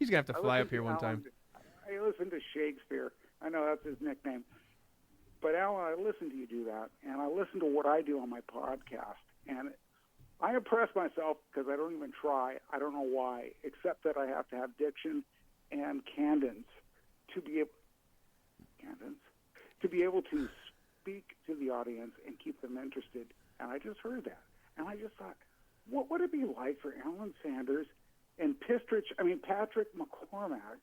He's gonna have to I fly listened up here to one Alan- time. I listened to Shakespeare. I know that's his nickname. But Alan, I listened to you do that, and I listen to what I do on my podcast, and I impress myself because I don't even try. I don't know why, except that I have to have diction and cadence to be able to speak to the audience and keep them interested. And I just heard that, and I just thought, what would it be like for Alan Sanders and Patrick McCormack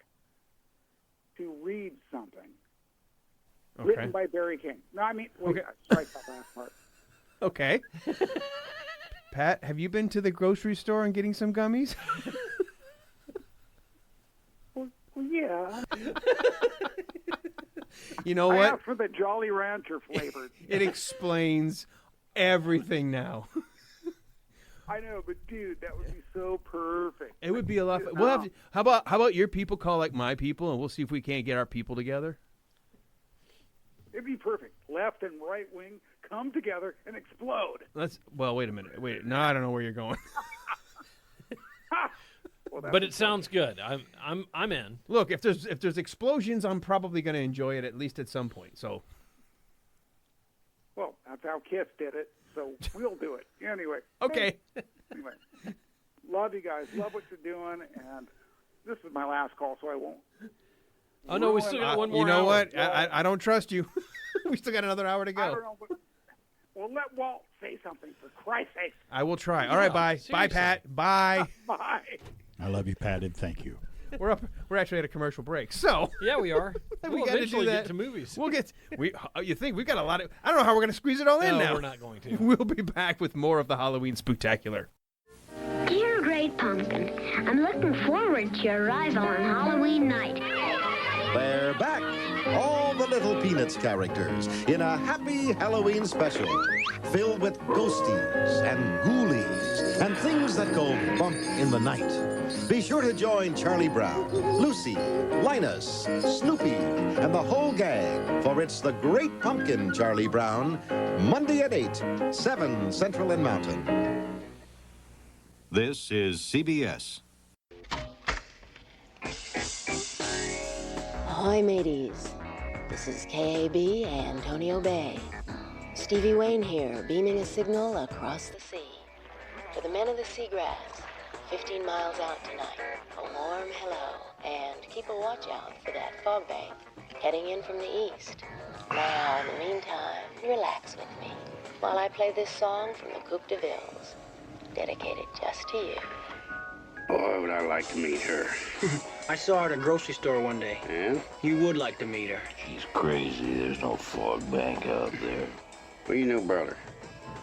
to read something written by Barry King. No, I mean, wait, sorry about that last part. Okay. Pat, have you been to the grocery store and getting some gummies? Well, yeah. You know I what? asked for the Jolly Rancher flavored. It explains everything now. I know, but dude, that would be so perfect. It would be a lot. We'll have. How about your people call like my people, and we'll see if we can't get our people together. It'd be perfect. Left and right wing come together and explode. Well, wait a minute. Wait. No, I don't know where you're going. But it sounds good. I'm in. Look, if there's explosions, I'm probably going to enjoy it at least at some point. So. Well, that's how Kiss did it, so we'll do it anyway. Okay. Anyway, love you guys. Love what you're doing, and this is my last call, so I won't. Oh no, we still got one more. You know hour. what? I don't trust you. We still got another hour to go. I don't know, but well, let Walt say something for Christ's sake. I will try. All right, bye. Seriously. Bye, Pat. Bye. Bye. I love you, Pat, and thank you. We're actually at a commercial break. So Yeah, we are. we We'll got to eventually do that. get to movies. We'll get. You think we've got a lot of? I don't know how we're going to squeeze it all in No, now. we're not going to. We'll be back with more of the Halloween Spooktacular. Dear Great Pumpkin, I'm looking forward to your arrival on Halloween night. They're back, all the Little Peanuts characters, in a happy Halloween special, filled with ghosties and ghoulies and things that go bump in the night. Be sure to join Charlie Brown, Lucy, Linus, Snoopy, and the whole gang, for it's the Great Pumpkin, Charlie Brown, Monday at 8, 7 Central and Mountain. This is CBS. Ahoy, mateys. This is KAB Antonio Bay. Stevie Wayne here, beaming a signal across the sea. For the men of the seagrass, 15 miles out tonight, a warm hello, and keep a watch out for that fog bank heading in from the east. Now, in the meantime, relax with me while I play this song from the Coupe de Villes, dedicated just to you. Boy, would I like to meet her. I saw her at a grocery store one day. Yeah? You would like to meet her. She's crazy. There's no fog bank out there. What do you know about her?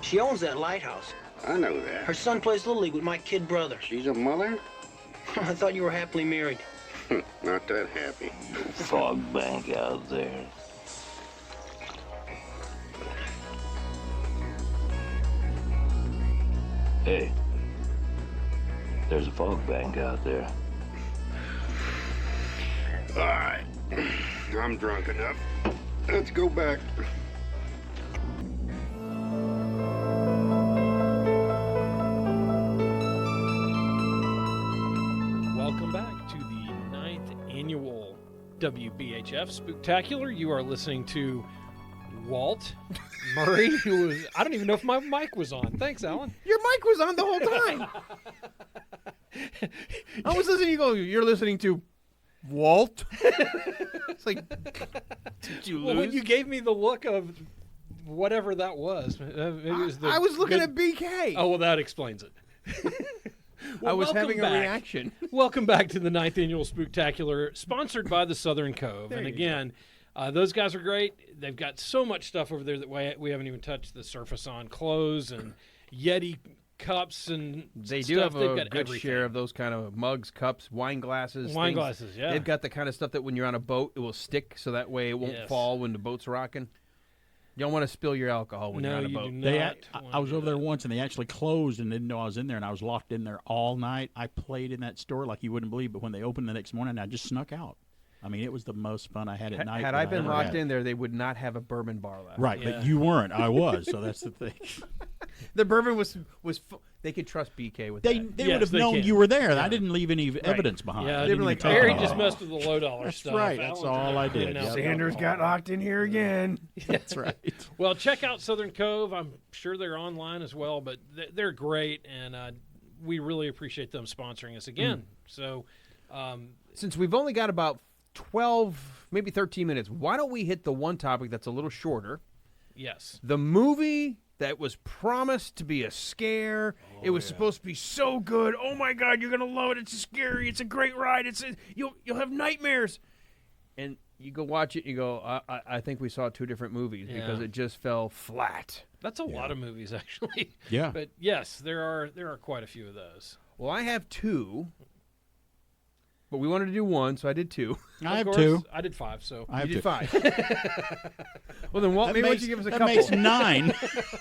She owns that lighthouse. I know that. Her son plays Little League with my kid brother. She's a mother? I thought you were happily married. Not that happy. No fog bank out there. Hey, there's a fog bank out there. All right, I'm drunk enough. Let's go back. Welcome back to the 9th annual WBHF Spooktacular. You are listening to Walt Murray, who was, I don't even know if my mic was on. Thanks, Alan. Your mic was on the whole time. I was listening. You go. You're listening to Walt. It's like, did you lose? Well, when you gave me the look of whatever that was, maybe it was the I was looking good- at BK. Oh, well, that explains it. I was welcome having back. a reaction. Welcome back to the 9th annual Spooktacular, sponsored by the Southern Cove. There And you again, those guys are great. They've got so much stuff over there that we haven't even touched the surface on. Clothes and Yeti cups and They stuff. do have They've a got good everything. share of those kind of mugs, cups, wine glasses. Wine things. glasses, yeah. They've got the kind of stuff that when you're on a boat, it will stick so that way it won't Yes. fall when the boat's rocking. You don't want to spill your alcohol when you're No, on a you boat. do not. They, I was over there once, and they actually closed and didn't know I was in there, and I was locked in there all night. I played in that store like you wouldn't believe, but when they opened the next morning, I just snuck out. I mean, it was the most fun I had at night. Had that I been ever locked had. in there, they would not have a bourbon bar left. Right, but you weren't. I was, so that's the thing. The bourbon was they could trust BK with that. They would have known you were there. I didn't leave any evidence behind. Yeah, I they'd didn't be even like, take Barry it just off. messed with the low dollar That's stuff. right. That's all I did. Yep. Sanders got locked in here again. That's right. Well, check out Southern Cove. I'm sure they're online as well, but they're great, and we really appreciate them sponsoring us again. So, Since we've only got about 12, maybe 13 minutes, why don't we hit the one topic that's a little shorter, Yes. The movie that was promised to be a scare. It was supposed to be so good. Oh my God, you're gonna love it. It's scary. It's a great ride. You'll have nightmares. And you go watch it. And you go, I think we saw two different movies because it just fell flat. That's a lot of movies, actually. Yeah. But yes, there are quite a few of those. Well, I have two. But we wanted to do one, so I did two. I have two. I did 5, so I have you did two. 5. Well, then Walt, maybe why don't you give us a couple? That makes 9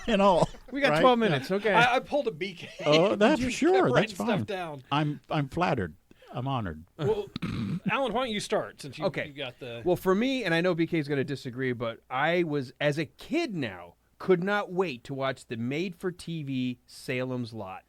in all. We got right? 12 minutes. Okay. I pulled a BK. Oh, that's You sure. kept That's writing fine. stuff down. I'm flattered. I'm honored. Well, Alan, why don't you start since you Okay. you got the. Well, for me, and I know BK's going to disagree, but I was, as a kid now, could not wait to watch the made-for-TV Salem's Lot.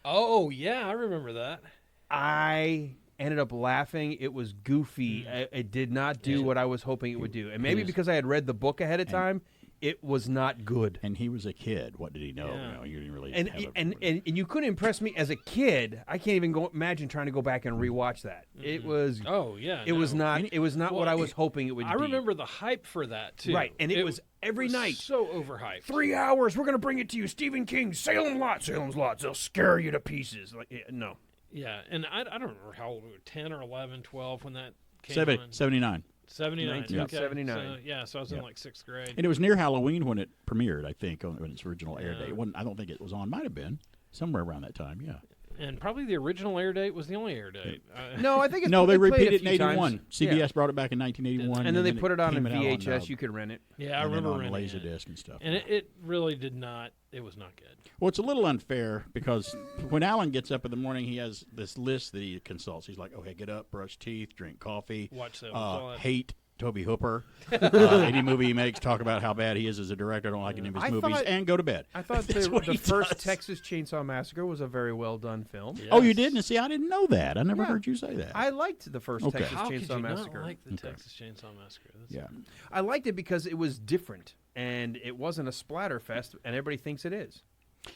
Oh, yeah, I remember that. I ended up laughing. It was goofy. It did not do what I was hoping it would do. And maybe because I had read the book ahead of time, it was not good. And he was a kid. What did he know? Yeah. You know, you didn't really And, have and you couldn't impress me as a kid. I can't even imagine trying to go back and rewatch that. It was it was not what I was hoping it would be. I remember the hype for that too. Right, and it was every night. So overhyped. 3 hours, we're going to bring it to you, Stephen King, Salem's Lot, they'll scare you to pieces. No. Yeah, and I don't remember how old we were, 10 or 11, 12 when that came 79. 79. Okay. 79. So I was in like 6th grade. And it was near Halloween when it premiered, I think, on its original air date. I don't think it was on. Might have been somewhere around that time, yeah. And probably the original air date was the only air date. No, I think it's No, they played repeated a it in few 81. times. CBS Yeah. brought it back in 1981. And then they put it on came in out VHS. You could rent it. Yeah, I and then remember on renting it. Laserdisc and stuff. And it really did not. It was not good. Well, it's a little unfair because when Alan gets up in the morning, he has this list that he consults. He's like, okay, get up, brush teeth, drink coffee, Watch Salem's Lot. hate Toby Hooper. Any movie he makes, talk about how bad he is as a director. I don't like any of his movies, and go to bed. I thought the first Texas Chainsaw Massacre was a very well done film. Yes. Oh, you did? And see, I didn't know that. I never heard you say that. I liked the first Okay. Texas How could Chainsaw you Massacre. not like the Texas Chainsaw Massacre? Yeah. I liked it because it was different and it wasn't a splatter fest, and everybody thinks it is.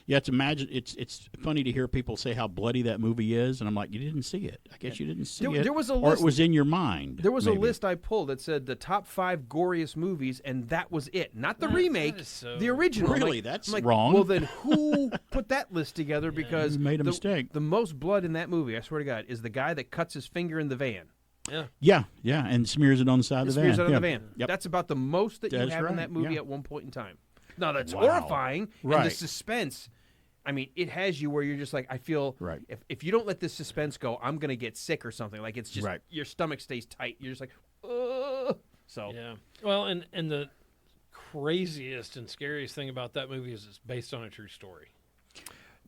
Yeah, it's funny to hear people say how bloody that movie is, and I'm like, you didn't see it. I guess you didn't see it. There was a or list, it was in your mind. There was maybe. a list I pulled that said the top 5 goriest movies, and that was it. Not the remake, the original. Really, I'm that's like, wrong. Well, then who put that list together? Because You made a mistake. The most blood in that movie, I swear to God, is the guy that cuts his finger in the van. Yeah, and smears it on the side of the van. Smears it on Yeah. the van. Yep. That's about the most that you That's have in right, that movie yeah. at one point in time. Now, that's Wow. horrifying, and the Right. suspense. I mean, it has you where you're just like, I feel, Right. if you don't let this suspense go, I'm going to get sick or something. Like, it's just, Right. your stomach stays tight. You're just like, ugh. So, Yeah. Well, and the craziest and scariest thing about that movie is it's based on a true story.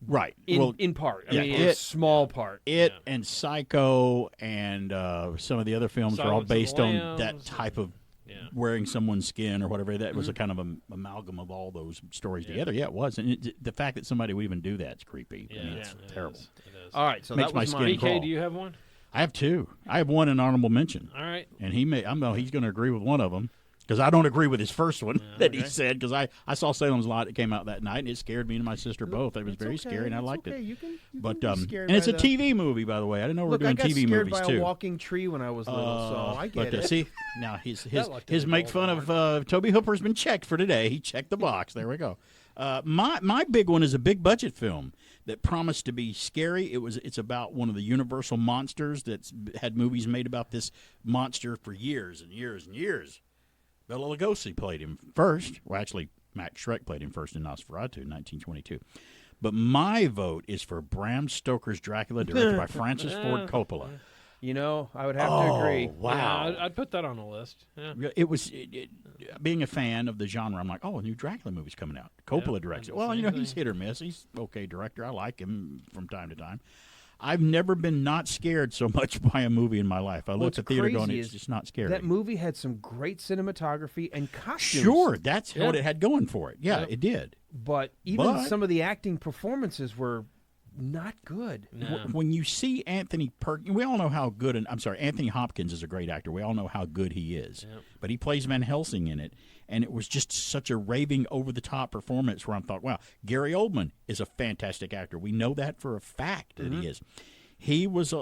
Right. in part. I yeah, mean, a small part. And Psycho and some of the other films are all Silence of the based on Lambs that type of wearing someone's skin or whatever. That was a kind of an amalgam of all those stories together. Yeah, it was. And the fact that somebody would even do that's creepy. I mean, it's terrible. It is. All right, so Makes that my was skin mine. crawl. BK, do you have one? I have 2. I have 1 in honorable mention. All right. And he's going to agree with one of them. Because I don't agree with his first one that he said. Because I saw Salem's Lot. It came out that night, and it scared me and my sister both. It was very scary, and I liked it. You can But be scared and it's by a the- TV movie, by the way. I didn't know we were Look, doing I got TV scared movies by too. a walking tree when I was little, so I get but, it. See, now his looked at make fun of Toby Hooper's been checked for today. He checked the box. There we go. My big one is a big budget film that promised to be scary. It's about one of the Universal monsters that's had movies made about this monster for years and years and years. Bela Lugosi played him first. Well, actually, Max Schreck played him first in Nosferatu in 1922. But my vote is for Bram Stoker's Dracula, directed by Francis Ford Coppola. You know, I would have to agree. Wow. Yeah, I'd put that on the list. Yeah. It was being a fan of the genre. I'm like, a new Dracula movie's coming out. Coppola directs it. Well, he's hit or miss. He's okay director. I like him from time to time. I've never been not scared so much by a movie in my life. I looked at the theater going, it's just not scary. That movie had some great cinematography and costumes. Sure, that's what it had going for it. Yeah, it did. But even some of the acting performances were not good. When you see Anthony Perkins, we all know how good, Anthony Hopkins is a great actor. We all know how good he is. Yep. But he plays Van Helsing in it, and it was just such a raving, over-the-top performance where I thought, wow, Gary Oldman is a fantastic actor. We know that for a fact that he is. He was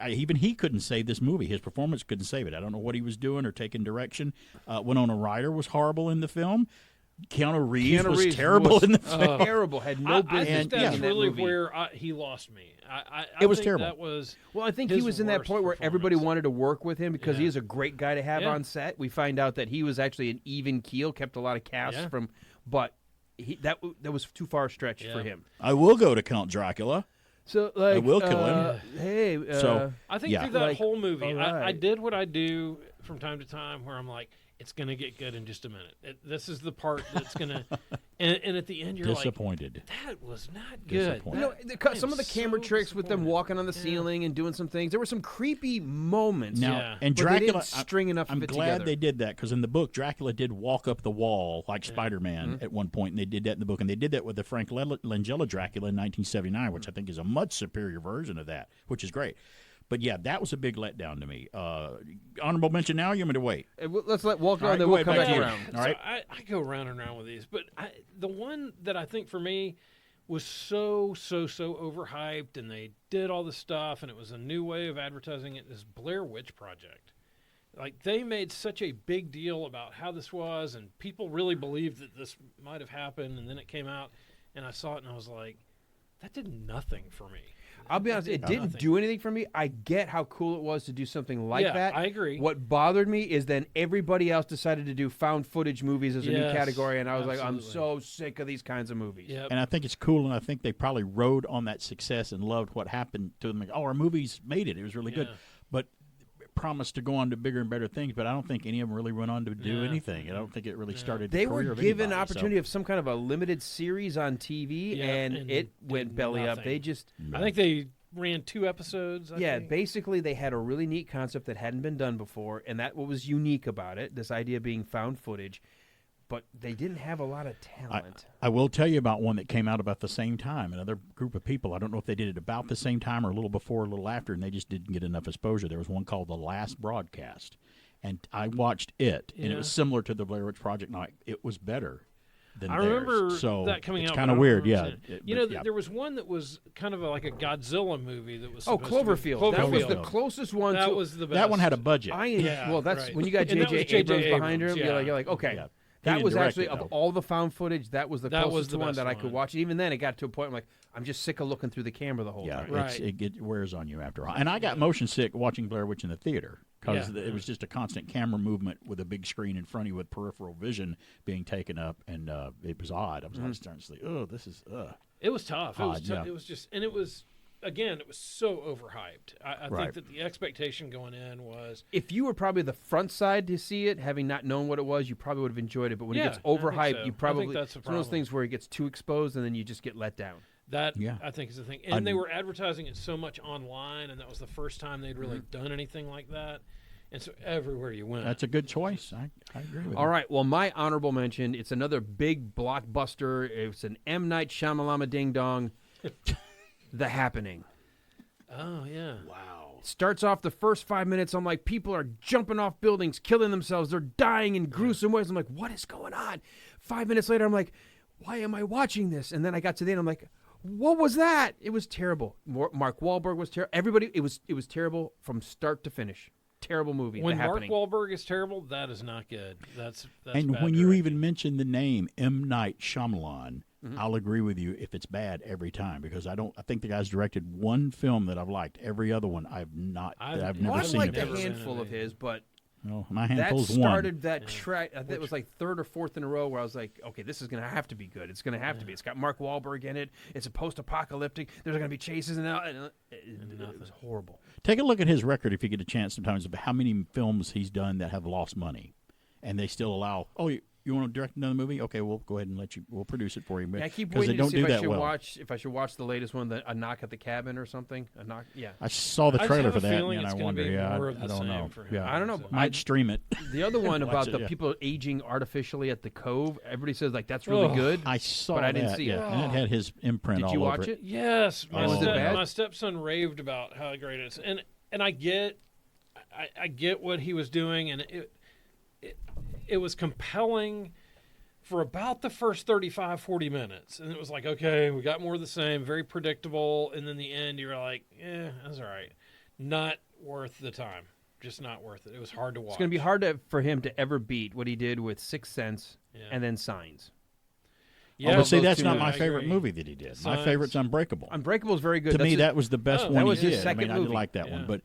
even he couldn't save this movie. His performance couldn't save it. I don't know what he was doing or taking direction. Winona Ryder was horrible in the film. Keanu Reeves was terrible in the film. Terrible. Had no business. I think that's in that really movie. where he lost me. I It was think terrible. That was Well, I think his he was in that worst point where everybody performance. wanted to work with him because he Yeah. is a great guy to have Yeah. on set. We find out that he was actually an even keel, kept a lot of casts from, but that was too far a stretch for him. I will go to Count Dracula. So like, I will kill him. Hey, So, I think yeah. through that Like, whole movie, all I right. did what I do from time to time where I'm like, it's going to get good in just a minute. This is the part that's going to... And at the end, you're Disappointed. like, that was not good. Disappointed. some of the camera tricks with them walking on the ceiling and doing some things. There were some creepy moments. Now, and but they Dracula, didn't string enough I'm of it glad together. they did that because in the book, Dracula did walk up the wall like Spider-Man at one point, and they did that in the book, and they did that with the Frank Langella Dracula in 1979, which I think is a much superior version of that, which is great. But yeah, that was a big letdown to me. Honorable mention now. You want me to wait? Let's let Walt go, All right, and then go we'll ahead, come back back to you. around. All right. So I go round and round with these, but the one that I think for me was so overhyped, and they did all this stuff, and it was a new way of advertising it, is Blair Witch Project. Like, they made such a big deal about how this was, and people really believed that this might have happened, and then it came out, and I saw it, and I was like, that did nothing for me. I'll be honest, it didn't do anything for me. I get how cool it was to do something like Yeah, that. I agree. What bothered me is then everybody else decided to do found footage movies as a new Yes, category, and I was like, I'm absolutely. so sick of these kinds of movies. And I think it's cool, and I think they probably rode on that success and loved what happened to them. Like, oh, our movies made it. It was really good. Yeah. But promised to go on to bigger and better things, but I don't think any of them really went on to do anything. I don't think it really started They the were career of given anybody, opportunity of some kind of a limited series on TV, Yeah, and and it went did belly up. nothing. They just... I think they ran 2 episodes. I think. Basically they had a really neat concept that hadn't been done before, and that what was unique about it, this idea of being found footage, but they didn't have a lot of talent. I will tell you about one that came out about the same time. Another group of people. I don't know if they did it about the same time or a little before or a little after, and they just didn't get enough exposure. There was one called The Last Broadcast, and I watched it, and it was similar to the Blair Witch Project. Now, it was better than I theirs. remember So that coming it's out. kind but of I don't weird, yeah. remember there was one that was kind of like a Godzilla movie that was. Oh, supposed to be- Cloverfield. That was the closest one. That to, was the best. That one had a budget. Well, that's right. when you got And that was J.J. Abrams behind him. yeah. You're like, okay. Yeah. That He was didn't actually, direct it, of though. all the found footage, that was the That closest was the one best that I could one. watch. Even then, it got to a point I'm like, I'm just sick of looking through the camera the whole Yeah, time. Right. it wears on you after a while. And I got motion sick watching Blair Witch in the theater because Yeah. it was just a constant camera movement with a big screen in front of you with peripheral vision being taken up, and it was odd. I was starting to say, oh, this is It was tough. Odd, yeah. It was just, and it was again, it was so overhyped. I Right. think that the expectation going in was If you were probably the front side to see it, having not known what it was, you probably would have enjoyed it. But when it Yeah, gets I think overhyped, so. you I probably think that's the it's one of those problem. things where it gets too exposed, and then you just get let down. that. Yeah. I think is the thing, and they were advertising it so much online, and that was the first time they'd really done anything like that. And so everywhere you went, That's a good choice. I agree with All you. right. Well, my honorable mention, it's another big blockbuster. It's an M. Night Shyamalan ding dong, The Happening. oh yeah, Starts off the first 5 minutes, I'm like, people are jumping off buildings, killing themselves. They're dying in gruesome ways. I'm like, what is going on? 5 minutes later, I'm like, why am I watching this? And then I got to the end, I'm like, what was that? It was terrible. Mark Wahlberg was terrible. Everybody, it was terrible from start to finish. Terrible movie. when The Mark Happening. Wahlberg is terrible, that is not good. That's And bad when you directing. even mention the name M. Night Shyamalan, I'll agree with you if it's bad every time because I think the guy's directed one film that I've liked. Every other one I've not. I've never I've seen. liked of a his. handful of his, but Well, my that handful's started that track. I think it was like third or fourth in a row where I was like, okay, this is going to have to be good. It's going to have to be. It's got Mark Wahlberg in it. It's a post-apocalyptic. There's going to be chases and it was horrible. Take a look at his record if you get a chance sometimes of how many films he's done that have lost money, and they still allow. Oh, you want to direct another movie? Okay, we'll go ahead and let you. We'll produce it for you. Yeah, I keep because they waiting don't to see do if I that should well. watch the latest one, A Knock at the Cabin or something. A knock, yeah. I saw the I just trailer have for a that, feeling and it's I gonna wonder. be Yeah, more of I the don't same know. for him. Yeah, I don't know. Might stream it. The other one Watch about it, the yeah. people aging artificially at the Cove. Everybody says like that's really good. I saw but I that. didn't see yeah, it. and it had his imprint Did all you over watch it? Yes, Oh, was it bad? my stepson raved about how great it is, and I get what he was doing, and it was compelling for about the first 35, 40 minutes, and it was like, okay, we got more of the same, very predictable, and then the end, you're like, that's all right, not worth the time. just not worth it. It was hard to watch. It's going to be hard for him to ever beat what he did with Sixth Sense and then Signs. Yeah, but see, that's not my favorite movie that he did. Signs. My favorite's Unbreakable. Unbreakable is very good. To me, that was the best one that he was his did. second I movie. did like that one. But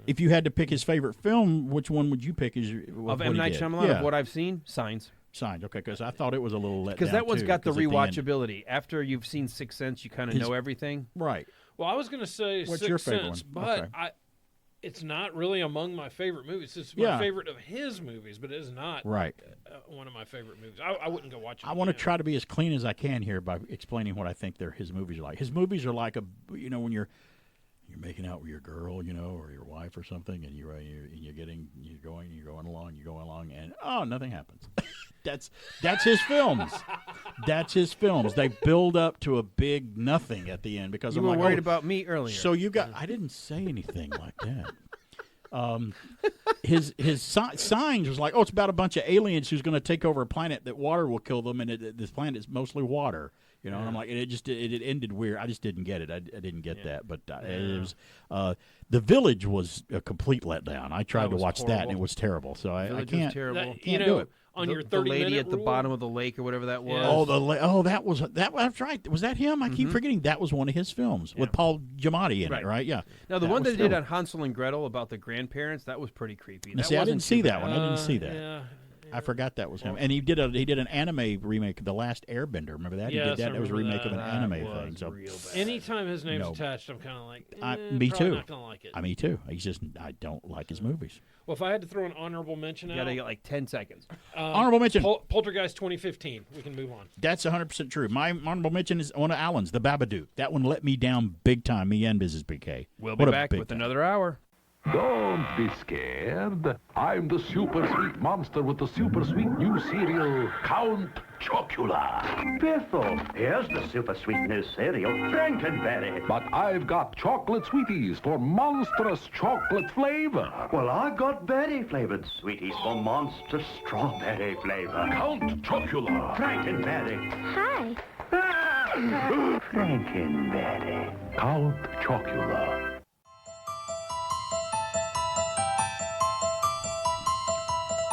if you had to pick his favorite film, which one would you pick? Of M. Night Shyamalan, of what I've seen, Signs. Signs, okay, because I thought it was a little let down, because that one's too, got the 'cause at end- rewatchability. After you've seen Sixth Sense, you kind of know everything. Right. Well, I was going to say What's Sixth your favorite Sense, one? but Okay. it's not really among my favorite movies. It's my favorite of his movies, but it is not Right. One of my favorite movies. I wouldn't go watch it. I want to try to be as clean as I can here by explaining what I think his movies are like. His movies are like when you're making out with your girl, or your wife or something, and you're going along, and nothing happens. That's his films. That's his films. They build up to a big nothing at the end because you I'm were like, worried about me earlier. So I didn't say anything like that. His Signs was like, it's about a bunch of aliens who's going to take over a planet that water will kill them, and this planet is mostly water. And I'm like, it ended weird. I just didn't get it. I didn't get that. But it was The Village was a complete letdown. I tried to watch that, and it was terrible. So I can't. Was terrible. Can't do it. On your 30-minute the lady at the rule? bottom of the lake or whatever that was. Yeah. That's right. Was that him? I keep forgetting that was one of his films with Paul Giamatti in it, right? Yeah. Now the one that did on Hansel and Gretel about the grandparents, that was pretty creepy. I didn't see that one. I didn't see that. Yeah. I forgot that was him. And he did an anime remake of The Last Airbender. Remember that? Yes, he did that. It was a remake of an That anime thing. So anytime his name's attached, I'm kind of like, me probably too. not gonna like it. Me too. I don't like his movies. Well, if I had to throw an honorable mention You out, got to get like 10 seconds. Honorable mention. Poltergeist 2015. We can move on. That's 100% true. My honorable mention is one of Alan's, The Babadook. That one let me down big time, me and Mrs. BK. We'll be back with another hour. Don't be scared. I'm the super sweet monster with the super sweet new cereal, Count Chocula. Biffle, here's the super sweet new cereal, Frankenberry. But I've got chocolate sweeties for monstrous chocolate flavor. Well, I got berry-flavored sweeties for monster strawberry flavor. Count Chocula. Frankenberry. Hi. Frankenberry. Count Chocula.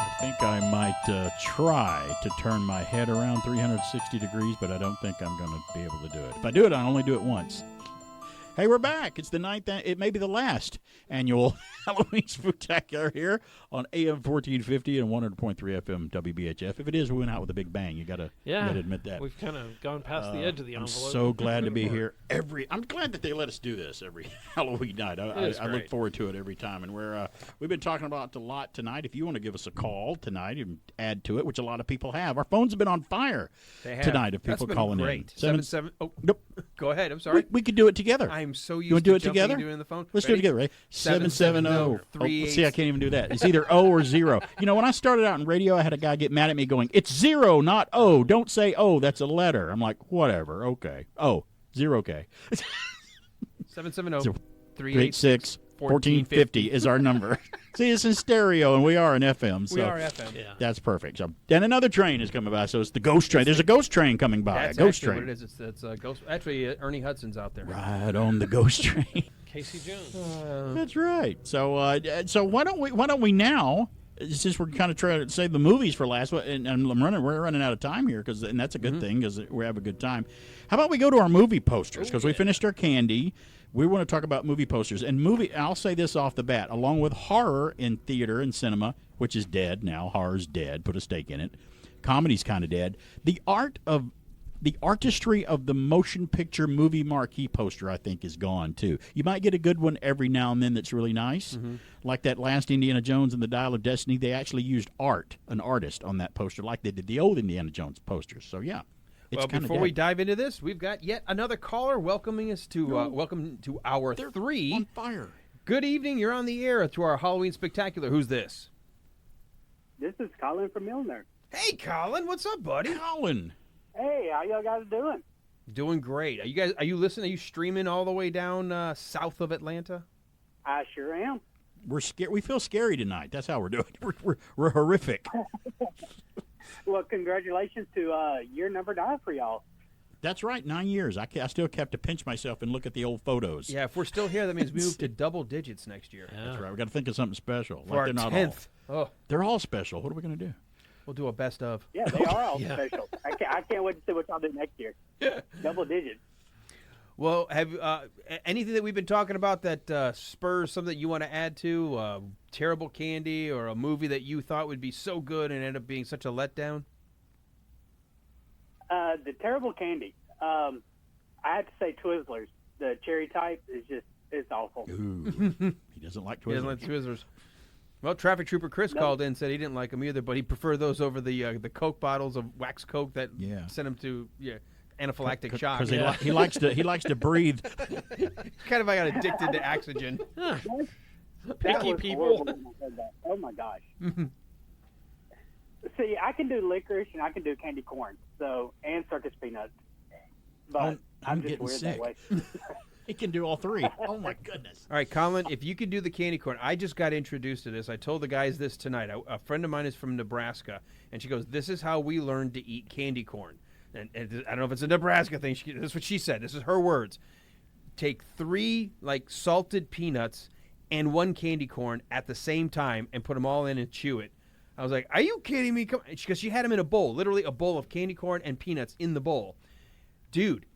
I think I might try to turn my head around 360 degrees, but I don't think I'm going to be able to do it. If I do it, I'll only do it once. Hey, we're back. It's the ninth, it may be the last annual Halloween Spooktacular here on AM 1450 and 100.3 FM WBHF. If it is, we went out with a big bang. You got to admit that. We've kind of gone past the edge of the envelope. I'm so glad to be here. I'm glad that they let us do this every Halloween night. I look forward to it every time. And we've been talking about it a lot tonight. If you want to give us a call tonight and add to it, which a lot of people have, our phones have been on fire tonight of people calling great. in. 7. Oh, nope. Go ahead. I'm sorry. We could do it together. I'm so used you want to do it jumping together? and doing the phone. Let's do it together, right? 770. See, I can't even do that. It's either O or 0. When I started out in radio, I had a guy get mad at me going, "It's 0, not O. Don't say O. That's a letter." I'm like, whatever. Okay. Oh, 0, okay. 770-386-1450 is our number. See, it's in stereo, and we are in FM. So we are FM. Yeah. That's perfect. So, then another train is coming by. So it's the ghost train. There's a ghost train coming by. That's a ghost actually train. what it is. It's a ghost. Actually, Ernie Hudson's out there. Right on the ghost train. Casey Jones. That's right. So why don't we now, since we're kind of trying to save the movies for last, and we're running out of time here, and that's a good thing because we have a good time. How about we go to our movie posters, because we finished our candy. We want to talk about movie posters. And I'll say this off the bat, along with horror in theater and cinema, which is dead now. Horror's dead. Put a stake in it. Comedy's kind of dead. The artistry of the motion picture movie marquee poster, I think, is gone, too. You might get a good one every now and then that's really nice. Like that last Indiana Jones and the Dial of Destiny, they actually used an artist on that poster, like they did the old Indiana Jones posters. So, yeah. Well, before we dive into this, we've got yet another caller welcoming us to welcome to hour 3. On fire. Good evening. You're on the air to our Halloween Spectacular. Who's this? This is Colin from Milner. Hey, Colin. What's up, buddy? Colin. Hey, how y'all guys doing? Doing great. Are you listening? Are you streaming all the way down south of Atlanta? I sure am. We're scared. We feel scary tonight. That's how we're doing. We're horrific. Well, congratulations to year number 9 for y'all. That's right, 9 years. I still have to pinch myself and look at the old photos. Yeah, if we're still here, that means we move to double digits next year. Yeah. That's right. We got to think of something special. For our they're not 10th. all. They're all special. What are we going to do? We'll do a best of. Yeah, they are all special. I can't wait to see what y'all do next year. Double digits. Well, have anything that we've been talking about that spurs something that you want to add to? Terrible candy or a movie that you thought would be so good and ended up being such a letdown? The terrible candy. I have to say Twizzlers. The cherry type is it's awful. Ooh. He doesn't like Twizzlers. He doesn't like Twizzlers. Well, Traffic Trooper Chris called in and said he didn't like them either, but he preferred those over the Coke bottles of wax Coke that sent him to anaphylactic shock. Because he likes to breathe. Kind of got addicted to oxygen. Picky people. Oh my gosh. See, I can do licorice and I can do candy corn, and circus peanuts. But I'm just getting weird sick. that way. He can do all three. Oh my goodness. All right, Colin, if you could do the candy corn, I just got introduced to this. I told the guys this tonight. A friend of mine is from Nebraska, and she goes, "This is how we learned to eat candy corn." And I don't know if it's a Nebraska thing. This is what she said. This is her words. Take 3 salted peanuts and 1 candy corn at the same time and put them all in and chew it. I was like, "Are you kidding me?" Because she had them in a bowl, literally a bowl of candy corn and peanuts in the bowl. Dude,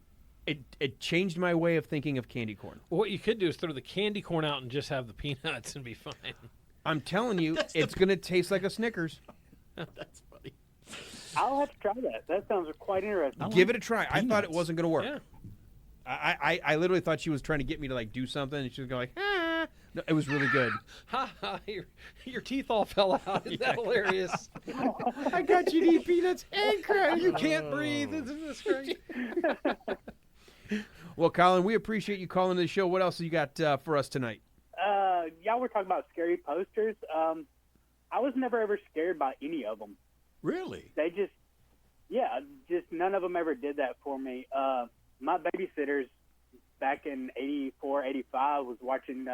it changed my way of thinking of candy corn. Well, what you could do is throw the candy corn out and just have the peanuts and be fine. I'm telling you, it's going to taste like a Snickers. That's funny. I'll have to try that. That sounds quite interesting. Give it a try. I thought it wasn't going to work. Yeah. I literally thought she was trying to get me to do something, and she was going ah. No, it was really good. Ha ha! Your teeth all fell out. Isn't that hilarious? I got you to eat peanuts and crackers. You can't breathe. Isn't this great? Well, Colin, we appreciate you calling the show. What else you got for us tonight? Y'all were talking about scary posters. I was never ever scared by any of them. Really? They just none of them ever did that for me. My babysitters back in 84, 85 was watching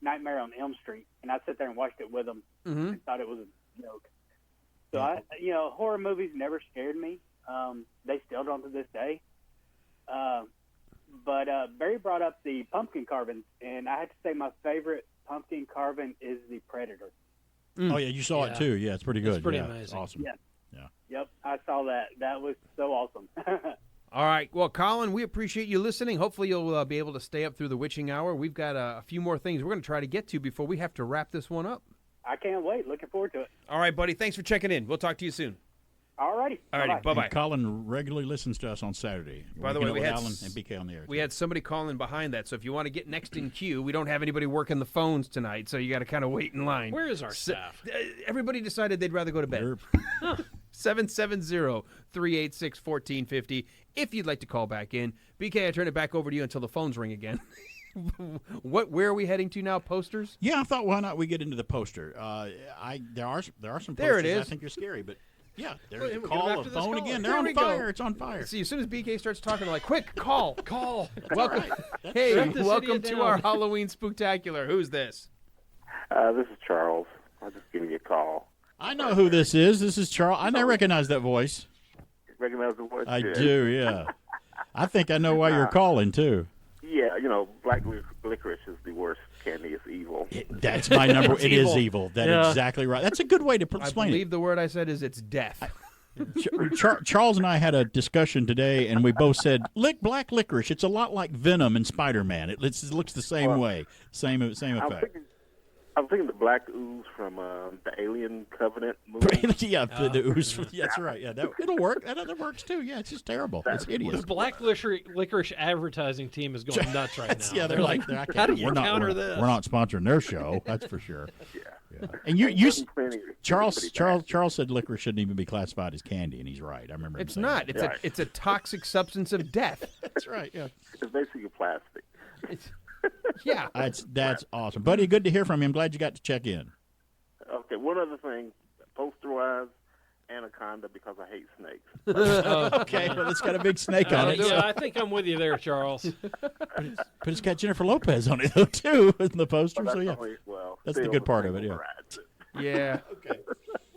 Nightmare on Elm Street, and I sat there and watched it with them and thought it was a joke. So horror movies never scared me. They still don't to this day. But Barry brought up the pumpkin carvings, and I had to say my favorite pumpkin carving is the Predator. Oh yeah, you saw it too. Yeah, it's pretty good. It's pretty yeah, amazing. It's awesome. Yeah. Yeah. Yep, I saw that. That was so awesome. All right. Well, Colin, we appreciate you listening. Hopefully you'll be able to stay up through the witching hour. We've got a few more things we're going to try to get to before we have to wrap this one up. I can't wait. Looking forward to it. All right, buddy. Thanks for checking in. We'll talk to you soon. All righty. Bye-bye. And Colin regularly listens to us on Saturday. By the way, we had Alan and BK on the air. We had somebody calling behind that, so if you want to get next in queue, we don't have anybody working the phones tonight, so you got to kind of wait in line. Where is our staff? Everybody decided they'd rather go to bed. 770-386-1450. If you'd like to call back in, BK, I turn it back over to you until the phones ring again. Where are we heading to now? Posters? Yeah, I thought why not we get into the poster. There are some posters. There it is. I think are scary, but yeah, there's Well, a we'll call, get a after this phone caller. again. There They're we on go. fire. It's on fire. See, as soon as BK starts talking, they're like, quick, call. Welcome, That's hey, Shut the city welcome to down. our Halloween Spooktacular. Who's this? This is Charles. I'm just giving you a call. I know who this is. This is Charles. I never recognize that voice. Recognize the voice? I Good. do, yeah. I think I know why you're calling, too. Yeah, black licorice is the worst candy. It's evil. That's my number. It is evil. That's Yeah. exactly right. That's a good way to I explain believe it. the word I said is it's death. Charles and I had a discussion today, and we both said, black licorice. It's a lot like Venom in Spider-Man. It looks the same way. Same effect. I'm thinking the black ooze from the Alien Covenant movie. Yeah, the ooze. Yeah, that's right. Yeah, it'll work. That works too. Yeah, it's just terrible. It's hideous. The black licorice advertising team is going nuts right now. Yeah, they're like, how do you counter this? We're not sponsoring their show. That's for sure. Yeah. And Charles said licorice shouldn't even be classified as candy, and he's right. I remember. It's him saying not. that. It's a toxic substance of death. That's right. Yeah. It's basically plastic. Yeah. That's awesome, buddy. Good to hear from you. I'm glad you got to check in. Okay, one other thing, poster-wise, Anaconda, because I hate snakes. Okay, well, it's got a big snake on it. Yeah, I think I'm with you there, Charles. But it's got Jennifer Lopez on it though too in the poster. So yeah, that's the good part of it. Yeah. Yeah. Okay.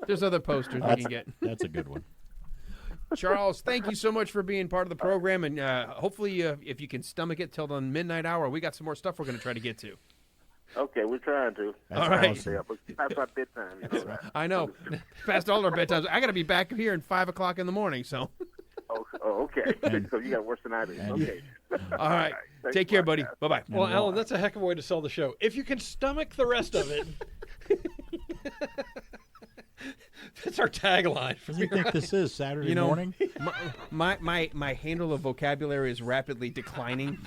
There's other posters we can get. That's a good one. Charles, thank you so much for being part of the program, and hopefully, if you can stomach it till the midnight hour, we got some more stuff we're going to try to get to. Okay, we're trying to. All right. Awesome. Past our bedtime. You know that. I know. Past all our bedtimes. I got to be back here at 5 o'clock in the morning, so. Okay. So you got worse than I do. Okay. All right. Take care, buddy. Bye-bye. Well, Alan, that's a heck of a way to sell the show. If you can stomach the rest of it. That's our tagline. What do you think this is, Saturday morning? My handle of vocabulary is rapidly declining.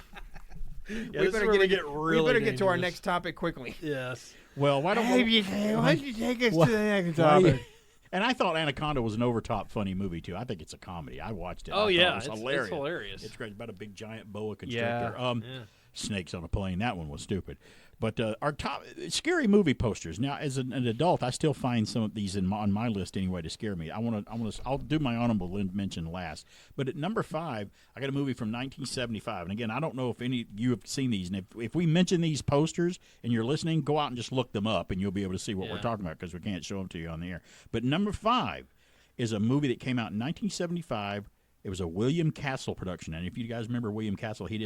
Yeah, we better get to our next topic quickly. Yes. Well, why don't Why you take us to the next topic? And I thought Anaconda was an over-top funny movie, too. I think it's a comedy. I watched it. Oh, yeah. It was hilarious. It's hilarious. It's great. About a big, giant boa constrictor. Yeah. Snakes on a plane. That one was stupid. But our top scary movie posters. Now, as an adult, I still find some of these on my list anyway to scare me. I'll do my honorable mention last. But at number 5, I got a movie from 1975. And again, I don't know if any of you have seen these. And if we mention these posters and you're listening, go out and just look them up, and you'll be able to see what we're talking about because we can't show them to you on the air. But number 5 is a movie that came out in 1975. It was a William Castle production, and if you guys remember William Castle, he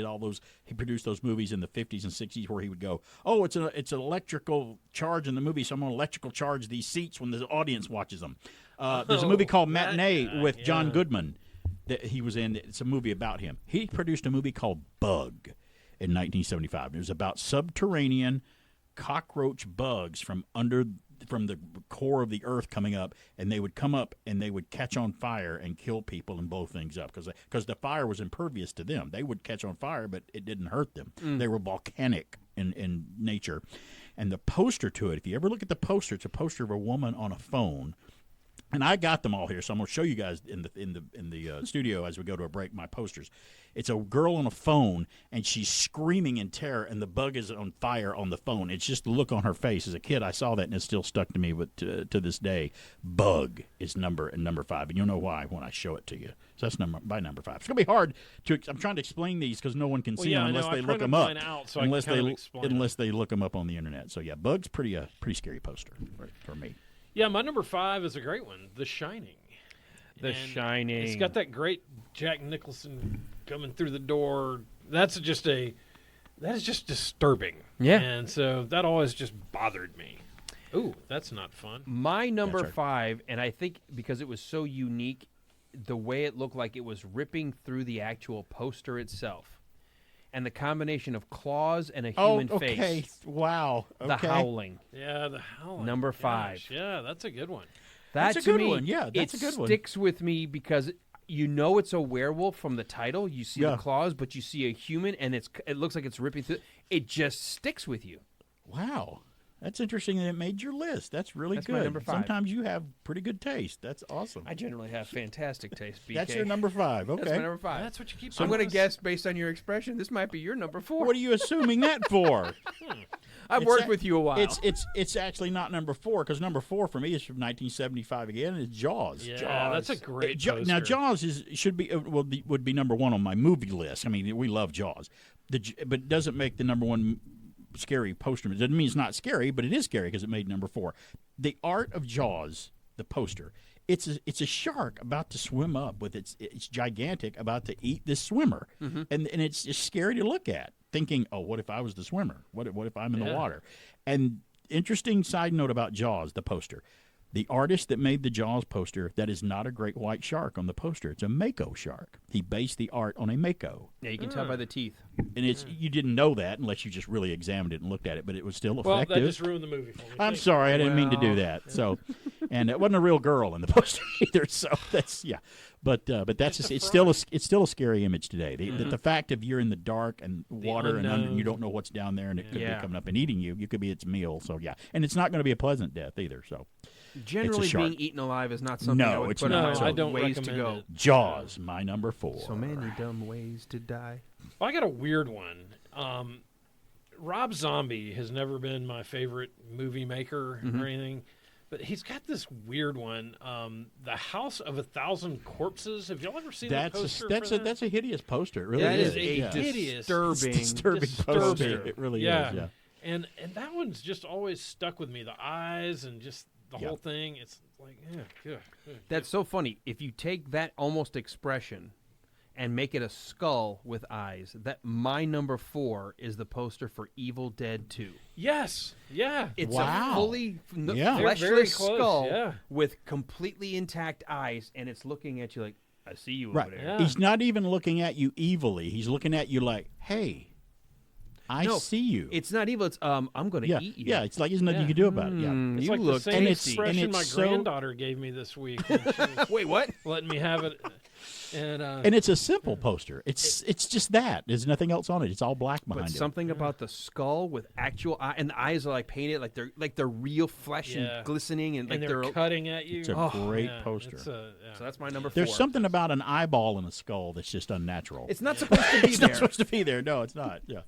produced those movies in the 50s and 60s where he would go, "Oh, it's an electrical charge in the movie, so I'm going to electrical charge these seats when the audience watches them." There's a movie called Matinee with John Goodman that he was in. It's a movie about him. He produced a movie called Bug in 1975. It was about subterranean cockroach bugs from the core of the earth coming up, and they would come up and they would catch on fire and kill people and blow things up because the fire was impervious to them. They would catch on fire, but it didn't hurt them. They were volcanic in nature. And the poster to it, if you ever look at the poster, it's a poster of a woman on a phone. And I got them all here, so I'm going to show you guys in the studio as we go to a break my posters. It's a girl on a phone, and she's screaming in terror, and the bug is on fire on the phone. It's just the look on her face. As a kid, I saw that, and it still stuck to me to this day. Bug is number 5, and you'll know why when I show it to you. So that's number 5. It's going to be hard to. I'm trying to explain these because no one can see them unless they look them up. Unless they look them up on the internet. So yeah, Bug's pretty scary poster for me. Yeah, my number 5 is a great one, The Shining. The Shining. It's got that great Jack Nicholson coming through the door. That is just disturbing. Yeah. And so that always just bothered me. Ooh, that's not fun. My number 5, and I think because it was so unique, the way it looked like it was ripping through the actual poster itself. And the combination of claws and a human face. Wow. The Howling. Yeah, The Howling. Number 5. Gosh, yeah, that's a good one. That's a good one. Yeah, that's a good one. It sticks with me because you know it's a werewolf from the title. You see the claws, but you see a human, and it looks like it's ripping through. It just sticks with you. Wow. That's interesting that it made your list. That's really good. My number 5. Sometimes you have pretty good taste. That's awesome. I generally have fantastic taste, BK. That's your number 5. Okay. That's my number 5. That's what you keep. So I'm going to guess based on your expression, this might be your number 4. What are you assuming that for? I've worked with you a while. It's actually not number 4 because number 4 for me is from 1975 again. And it's Jaws. Yeah, Jaws. that's a great poster. Now Jaws would be number 1 on my movie list. I mean, we love Jaws, but it doesn't make the number 1 scary poster. It doesn't mean it's not scary, but it is scary because it made number 4. The Art of Jaws, the poster. It's a shark about to swim up with it's gigantic, about to eat this swimmer, and it's just scary to look at. Thinking, oh, what if I was the swimmer? What if I'm in the water? And interesting side note about Jaws, the poster. The artist that made the Jaws poster, that is not a great white shark on the poster. It's a mako shark. He based the art on a mako. Yeah, you can tell by the teeth. And you didn't know that unless you just really examined it and looked at it, but it was still effective. Well, that just ruined the movie for me. I'm sorry, I didn't mean to do that. So, and it wasn't a real girl in the poster either. So that's but it's still a scary image today. The fact of you're in the dark and water and you don't know what's down there and it could be coming up and eating you. You could be its meal. So yeah, and it's not going to be a pleasant death either. So. Generally, being eaten alive is not something I would put on my ways to go. Jaws, my number 4. So many dumb ways to die. Well, I got a weird one. Rob Zombie has never been my favorite movie maker or anything, but he's got this weird one, The House of 1,000 Corpses. Have y'all ever seen that poster? That's a hideous poster. It really that is. a hideous, disturbing poster. It really is. Yeah. And that one's just always stuck with me. The eyes and just the whole thing. It's like, yeah. That's so funny. If you take that almost expression and make it a skull with eyes, that my number 4 is the poster for Evil Dead 2. Yes. Yeah. It's Wow. a fully Yeah. They're very fleshless close, skull yeah. with completely intact eyes, and it's looking at you like, I see you Right. over there. Yeah. He's not even looking at you evilly. He's looking at you like, hey, I No, see you. It's not evil. It's I'm going to eat you. Yeah, it's like there's nothing you can do about it. Yeah. It's you like look the same tasty. expression And my it's so- granddaughter gave me this week. When she was Wait, what? letting me have it. And it's a simple poster. It's just that. There's nothing else on it. It's all black behind But it. something about the skull with actual eye, and the eyes are like painted like they're real flesh Yeah. and glistening, and like And they're cutting at you. It's a great poster. So that's my number 4. There's something about an eyeball in a skull that's just unnatural. It's not supposed to be It's there. not supposed to be there. No, it's not. Yeah.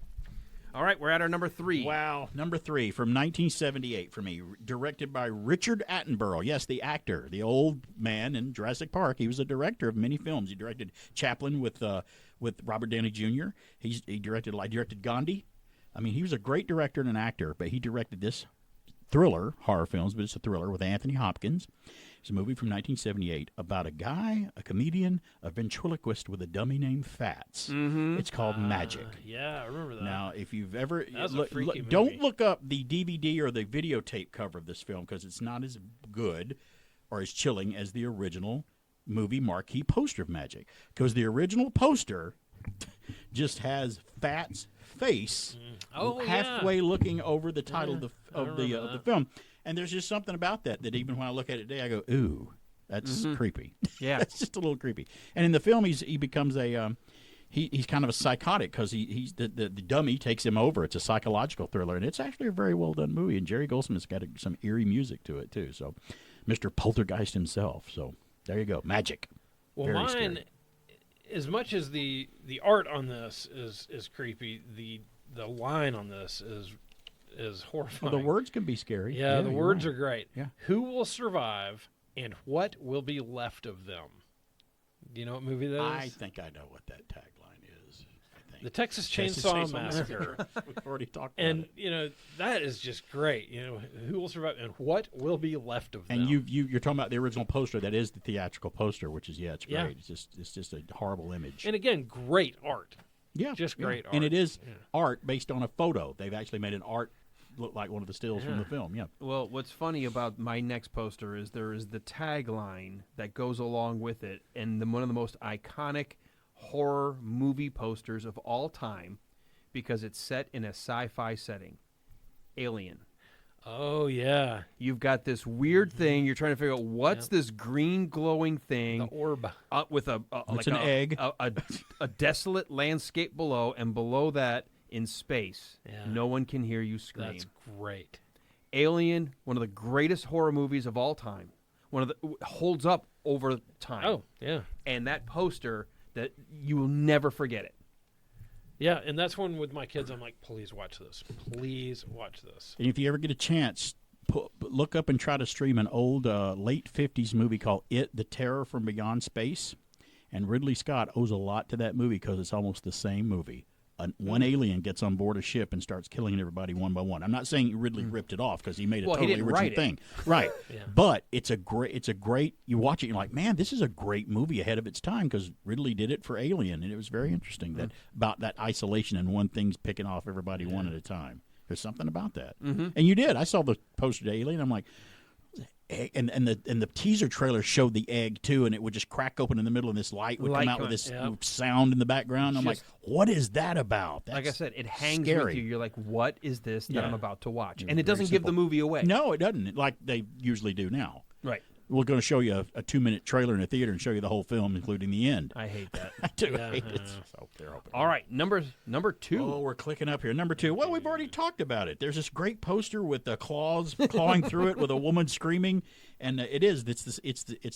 All right, we're at our number 3. Wow. Number 3 from 1978 for me, directed by Richard Attenborough. Yes, the actor, the old man in Jurassic Park. He was a director of many films. He directed Chaplin with Robert Downey Jr. I directed Gandhi. I mean, he was a great director and an actor, but he directed this thriller, horror films, but it's a thriller with Anthony Hopkins. It's a movie from 1978 about a guy, a comedian, a ventriloquist with a dummy named Fats. Mm-hmm. It's called Magic. Yeah, I remember that. Now, if you've ever That was a freaky movie. don't look up the DVD or the videotape cover of this film because it's not as good or as chilling as the original movie marquee poster of Magic. Because the original poster just has Fat's face halfway looking over the title of the film. And there's just something about that even when I look at it today, I go, ooh, that's creepy. Yeah. That's just a little creepy. And in the film, he becomes a he's kind of a psychotic because the dummy takes him over. It's a psychological thriller, and it's actually a very well done movie. And Jerry Goldsmith's got some eerie music to it too. So, Mr. Poltergeist himself. So there you go, Magic. Well, Very mine, scary. as much as the art on this is creepy, the line on this is horrifying. Well, the words can be scary. Yeah, the you're words right. are great. Yeah. Who will survive, and what will be left of them? Do you know what movie that is? I think I know what that tagline is. The Texas Chainsaw Massacre. We've already talked about And it. that is just great. Who will survive, and what will be left of them? And you're talking about the original poster. That is the theatrical poster, which is it's great. Yeah. It's just a horrible image. And again, great art. Yeah, just great art. And it is art based on a photo. They've actually made an art look like one of the stills from Yeah. the film. Yeah. Well, what's funny about my next poster is there is the tagline that goes along with it, and one of the most iconic horror movie posters of all time, because it's set in a sci-fi setting. Alien. Oh yeah. You've got this weird thing. You're trying to figure out what's this green glowing thing. The orb. With It's an egg. A desolate landscape below, and below that in space. Yeah. No one can hear you scream. That's great. Alien, one of the greatest horror movies of all time. Holds up over time. Oh, yeah. And that poster, that you will never forget it. Yeah, and that's when with my kids I'm like, please watch this. Please watch this. And if you ever get a chance, look up and try to stream an old late 50s movie called It, The Terror from Beyond Space. And Ridley Scott owes a lot to that movie because it's almost the same movie. One alien gets on board a ship and starts killing everybody one by one. I'm not saying Ridley ripped it off because he made a Well, he totally didn't original write it. thing, right? Yeah. But it's a great. You watch it, you're like, man, this is a great movie ahead of its time because Ridley did it for Alien, and it was very interesting that about that isolation and one thing's picking off everybody one at a time. There's something about that, and you did. I saw the poster to Alien. I'm like. And the teaser trailer showed the egg too, and it would just crack open in the middle, and this light would come out with this sound in the background. I'm like, "What is that about?" Like I said, it hangs scary. with you. You're like, "What is this that Yeah. I'm about to watch?" Yeah, And it very doesn't give the simple. movie away. No, it doesn't. Like they usually do now. Right. We're going to show you a 2-minute trailer in a theater and show you the whole film, including the end. I hate that. I do Yeah, hate I it. know. So they're open. All right, number 2. Oh, we're clicking up here. Number 2. Well, we've already talked about it. There's this great poster with the claws clawing through it with a woman screaming, and it's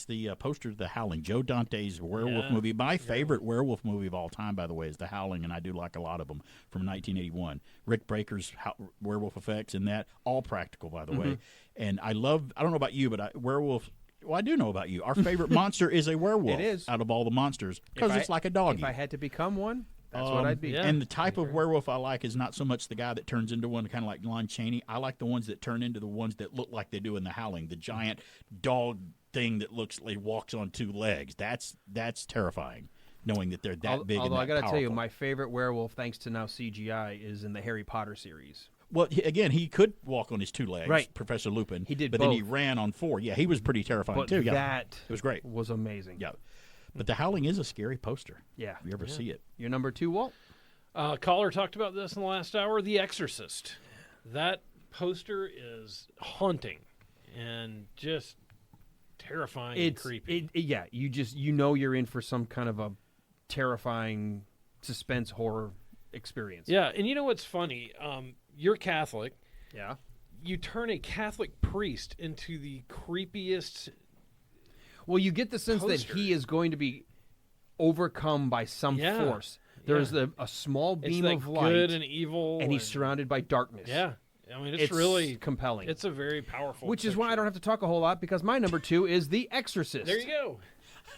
the poster of The Howling, Joe Dante's werewolf movie. My favorite werewolf movie of all time, by the way, is The Howling, and I do like a lot of them from 1981. Rick Baker's werewolf effects in that, all practical, by the way. And I don't know about you, but werewolf. Well, I do know about you. Our favorite monster is a werewolf. It is. Out of all the monsters because it's like a doggy. If I had to become one, That's what I'd be. Yeah. And the type of werewolf I like is not so much the guy that turns into one, kind of like Lon Chaney. I like the ones that turn into the ones that look like they do in The Howling, the giant dog thing that looks like walks on two legs. That's terrifying, knowing that they're that big. Although and I got to tell you, powerful. my favorite werewolf, thanks to now CGI, is in the Harry Potter series. Well, again, he could walk on his two legs, Right. Professor Lupin. He did but then he both. ran on four. Yeah, he was pretty terrifying But too. Yeah, that it was great. Was amazing. Yeah, but The Howling is a scary poster. Yeah. If you ever see it. Your number 2, Walt? Caller talked about this in the last hour. The Exorcist. That poster is haunting and just terrifying and creepy. Yeah, you know you're in for some kind of a terrifying suspense horror experience. Yeah, and you know what's funny? You're Catholic. Yeah. You turn a Catholic priest into the creepiest. Well, you get the sense poster. that he is going to be overcome by some force. There's a small beam like of light, good and evil, and he's surrounded by darkness. Yeah, I mean it's really compelling. It's a very powerful. Which is why I don't have to talk a whole lot, because my number 2 is The Exorcist. There you go.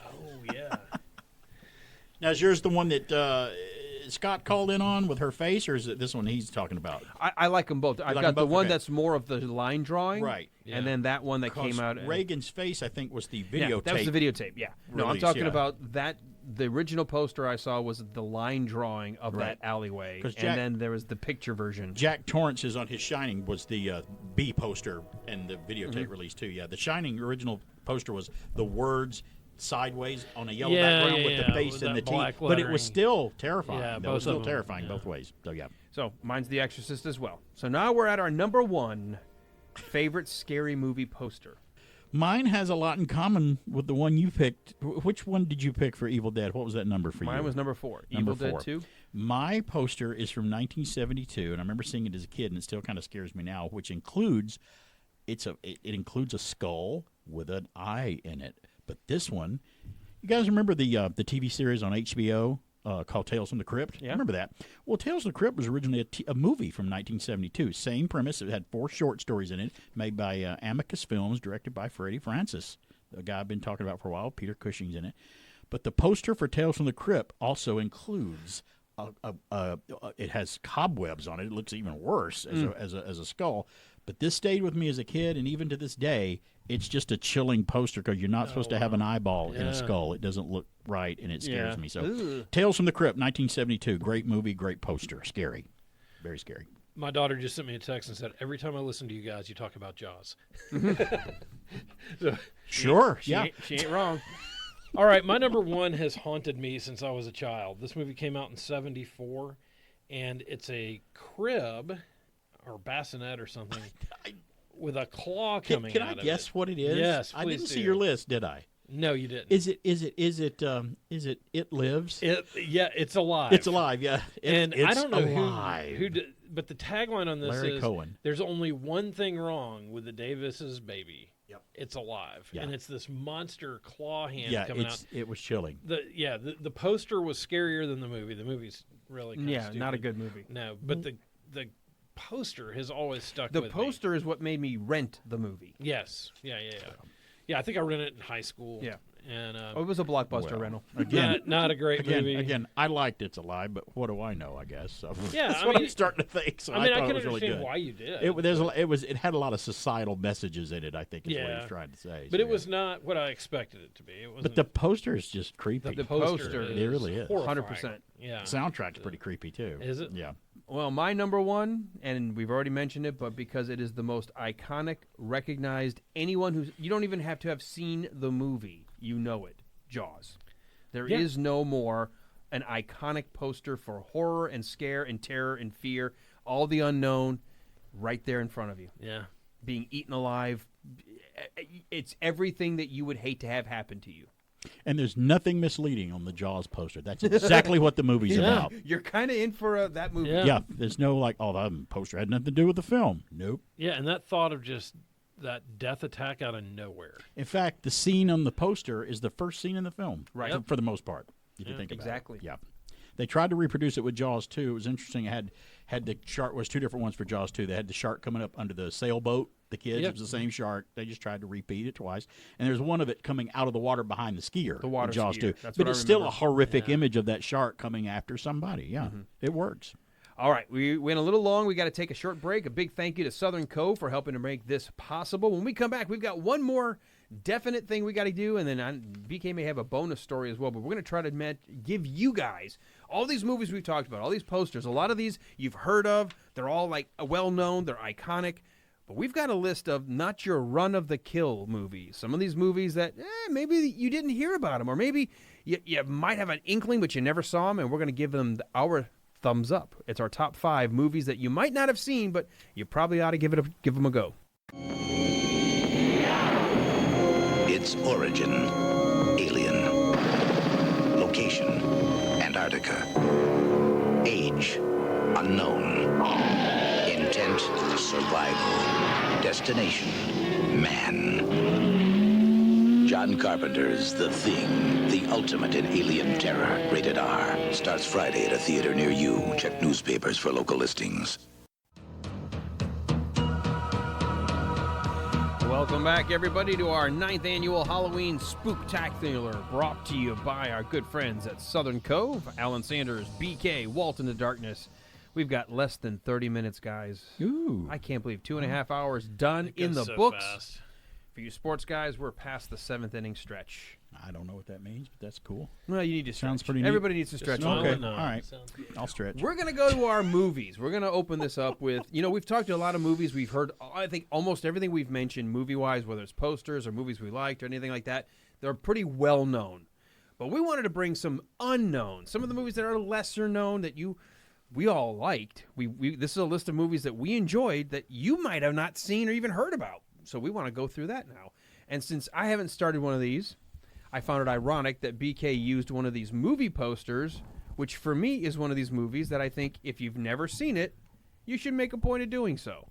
Oh yeah. Now, is yours the one that Scott called in on with her face, or is it this one he's talking about? I like them both. I've like got them the both? one Okay. that's more of the line drawing, Right. and then that one that came out. Reagan's face, I think, was the Yeah, videotape. that was the videotape. Yeah. No, I'm release, talking yeah. about that. The original poster I saw was the line drawing of Right. that alleyway, 'Cause and then there was the picture version. Jack Torrance's on his Shining was the B poster and the videotape Mhm. release too. Yeah, the Shining original poster was the words sideways on a yellow Yeah, background yeah, with yeah, the face with and the that teeth, black but it was lettering. still terrifying. Yeah, That both was still of them, terrifying yeah. both ways. So yeah. So mine's The Exorcist as well. So now we're at our number 1 favorite scary movie poster. Mine has a lot in common with the one you picked. Which one did you pick for Evil Dead? What was that number for you? Mine was number 4. Number Evil 4. Dead 2. My poster is from 1972, and I remember seeing it as a kid, and it still kind of scares me now. Which includes, it includes a skull with an eye in it. But this one, you guys remember the TV series on HBO called Tales from the Crypt? Yeah. Remember that? Well, Tales from the Crypt was originally a movie from 1972. Same premise. It had 4 short stories in it, made by Amicus Films, directed by Freddie Francis, the guy I've been talking about for a while. Peter Cushing's in it. But the poster for Tales from the Crypt also includes it has cobwebs on it. It looks even worse as a skull. But this stayed with me as a kid, and even to this day, it's just a chilling poster because you're not supposed to have an eyeball in a skull. It doesn't look right, and it scares me. So, Tales from the Crypt, 1972, great movie, great poster, scary, very scary. My daughter just sent me a text and said, "Every time I listen to you guys, you talk about Jaws." So, Sure, she yeah. she ain't wrong. All right, my number 1 has haunted me since I was a child. This movie came out in '74, and it's a crib or bassinet or something with a claw coming Can out I of guess it. what it is? Yes, I please didn't do. see your list, did I? No, you didn't. Is it It Lives? Yeah, it's alive. It's alive, yeah. And it's I don't know alive. who did, but the tagline on this Larry is Cohen. "There's only one thing wrong with the Davis's baby. Yep. It's alive." Yeah. And it's this monster claw hand Yeah, coming out. it was chilling. The poster was scarier than the movie. The movie's really kind of not a good movie. No, but the poster has always stuck The with me. poster is what made me rent the movie. Yes. Yeah. Yeah, I think I rented it in high school. Yeah. And it was a blockbuster rental. Again, not a great movie. Again, I liked It's Alive, but what do I know? I guess. So Yeah, that's I what mean, I'm starting to think. So I mean, I thought can it was really understand good. why you did. It had a lot of societal messages in it. I think is what he was trying to say. But So, it was not what I expected it to be. It wasn't. But the poster is just creepy. The poster it really is. horrifying. 100%. Yeah. Soundtrack's pretty creepy too. Is it? Yeah. Well, my number 1, and we've already mentioned it, but because it is the most iconic, recognized, you don't even have to have seen the movie, you know it, Jaws. There is no more an iconic poster for horror and scare and terror and fear, all the unknown, right there in front of you. Yeah. Being eaten alive. It's everything that you would hate to have happen to you. And there's nothing misleading on the Jaws poster. That's exactly what the movie's about. You're kind of in for that movie. Yeah. There's no that poster had nothing to do with the film. Nope. Yeah, and that thought of just that death attack out of nowhere. In fact, the scene on the poster is the first scene in the film, Right. For the most part, if you think about exactly. it. Yeah. They tried to reproduce it with Jaws 2. It was interesting. It had the shark. Was 2 different ones for Jaws 2. They had the shark coming up under the sailboat. The kids, it was the same shark. They just tried to repeat it twice. And there's one of it coming out of the water behind the skier. The water in Jaws skier. 2. That's but what it's I still a remember. horrific image of that shark coming after somebody. Yeah, it works. All right, we went a little long. We got to take a short break. A big thank you to Southern Cove for helping to make this possible. When we come back, we've got one more definite thing we got to do, and then BK may have a bonus story as well, but we're going to try to give you guys all these movies we've talked about, all these posters. A lot of these you've heard of. They're all like well-known. They're iconic. But we've got a list of not your run-of-the-kill movies. Some of these movies that maybe you didn't hear about them, or maybe you might have an inkling, but you never saw them, and we're going to give them our thumbs up. It's our top 5 movies that you might not have seen, but you probably ought to give them a go. Its origin, alien. Location, Antarctica. Age, unknown. Intent, survival. Destination, man. John Carpenter's The Thing, the ultimate in alien terror. Rated R. Starts Friday at a theater near you. Check newspapers for local listings. Welcome back, everybody, to our 9th annual Halloween Spooktacular, brought to you by our good friends at Southern Cove, Alan Sanders, BK, Walt in the Darkness. We've got less than 30 minutes, guys. Ooh. I can't believe 2.5 hours done in the so books. fast. For you sports guys, we're past the 7th inning stretch. I don't know what that means, but that's cool. Well, you need to stretch. Sounds pretty neat. Everybody needs to stretch. Okay, all right. I'll stretch. We're going to go to our movies. We're going to open this up with, we've talked to a lot of movies. We've heard, I think, almost everything we've mentioned movie-wise, whether it's posters or movies we liked or anything like that. They're pretty well-known. But we wanted to bring some unknown, some of the movies that are lesser known that we all liked. This is a list of movies that we enjoyed that you might have not seen or even heard about. So we want to go through that now. And since I haven't started one of these, I found it ironic that BK used one of these movie posters, which for me is one of these movies that I think if you've never seen it, you should make a point of doing so.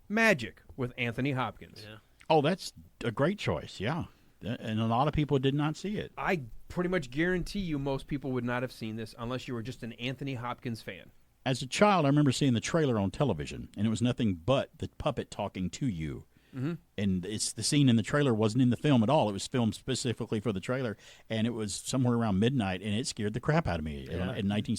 Magic with Anthony Hopkins. Yeah. Oh, that's a great choice, yeah. And a lot of people did not see it. I pretty much guarantee you most people would not have seen this unless you were just an Anthony Hopkins fan. As a child, I remember seeing the trailer on television, and it was nothing but the puppet talking to you. Mm-hmm. And it's the scene in the trailer wasn't in the film at all. It was filmed specifically for the trailer, and it was somewhere around midnight, and it scared the crap out of me. Yeah.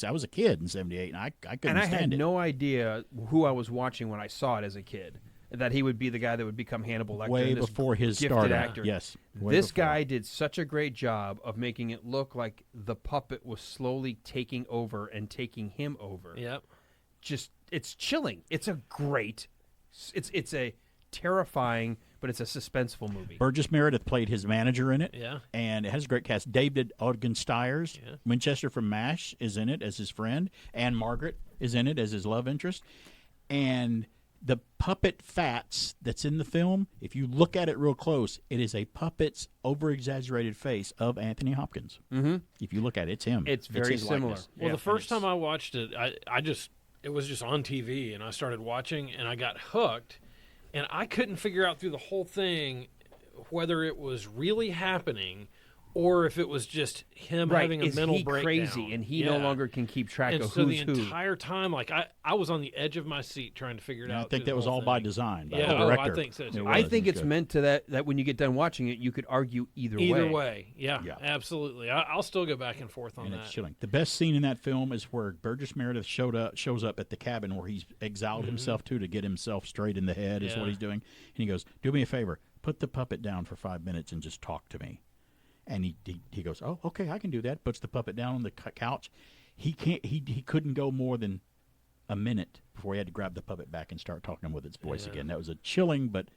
I was a kid in '78, and I couldn't stand it. And I had no idea who I was watching when I saw it as a kid. That he would be the guy that would become Hannibal Lecter. Way this before his gifted stardom. actor. Yes. This guy did such a great job of making it look like the puppet was slowly taking over and taking him over. Yep. Just, it's chilling. It's a great, it's a terrifying, but it's a suspenseful movie. Burgess Meredith played his manager in it. Yeah. And it has a great cast. David Ogden Stiers, Winchester from MASH, is in it as his friend. And Margaret is in it as his love interest. And the puppet Fats that's in the film, if you look at it real close, it is a puppet's over-exaggerated face of Anthony Hopkins. Mm-hmm. If you look at it, it's him. It's very his similar. likeness. Well, the first time I watched it, it was just on TV, and I started watching, and I got hooked, and I couldn't figure out through the whole thing whether it was really happening or if it was just him having a mental breakdown. Crazy, and he no longer can keep track of so who's the who. entire time, like I was on the edge of my seat trying to figure it out. I think that was all by design. By yeah, the director. I think so too. I think it's meant to that when you get done watching it, you could argue either way. Either way, yeah. Absolutely. I'll still go back and forth on And that. it's chilling. The best scene in that film is where Burgess Meredith shows up at the cabin where he's exiled himself to get himself straight in the head is what he's doing. And he goes, "Do me a favor, put the puppet down for 5 minutes and just talk to me." And he goes, "Oh, okay, I can do that." Puts the puppet down on the couch. He couldn't go more than a minute before he had to grab the puppet back and start talking with its voice again. That was a chilling but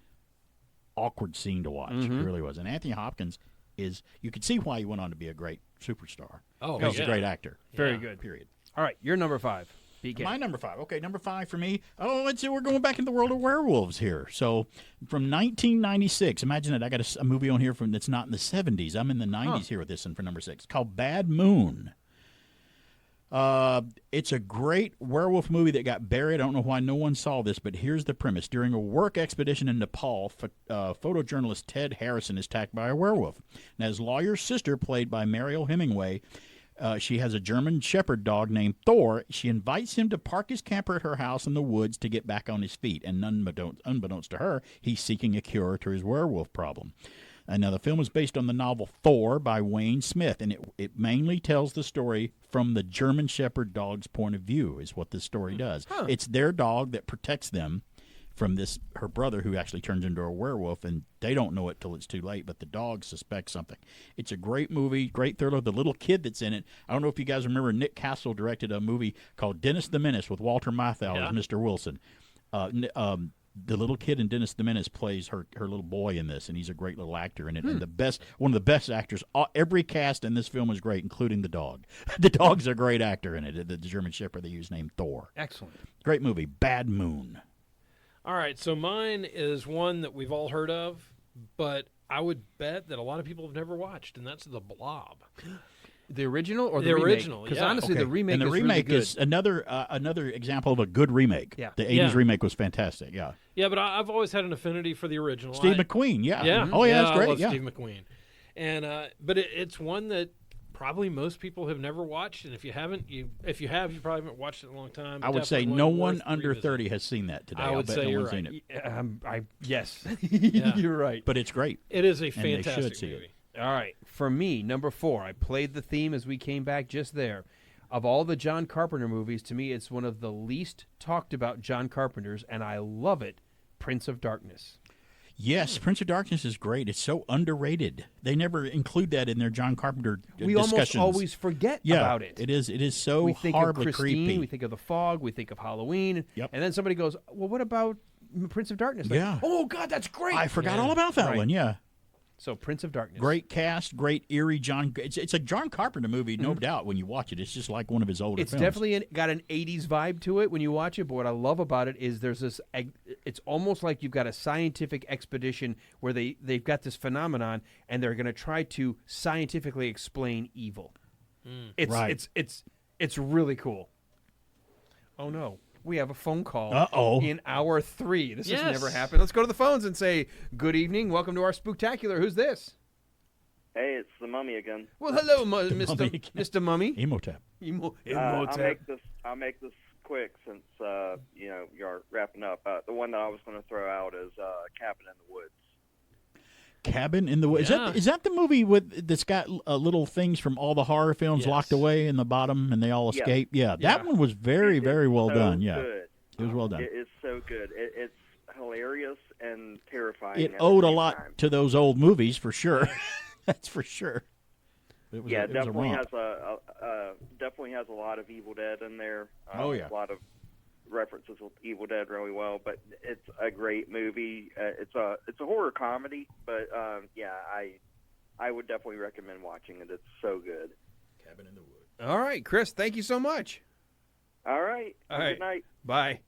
awkward scene to watch. It really was. And Anthony Hopkins you could see why he went on to be a great superstar. Oh, he's a great actor. Very good. Period. All right, you're number 5. BK. My number 5. Okay, number 5 for me. Oh, let's see. We're going back in the world of werewolves here. So, from 1996, imagine that I got a movie on here that's not in the 70s. I'm in the 90s here with this one for number 6. It's called Bad Moon. It's a great werewolf movie that got buried. I don't know why no one saw this, but here's the premise. During a work expedition in Nepal, photojournalist Ted Harrison is attacked by a werewolf. Now, his lawyer's sister, played by Mariel Hemingway, She has a German Shepherd dog named Thor. She invites him to park his camper at her house in the woods to get back on his feet. And unbeknownst to her, he's seeking a cure to his werewolf problem. Now, the film is based on the novel Thor by Wayne Smith, and it mainly tells the story from the German Shepherd dog's point of view, is what this story does. Huh. It's their dog that protects them from her brother, who actually turns into a werewolf, and they don't know it till it's too late, but the dog suspects something. It's a great movie, great thriller. The little kid that's in it, I don't know if you guys remember, Nick Castle directed a movie called Dennis the Menace with Walter Matthau as Mr. Wilson. The little kid in Dennis the Menace plays her little boy in this, and he's a great little actor in it. And one of the best actors. Every cast in this film is great, including the dog. The dog's a great actor in it. The German Shepherd they use named Thor. Excellent. Great movie, Bad Moon. All right, so mine is one that we've all heard of, but I would bet that a lot of people have never watched, and that's The Blob. The original or the The remake? original, Because yeah. honestly, the remake and the is remake really good. is another example of a good remake. Yeah. The 80s remake was fantastic, yeah. Yeah, but I've always had an affinity for the original. Steve McQueen, yeah. Yeah. Oh, yeah, that's great, I love yeah. Steve McQueen. And but it's one that probably most people have never watched, and if you have, you probably haven't watched it in a long time. I would say Definitely no worth one under revisiting. 30 has seen that today. I would bet say no you're one's right. seen it. Yes. Yeah. You're right. But it's great. It is a And they should fantastic see movie. it. All right. For me, number 4, I played the theme as we came back just there. Of all the John Carpenter movies, to me, it's one of the least talked about John Carpenter's, and I love it, Prince of Darkness. Yes, Prince of Darkness is great. It's so underrated. They never include that in their John Carpenter We discussions. almost always forget Yeah, about it. It is so we think horribly of Christine, creepy. we think of The Fog, we think of Halloween, and then somebody goes, well, what about Prince of Darkness? Like, Yeah. oh, God, that's great. I forgot all about that Right. one, yeah. So Prince of Darkness. Great cast, great eerie John. It's a John Carpenter movie, no doubt. When you watch it, it's just like one of his older It's films. definitely got an 80s vibe to it when you watch it, but what I love about it is there's this, it's almost like you've got a scientific expedition where they've got this phenomenon and they're going to try to scientifically explain evil. It's really cool. Oh, no. We have a phone call in hour 3. This has never happened. Let's go to the phones and say, good evening. Welcome to our Spooktacular. Who's this? Hey, it's the Mummy again. Well, hello, Mr. Mummy. Emotep. I'll make this quick since you're wrapping up. The one that I was going to throw out is Cabin in the Woods. Cabin in the Woods. Yeah. Is that the movie that's got little things from all the horror films locked away in the bottom and they all Yes. escape? Yeah, that one was very, very well so done. Yeah, good. it was well done. It is so good. It's hilarious and terrifying. It at the owed a same lot time. to those old movies for sure. That's for sure. It was Yeah, it was a definitely romp. has definitely has a lot of Evil Dead in there. Oh, yeah. A lot of references with Evil Dead really well, but it's a great movie. It's a horror comedy, but I would definitely recommend watching it. It's so good. Cabin in the Woods. All right, Chris, thank you so much. All right. All Have a right. Good night. Bye.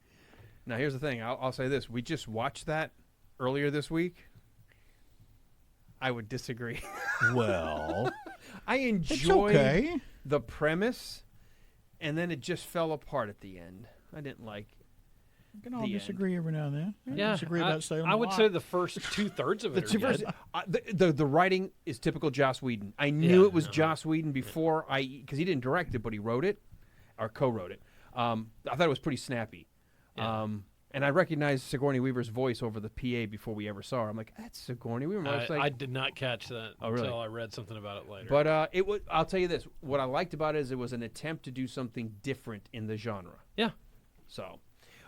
Now, here's the thing. I'll say this. We just watched that earlier this week. I would disagree. Well, I enjoyed okay. the premise, and then it just fell apart at the end. I didn't like You can all the disagree every now and then. Yeah, disagree about Salem I would Lot. say the first 2/3 of it are good. the writing is typical Joss Whedon. I knew it was Joss Whedon before because he didn't direct it, but he wrote it or co-wrote it. I thought it was pretty snappy. And I recognized Sigourney Weaver's voice over the PA before we ever saw her. I'm like, that's Sigourney Weaver. I was like, I did not catch that Oh, really? until I read something about it later. But it was. I'll tell you this: what I liked about it is it was an attempt to do something different in the genre. Yeah. So,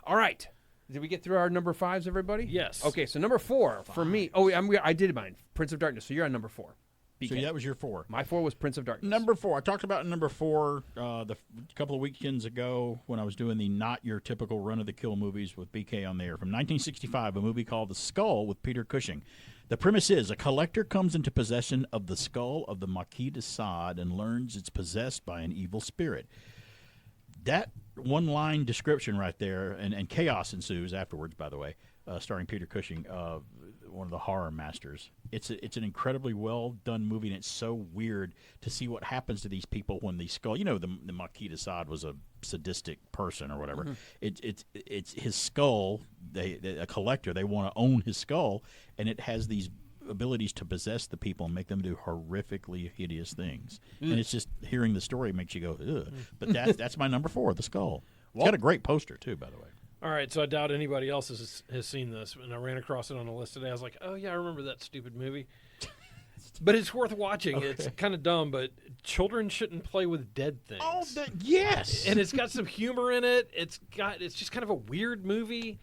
all right. Did we get through our number 5s, everybody? Yes. Okay, so number 4 for me. Oh, I did mine. Prince of Darkness. So you're on number 4. So BK. that was your 4. My 4 was Prince of Darkness. Number 4. I talked about number 4 a couple of weekends ago when I was doing the Not Your Typical Run of the Kill movies with BK on there. From 1965, a movie called The Skull with Peter Cushing. The premise is a collector comes into possession of the skull of the Marquis de Sade and learns it's possessed by an evil spirit. That one-line description right there, and chaos ensues afterwards, by the way, starring Peter Cushing, one of the horror masters. It's an incredibly well-done movie, and it's so weird to see what happens to these people when the skull, the Marquis de Sade was a sadistic person or whatever. Mm-hmm. It's his skull, a collector, they want to own his skull, and it has these abilities to possess the people and make them do horrifically hideous things. And it's just hearing the story makes you go, ugh. But that's my number 4, The Skull. It's got a great poster, too, by the way. All right, so I doubt anybody else has seen this. And I ran across it on a list today. I was like, oh, yeah, I remember that stupid movie. But it's worth watching. Okay. It's kind of dumb, but children shouldn't play with dead things. Oh, yes. And it's got some humor in it. It's just kind of a weird movie.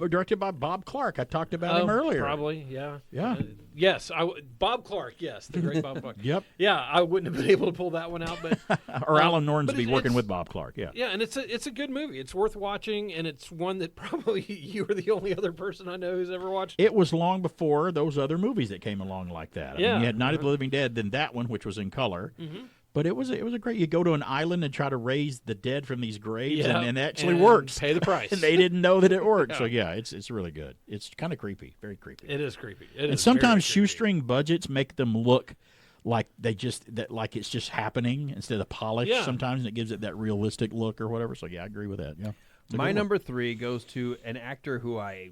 Directed by Bob Clark. I talked about him earlier. Probably, yeah. Yeah. Yes, Bob Clark, yes, the great Bob Clark. Yep. Yeah, I wouldn't have been able to pull that one out. But or Alan Nornsby working with Bob Clark, yeah. Yeah, and it's a good movie. It's worth watching, and it's one that probably you are the only other person I know who's ever watched. It was long before those other movies that came along like that. I mean, you had Night of the Living Dead, then that one, which was in color. Mm-hmm. But it was a great. You go to an island and try to raise the dead from these graves, and it actually works. Pay the price. And they didn't know that it worked. So it's really good. It's kind of creepy, very creepy. It is creepy. And sometimes shoestring budgets make them look like like it's just happening instead of polished. Yeah. Sometimes, and it gives it that realistic look or whatever. So I agree with that. Yeah. My number 3 goes to an actor who I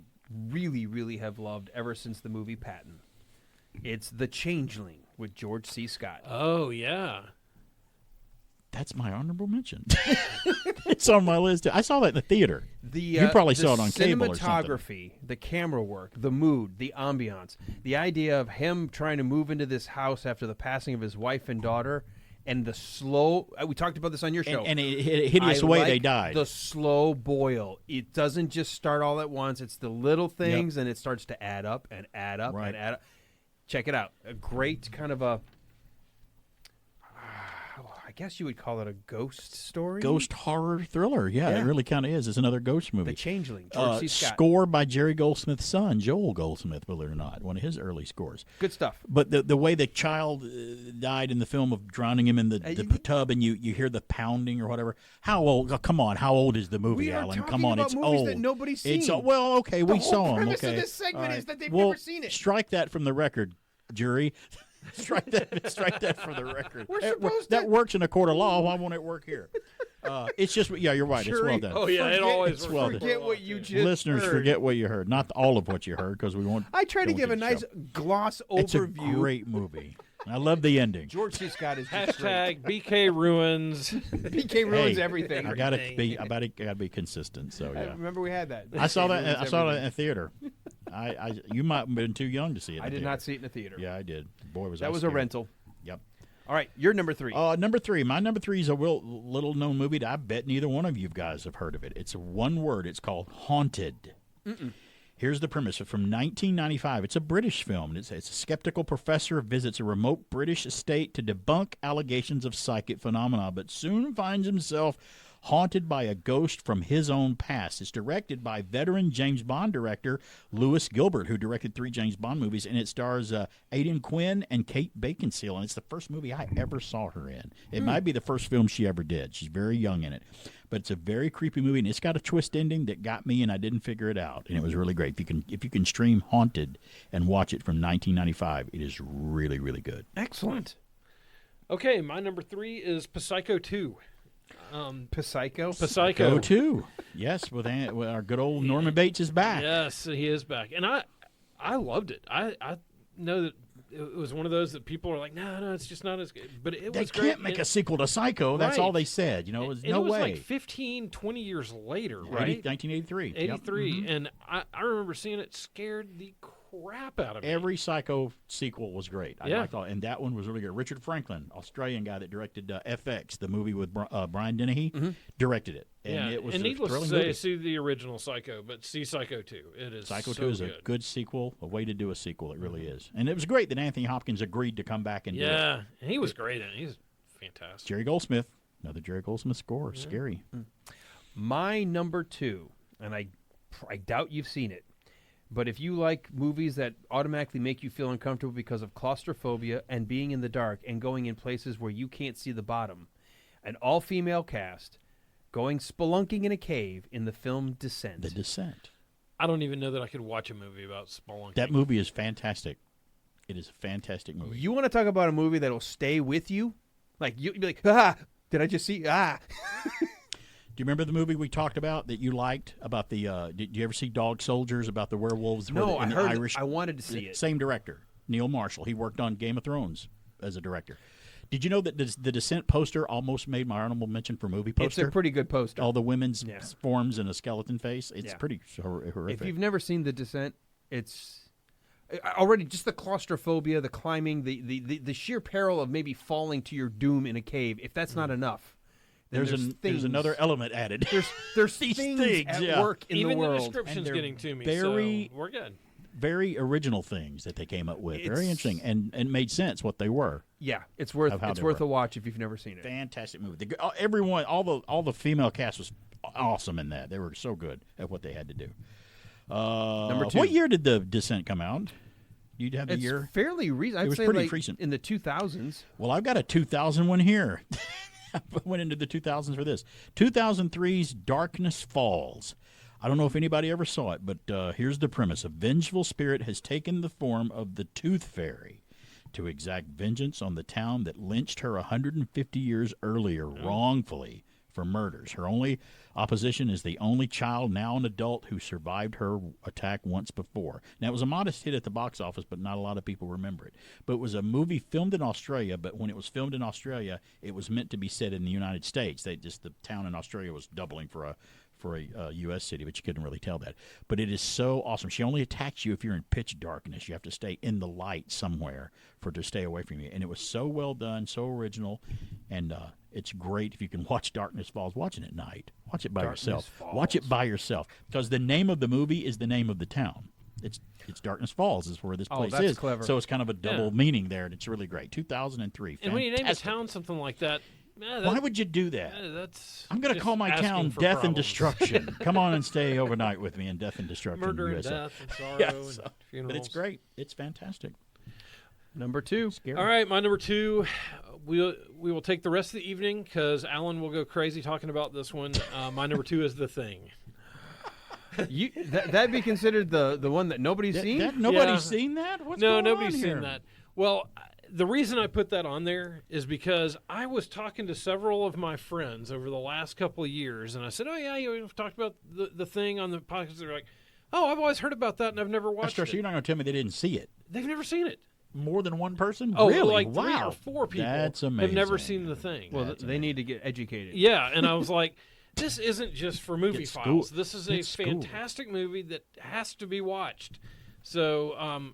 really, really have loved ever since the movie Patton. It's The Changeling with George C. Scott. Oh yeah. That's my honorable mention. It's on my list. I saw that in the theater. You probably saw it on cable or something. Cinematography, the camera work, the mood, the ambiance, the idea of him trying to move into this house after the passing of his wife and daughter, and the slow. We talked about this on your show. And a hideous way they died. The slow boil. It doesn't just start all at once. It's the little things, and it starts to add up and add up and add up. Check it out. A great kind of a. I guess you would call it a ghost story? Ghost horror thriller. Yeah, it really kind of is. It's another ghost movie. The Changeling, George C. Scott. Score by Jerry Goldsmith's son, Joel Goldsmith, believe it or not, one of his early scores. Good stuff. But the way the child died in the film of drowning him in the tub, and you hear the pounding or whatever. How old? Oh, come on, how old is the movie, Alan? Come on, it's movies old. That nobody's seen. Well, okay, we saw them. The Okay, premise of this segment is that they've never seen it. Strike that from the record, jury. Strike that for the record. That works in a court of law. Why won't it work here? It's just, you're right. It's well done. Oh, yeah, it always well done. Forget what you just Listeners, heard. forget what you heard. Not all of what you heard, because we won't. I try to give a nice gloss overview. It's a great movie. I love the ending. George C. Scott is # just great. BK ruins. BK ruins everything. I gotta be consistent. So I remember we had that. I saw that. I saw that in a theater. You might have been too young to see it. I did not see it in the theater. Yeah, I did. Boy, was that was a rental. Yep. All right, your number 3. Number 3. My number 3 is a little known movie that I bet neither one of you guys have heard of it. It's one word. It's called Haunted. Here's the premise. From 1995. It's a British film. It's a skeptical professor visits a remote British estate to debunk allegations of psychic phenomena, but soon finds himself haunted by a ghost from his own past. It's directed by veteran James Bond director Lewis Gilbert, who directed 3 James Bond movies, and it stars Aidan Quinn and Kate Beckinsale, and it's the first movie I ever saw her in. It might be the first film she ever did. She's very young in it. But it's a very creepy movie, and it's got a twist ending that got me, and I didn't figure it out. And it was really great. If you can stream Haunted and watch it from 1995, it is really, really good. Excellent. Okay, my number 3 is Psycho 2. Psycho 2. Yes, with our good old Norman Bates is back. Yes, he is back, and I loved it. I know that it was one of those that people are like, no, it's just not as good. But it was great. They can't make a sequel to Psycho. That's all they said. It was no way. It was like 15, 20 years later, right? 1983. 83, and I remember seeing it, scared the crap out of me. Every Psycho sequel was great. I liked all, and that one was really good. Richard Franklin, Australian guy that directed FX, the movie with Brian Dennehy, directed it. And it was and a needless thrilling to say, movie. See the original Psycho, but see Psycho 2. It is Psycho so 2 is a good sequel, a way to do a sequel. It really is. And it was great that Anthony Hopkins agreed to come back and do it. Yeah, and he was great in it. He's fantastic. Jerry Goldsmith, another Jerry Goldsmith score. Yeah. Scary. My number 2, and I doubt you've seen it, but if you like movies that automatically make you feel uncomfortable because of claustrophobia and being in the dark and going in places where you can't see the bottom, an all-female cast going spelunking in a cave in the film Descent. The Descent. I don't even know that I could watch a movie about spelunking. That movie is fantastic. It is a fantastic movie. You want to talk about a movie that'll stay with you? Like, you'll be like, did I just see? you remember the movie we talked about that you liked about the? Did you ever see Dog Soldiers about the werewolves? No, I heard. Irish, I wanted to see it. Same director, Neil Marshall. He worked on Game of Thrones as a director. Did you know that the Descent poster almost made my honorable mention for movie poster? It's a pretty good poster. All the women's forms and a skeleton face. It's pretty horrific. If you've never seen The Descent, it's already just the claustrophobia, the climbing, the sheer peril of maybe falling to your doom in a cave. If that's not enough, then there's another element added. There's these things at work in Even the world. the description's getting to me, very, so we're good. Very original things that they came up with. Very interesting and made sense what they were. Yeah, it's worth a watch if you've never seen it. Fantastic movie. Everyone, all the female cast was awesome in that. They were so good at what they had to do. Number 2. What year did The Descent come out? You'd have the It's year? fairly recent. I'd was say pretty like recent. in the 2000s. Well, I've got a 2000 one here. I went into the 2000s for this. 2003's Darkness Falls. I don't know if anybody ever saw it, but here's the premise. A vengeful spirit has taken the form of the Tooth Fairy to exact vengeance on the town that lynched her 150 years earlier wrongfully for murders. Her only opposition is the only child, now an adult, who survived her attack once before. Now, it was a modest hit at the box office, but not a lot of people remember it. But it was a movie filmed in Australia, but when it was filmed in Australia, it was meant to be set in the United States. The town in Australia was doubling for a U.S. city, but you couldn't really tell that. But it is so awesome. She only attacks you if you're in pitch darkness. You have to stay in the light somewhere for her to stay away from you. And it was so well done, so original, and it's great if you can watch Darkness Falls. Watch it at night. Watch it by yourself. Watch it by yourself, because the name of the movie is the name of the town. It's Darkness Falls is where this place that's is. clever. So it's kind of a double meaning there, and it's really great. 2003. And when you name a town something like that, why would you do that? I'm going to just call my asking town for Death and problems. Destruction. Come on and stay overnight with me in Death and Destruction. Murder and USA. death and sorrow Yeah, and but funerals. it's great. It's fantastic. Number 2. All right, my number 2. We will take the rest of the evening because Alan will go crazy talking about this one. My number 2 is The Thing. That'd be considered the one that nobody's seen? Nobody's seen that? What's going nobody's on here? seen that. Well, the reason I put that on there is because I was talking to several of my friends over the last couple of years, and I said, "Oh yeah, you've talked about the Thing on the podcast." They're like, "Oh, I've always heard about that, and I've never watched it." You're not going to tell me they didn't see it. They've never seen it. More than one person? Oh, really? like wow. 3 or 4 people. That's amazing. Have never seen The Thing. Well, they need to get educated. Yeah, and I was like, this isn't just for movie Get files. schooled. This is a Get schooled. fantastic movie that has to be watched. So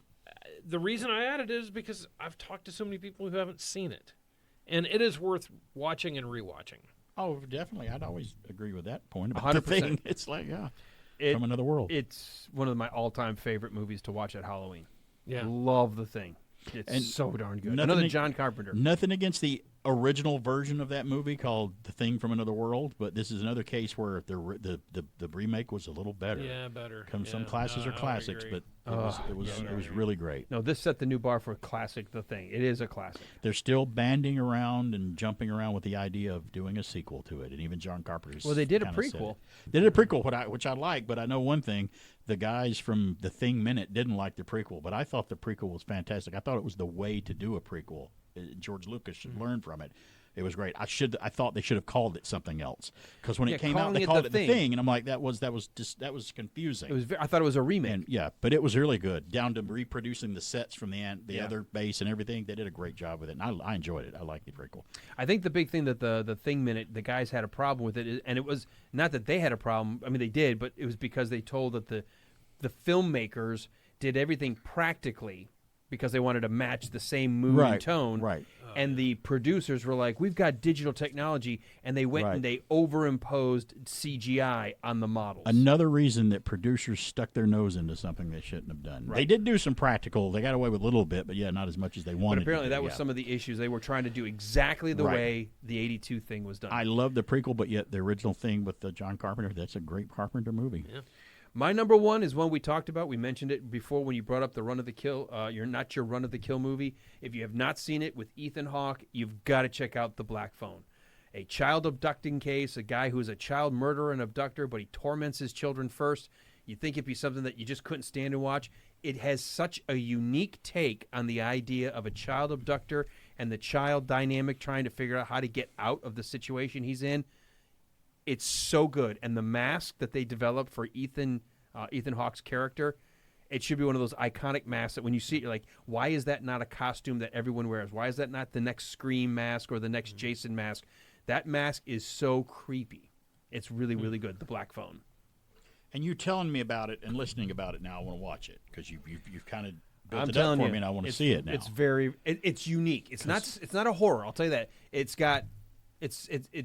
the reason I added it is because I've talked to so many people who haven't seen it, and it is worth watching and rewatching. Oh, definitely. I'd always agree with that point about 100%. The Thing. It's like, from another world. It's one of my all-time favorite movies to watch at Halloween. Yeah. Love The Thing. It's so darn good. Another John Carpenter. Nothing against the original version of that movie called The Thing from Another World, but this is another case where the remake was a little better. Yeah, better. Some classes are classics, but it was really great. No, this set the new bar for a classic. The Thing. It is a classic. They're still banding around and jumping around with the idea of doing a sequel to it, and even John Carpenter's. Well, they did a kinda said prequel. it. They did a prequel, which I like, but I know one thing: the guys from The Thing Minute didn't like the prequel, but I thought the prequel was fantastic. I thought it was the way to do a prequel. George Lucas should learn from it. It was great. I thought they should have called it something else, because when it came out, they called it The Thing, and I'm like, that was confusing. I thought it was a remake. And, yeah, but it was really good, down to reproducing the sets from the other base and everything. They did a great job with it, and I enjoyed it. I liked the prequel. I think the big thing that the Thing Minute, the guys had a problem with it, and it was not that they had a problem. I mean, they did, but it was because they told that the filmmakers did everything practically because they wanted to match the same mood and tone. Right. And the producers were like, we've got digital technology, and they went and they overimposed CGI on the models. Another reason that producers stuck their nose into something they shouldn't have done. Right. They did do some practical. They got away with a little bit, but not as much as they wanted. But apparently to that was some of the issues. They were trying to do exactly the way the 82 Thing was done. I love the prequel, but yet the original Thing with John Carpenter, that's a great Carpenter movie. Yeah. My number 1 is one we talked about. We mentioned it before when you brought up the Run of the Kill. You're not your Run of the Kill movie. If you have not seen it with Ethan Hawke, you've got to check out The Black Phone. A child abducting case, a guy who is a child murderer and abductor, but he torments his children first. You'd think it'd be something that you just couldn't stand and watch. It has such a unique take on the idea of a child abductor and the child dynamic trying to figure out how to get out of the situation he's in. It's so good, and the mask that they developed for Ethan Hawke's character, it should be one of those iconic masks that when you see it, you're like, why is that not a costume that everyone wears? Why is that not the next Scream mask or the next Jason mask? That mask is so creepy. It's really, really good, the Black Phone. And you telling me about it and listening about it now, I want to watch it because you've kind of built I'm it up telling for you, me, and I want to see it now. It's unique. It's not a horror. I'll tell you that. It's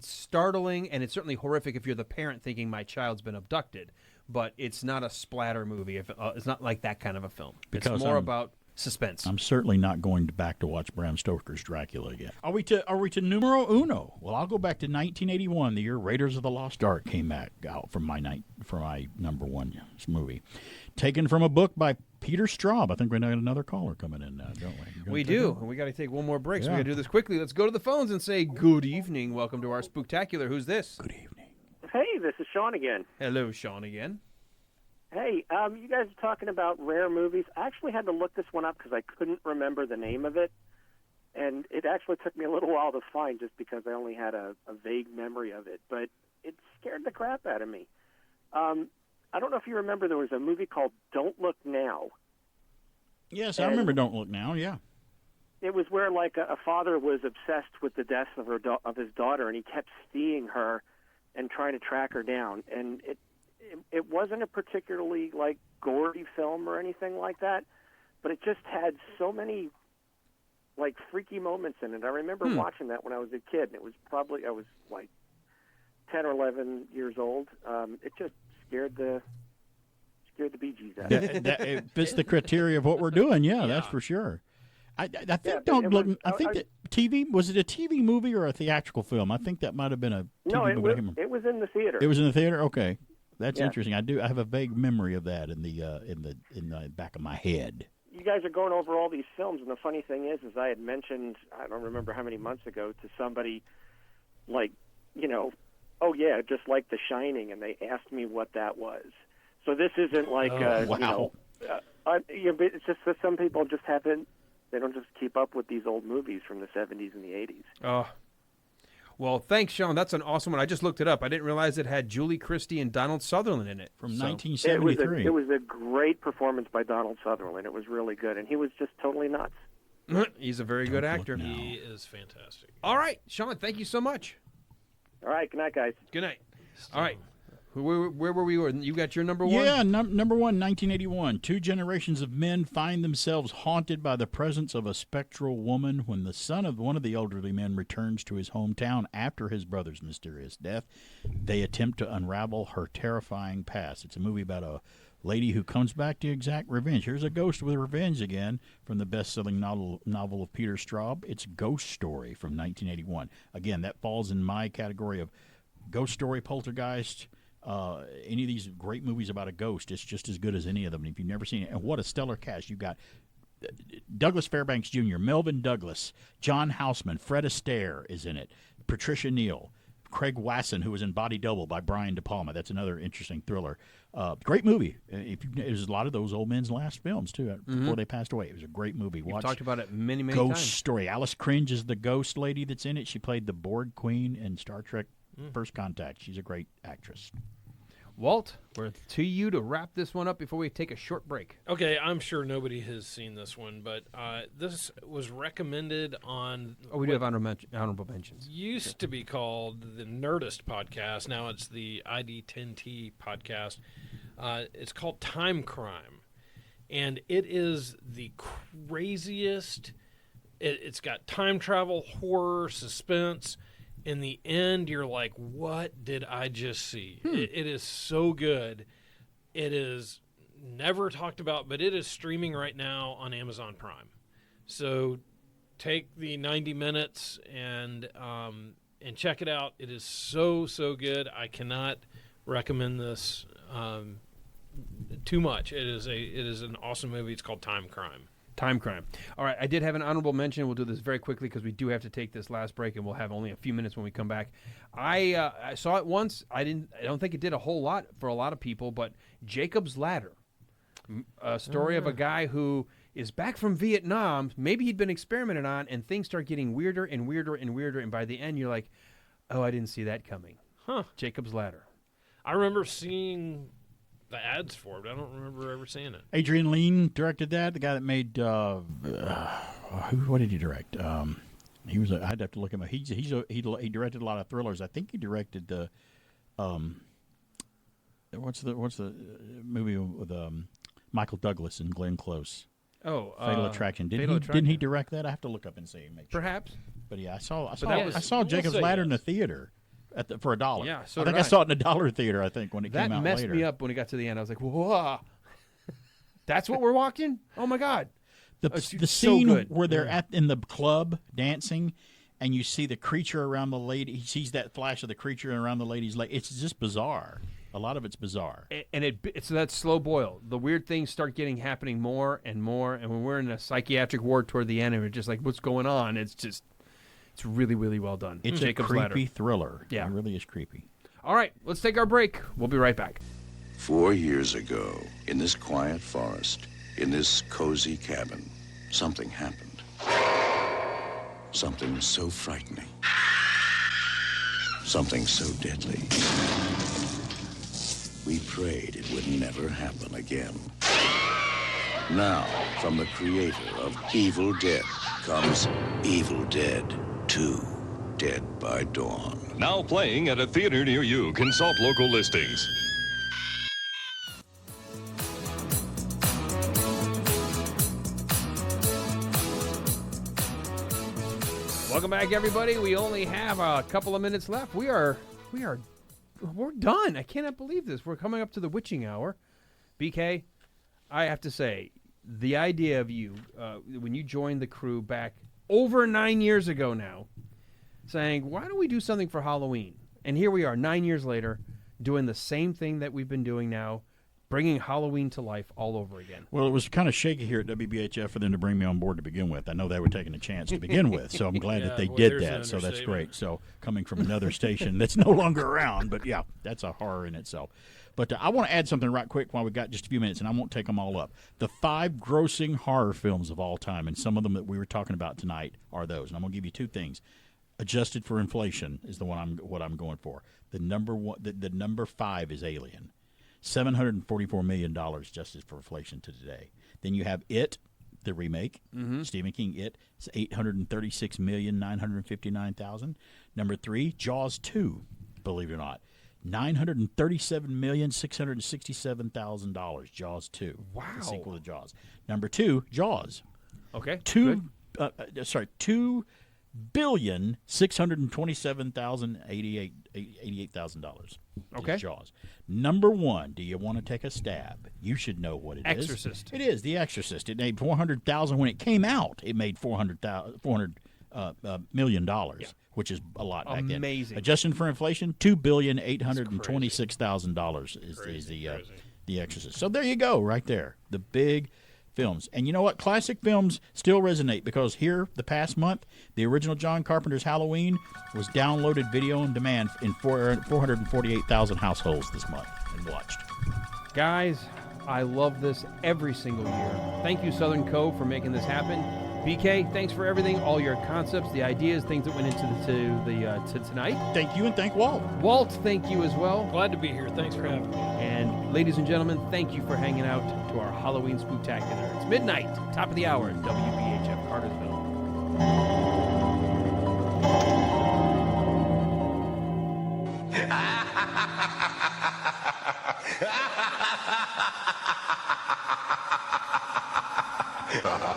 startling, and it's certainly horrific if you're the parent thinking my child's been abducted. But it's not a splatter movie. It's not like that kind of a film. Because it's more about suspense. I'm certainly not going back to watch Bram Stoker's Dracula again. Are we to numero uno? Well, I'll go back to 1981, the year Raiders of the Lost Ark came back out for my number one movie, taken from a book by Peter Straub. I think we got another caller coming in now, don't we? We do. And we got to take one more break, so we got to do this quickly. Let's go to the phones and say good evening. Welcome to our Spooktacular. Who's this? Good evening. Hey, this is Sean again. Hello, Sean again. Hey, you guys are talking about rare movies. I actually had to look this one up because I couldn't remember the name of it, and it actually took me a little while to find just because I only had a vague memory of it, but it scared the crap out of me. I don't know if you remember, there was a movie called Don't Look Now. Yes, I remember Don't Look Now, yeah. It was where, like, a father was obsessed with the death of his daughter, and he kept seeing her and trying to track her down, and it wasn't a particularly, like, gory film or anything like that, but it just had so many, like, freaky moments in it. I remember watching that when I was a kid, and it was probably, I was, like, 10 or 11 years old. It just scared the bejesus out of me. It fits the criteria of what we're doing, yeah. That's for sure. I think that TV, was it a TV movie or a theatrical film? I think that might have been a TV movie. It was in the theater. It was in the theater? Okay. That's interesting. I have a vague memory of that in the back of my head. You guys are going over all these films, and the funny thing is I had mentioned, I don't remember how many months ago, to somebody, like, oh yeah, just like The Shining, and they asked me what that was. So this isn't like, wow. It's just that some people just haven't. They don't just keep up with these old movies from the 70s and the 80s. Oh. Well, thanks, Sean. That's an awesome one. I just looked it up. I didn't realize it had Julie Christie and Donald Sutherland in it. From 1973. It was a great performance by Donald Sutherland. It was really good, and he was just totally nuts. He's a very good actor. He is fantastic. All right, Sean, thank you so much. All right, good night, guys. Good night. All right. Where were we? You got your number one? Yeah, number one, 1981. Two generations of men find themselves haunted by the presence of a spectral woman when the son of one of the elderly men returns to his hometown after his brother's mysterious death. They attempt to unravel her terrifying past. It's a movie about a lady who comes back to exact revenge. Here's a ghost with revenge again from the best-selling novel of Peter Straub. It's Ghost Story from 1981. Again, that falls in my category of Ghost Story, Poltergeist. Any of these great movies about a ghost, it's just as good as any of them. And if you've never seen it, and what a stellar cast. You've got Douglas Fairbanks Jr., Melvin Douglas, John Houseman, Fred Astaire is in it, Patricia Neal, Craig Wasson, who was in Body Double by Brian De Palma. That's another interesting thriller. Great movie. It was a lot of those old men's last films, too, before they passed away. It was a great movie. We've talked about it many Ghost times. Story. Alice Cringe is the ghost lady that's in it. She played the Borg Queen in Star Trek First Contact. She's a great actress. Walt, we're to you to wrap this one up before we take a short break. Okay, I'm sure nobody has seen this one, but this was recommended on... Oh, we do have honorable mentions. Used to be called the Nerdist podcast. Now it's the ID10T podcast. It's called Time Crime, and it is the craziest... It's got time travel, horror, suspense. In the end, you're like, what did I just see? It is so good. It is never talked about, but it is streaming right now on Amazon Prime. So take the 90 minutes and check it out. It is so good. I cannot recommend this too much. It is an awesome movie. It's called Time Crime. Time Crime. All right, I did have an honorable mention. We'll do this very quickly because we do have to take this last break, and we'll have only a few minutes when we come back. I saw it once. I don't think it did a whole lot for a lot of people, but Jacob's Ladder, a story of a guy who is back from Vietnam. Maybe he'd been experimented on, and things start getting weirder and weirder and weirder, and by the end, you're like, oh, I didn't see that coming. Huh. Jacob's Ladder. I remember seeing the ads for it. I don't remember ever seeing it. Adrian Lean directed that. The guy that made what did he direct? He was. I'd have to look him up. He directed a lot of thrillers. I think he directed the what's the movie with Michael Douglas and Glenn Close? Oh, Fatal Attraction. Didn't he direct that? I have to look up and see. Make sure. Perhaps. But yeah, I saw we'll Jacob's Ladder in the theater for $1. Yeah, so I think I saw it in a $1 theater. I think when it came out that later. messed me up when it got to the end. I was like, whoa. That's what we're watching? Oh, my God. The so scene good. where they're in the club dancing, and you see the creature around the lady. He sees that flash of the creature around the lady's leg. It's just bizarre. A lot of it's bizarre. And it's that slow boil. The weird things start happening more and more. And when we're in a psychiatric ward toward the end, and we're just like, what's going on? It's really, really well done. It's Jacob's a creepy Ladder. thriller. Yeah. It really is creepy. All right, let's take our break. We'll be right back. 4 years ago, in this quiet forest, in this cozy cabin, something happened. Something so frightening. Something so deadly. We prayed it would never happen again. Now, from the creator of Evil Dead comes Evil Dead 2, Dead by Dawn. Now playing at a theater near you. Consult local listings. Welcome back, everybody. We only have a couple of minutes left. We're done. I cannot believe this. We're coming up to the witching hour. BK, I have to say, the idea of you, when you joined the crew back over 9 years ago now, saying, why don't we do something for Halloween? And here we are 9 years later doing the same thing that we've been doing now, bringing Halloween to life all over again. Well, it was kind of shaky here at WBHF for them to bring me on board to begin with. I know they were taking a chance to begin with, so I'm glad that they did that. So that's great. So coming from another station that's no longer around, but yeah, that's a horror in itself. But I want to add something right quick while we've got just a few minutes, and I won't take them all up. The 5 grossing horror films of all time, and some of them that we were talking about tonight are those. And I'm going to give you 2 things. Adjusted for inflation is the one I'm going for. The number 5 is Alien. $744 million adjusted for inflation to today. Then you have It, the remake, Stephen King, It. It's $836,959,000. Number 3, Jaws 2, believe it or not. $937,667,000. Jaws 2. Wow. The sequel to Jaws. Number 2, Jaws. Okay. $2,627,088,000. Okay. Jaws. Number 1, do you want to take a stab? You should know what it is. Exorcist. It is The Exorcist. It made $400,000 when it came out. It made $400 million, which is a lot back then. Amazing. Adjusting for inflation, $2,826,000 is the Exorcist. So there you go, right there. The big films. And you know what? Classic films still resonate because here, the past month, the original John Carpenter's Halloween was downloaded video on demand in 448,000 households this month and watched. Guys, I love this every single year. Thank you, Southern Cove, for making this happen. BK, thanks for everything, all your concepts, the ideas, things that went into to tonight. Thank you, and thank Walt. Walt, thank you as well. Glad to be here. Thanks for having me. And ladies and gentlemen, thank you for hanging out to our Halloween Spooktacular. It's midnight, top of the hour at WBHF Cartersville. Ha ha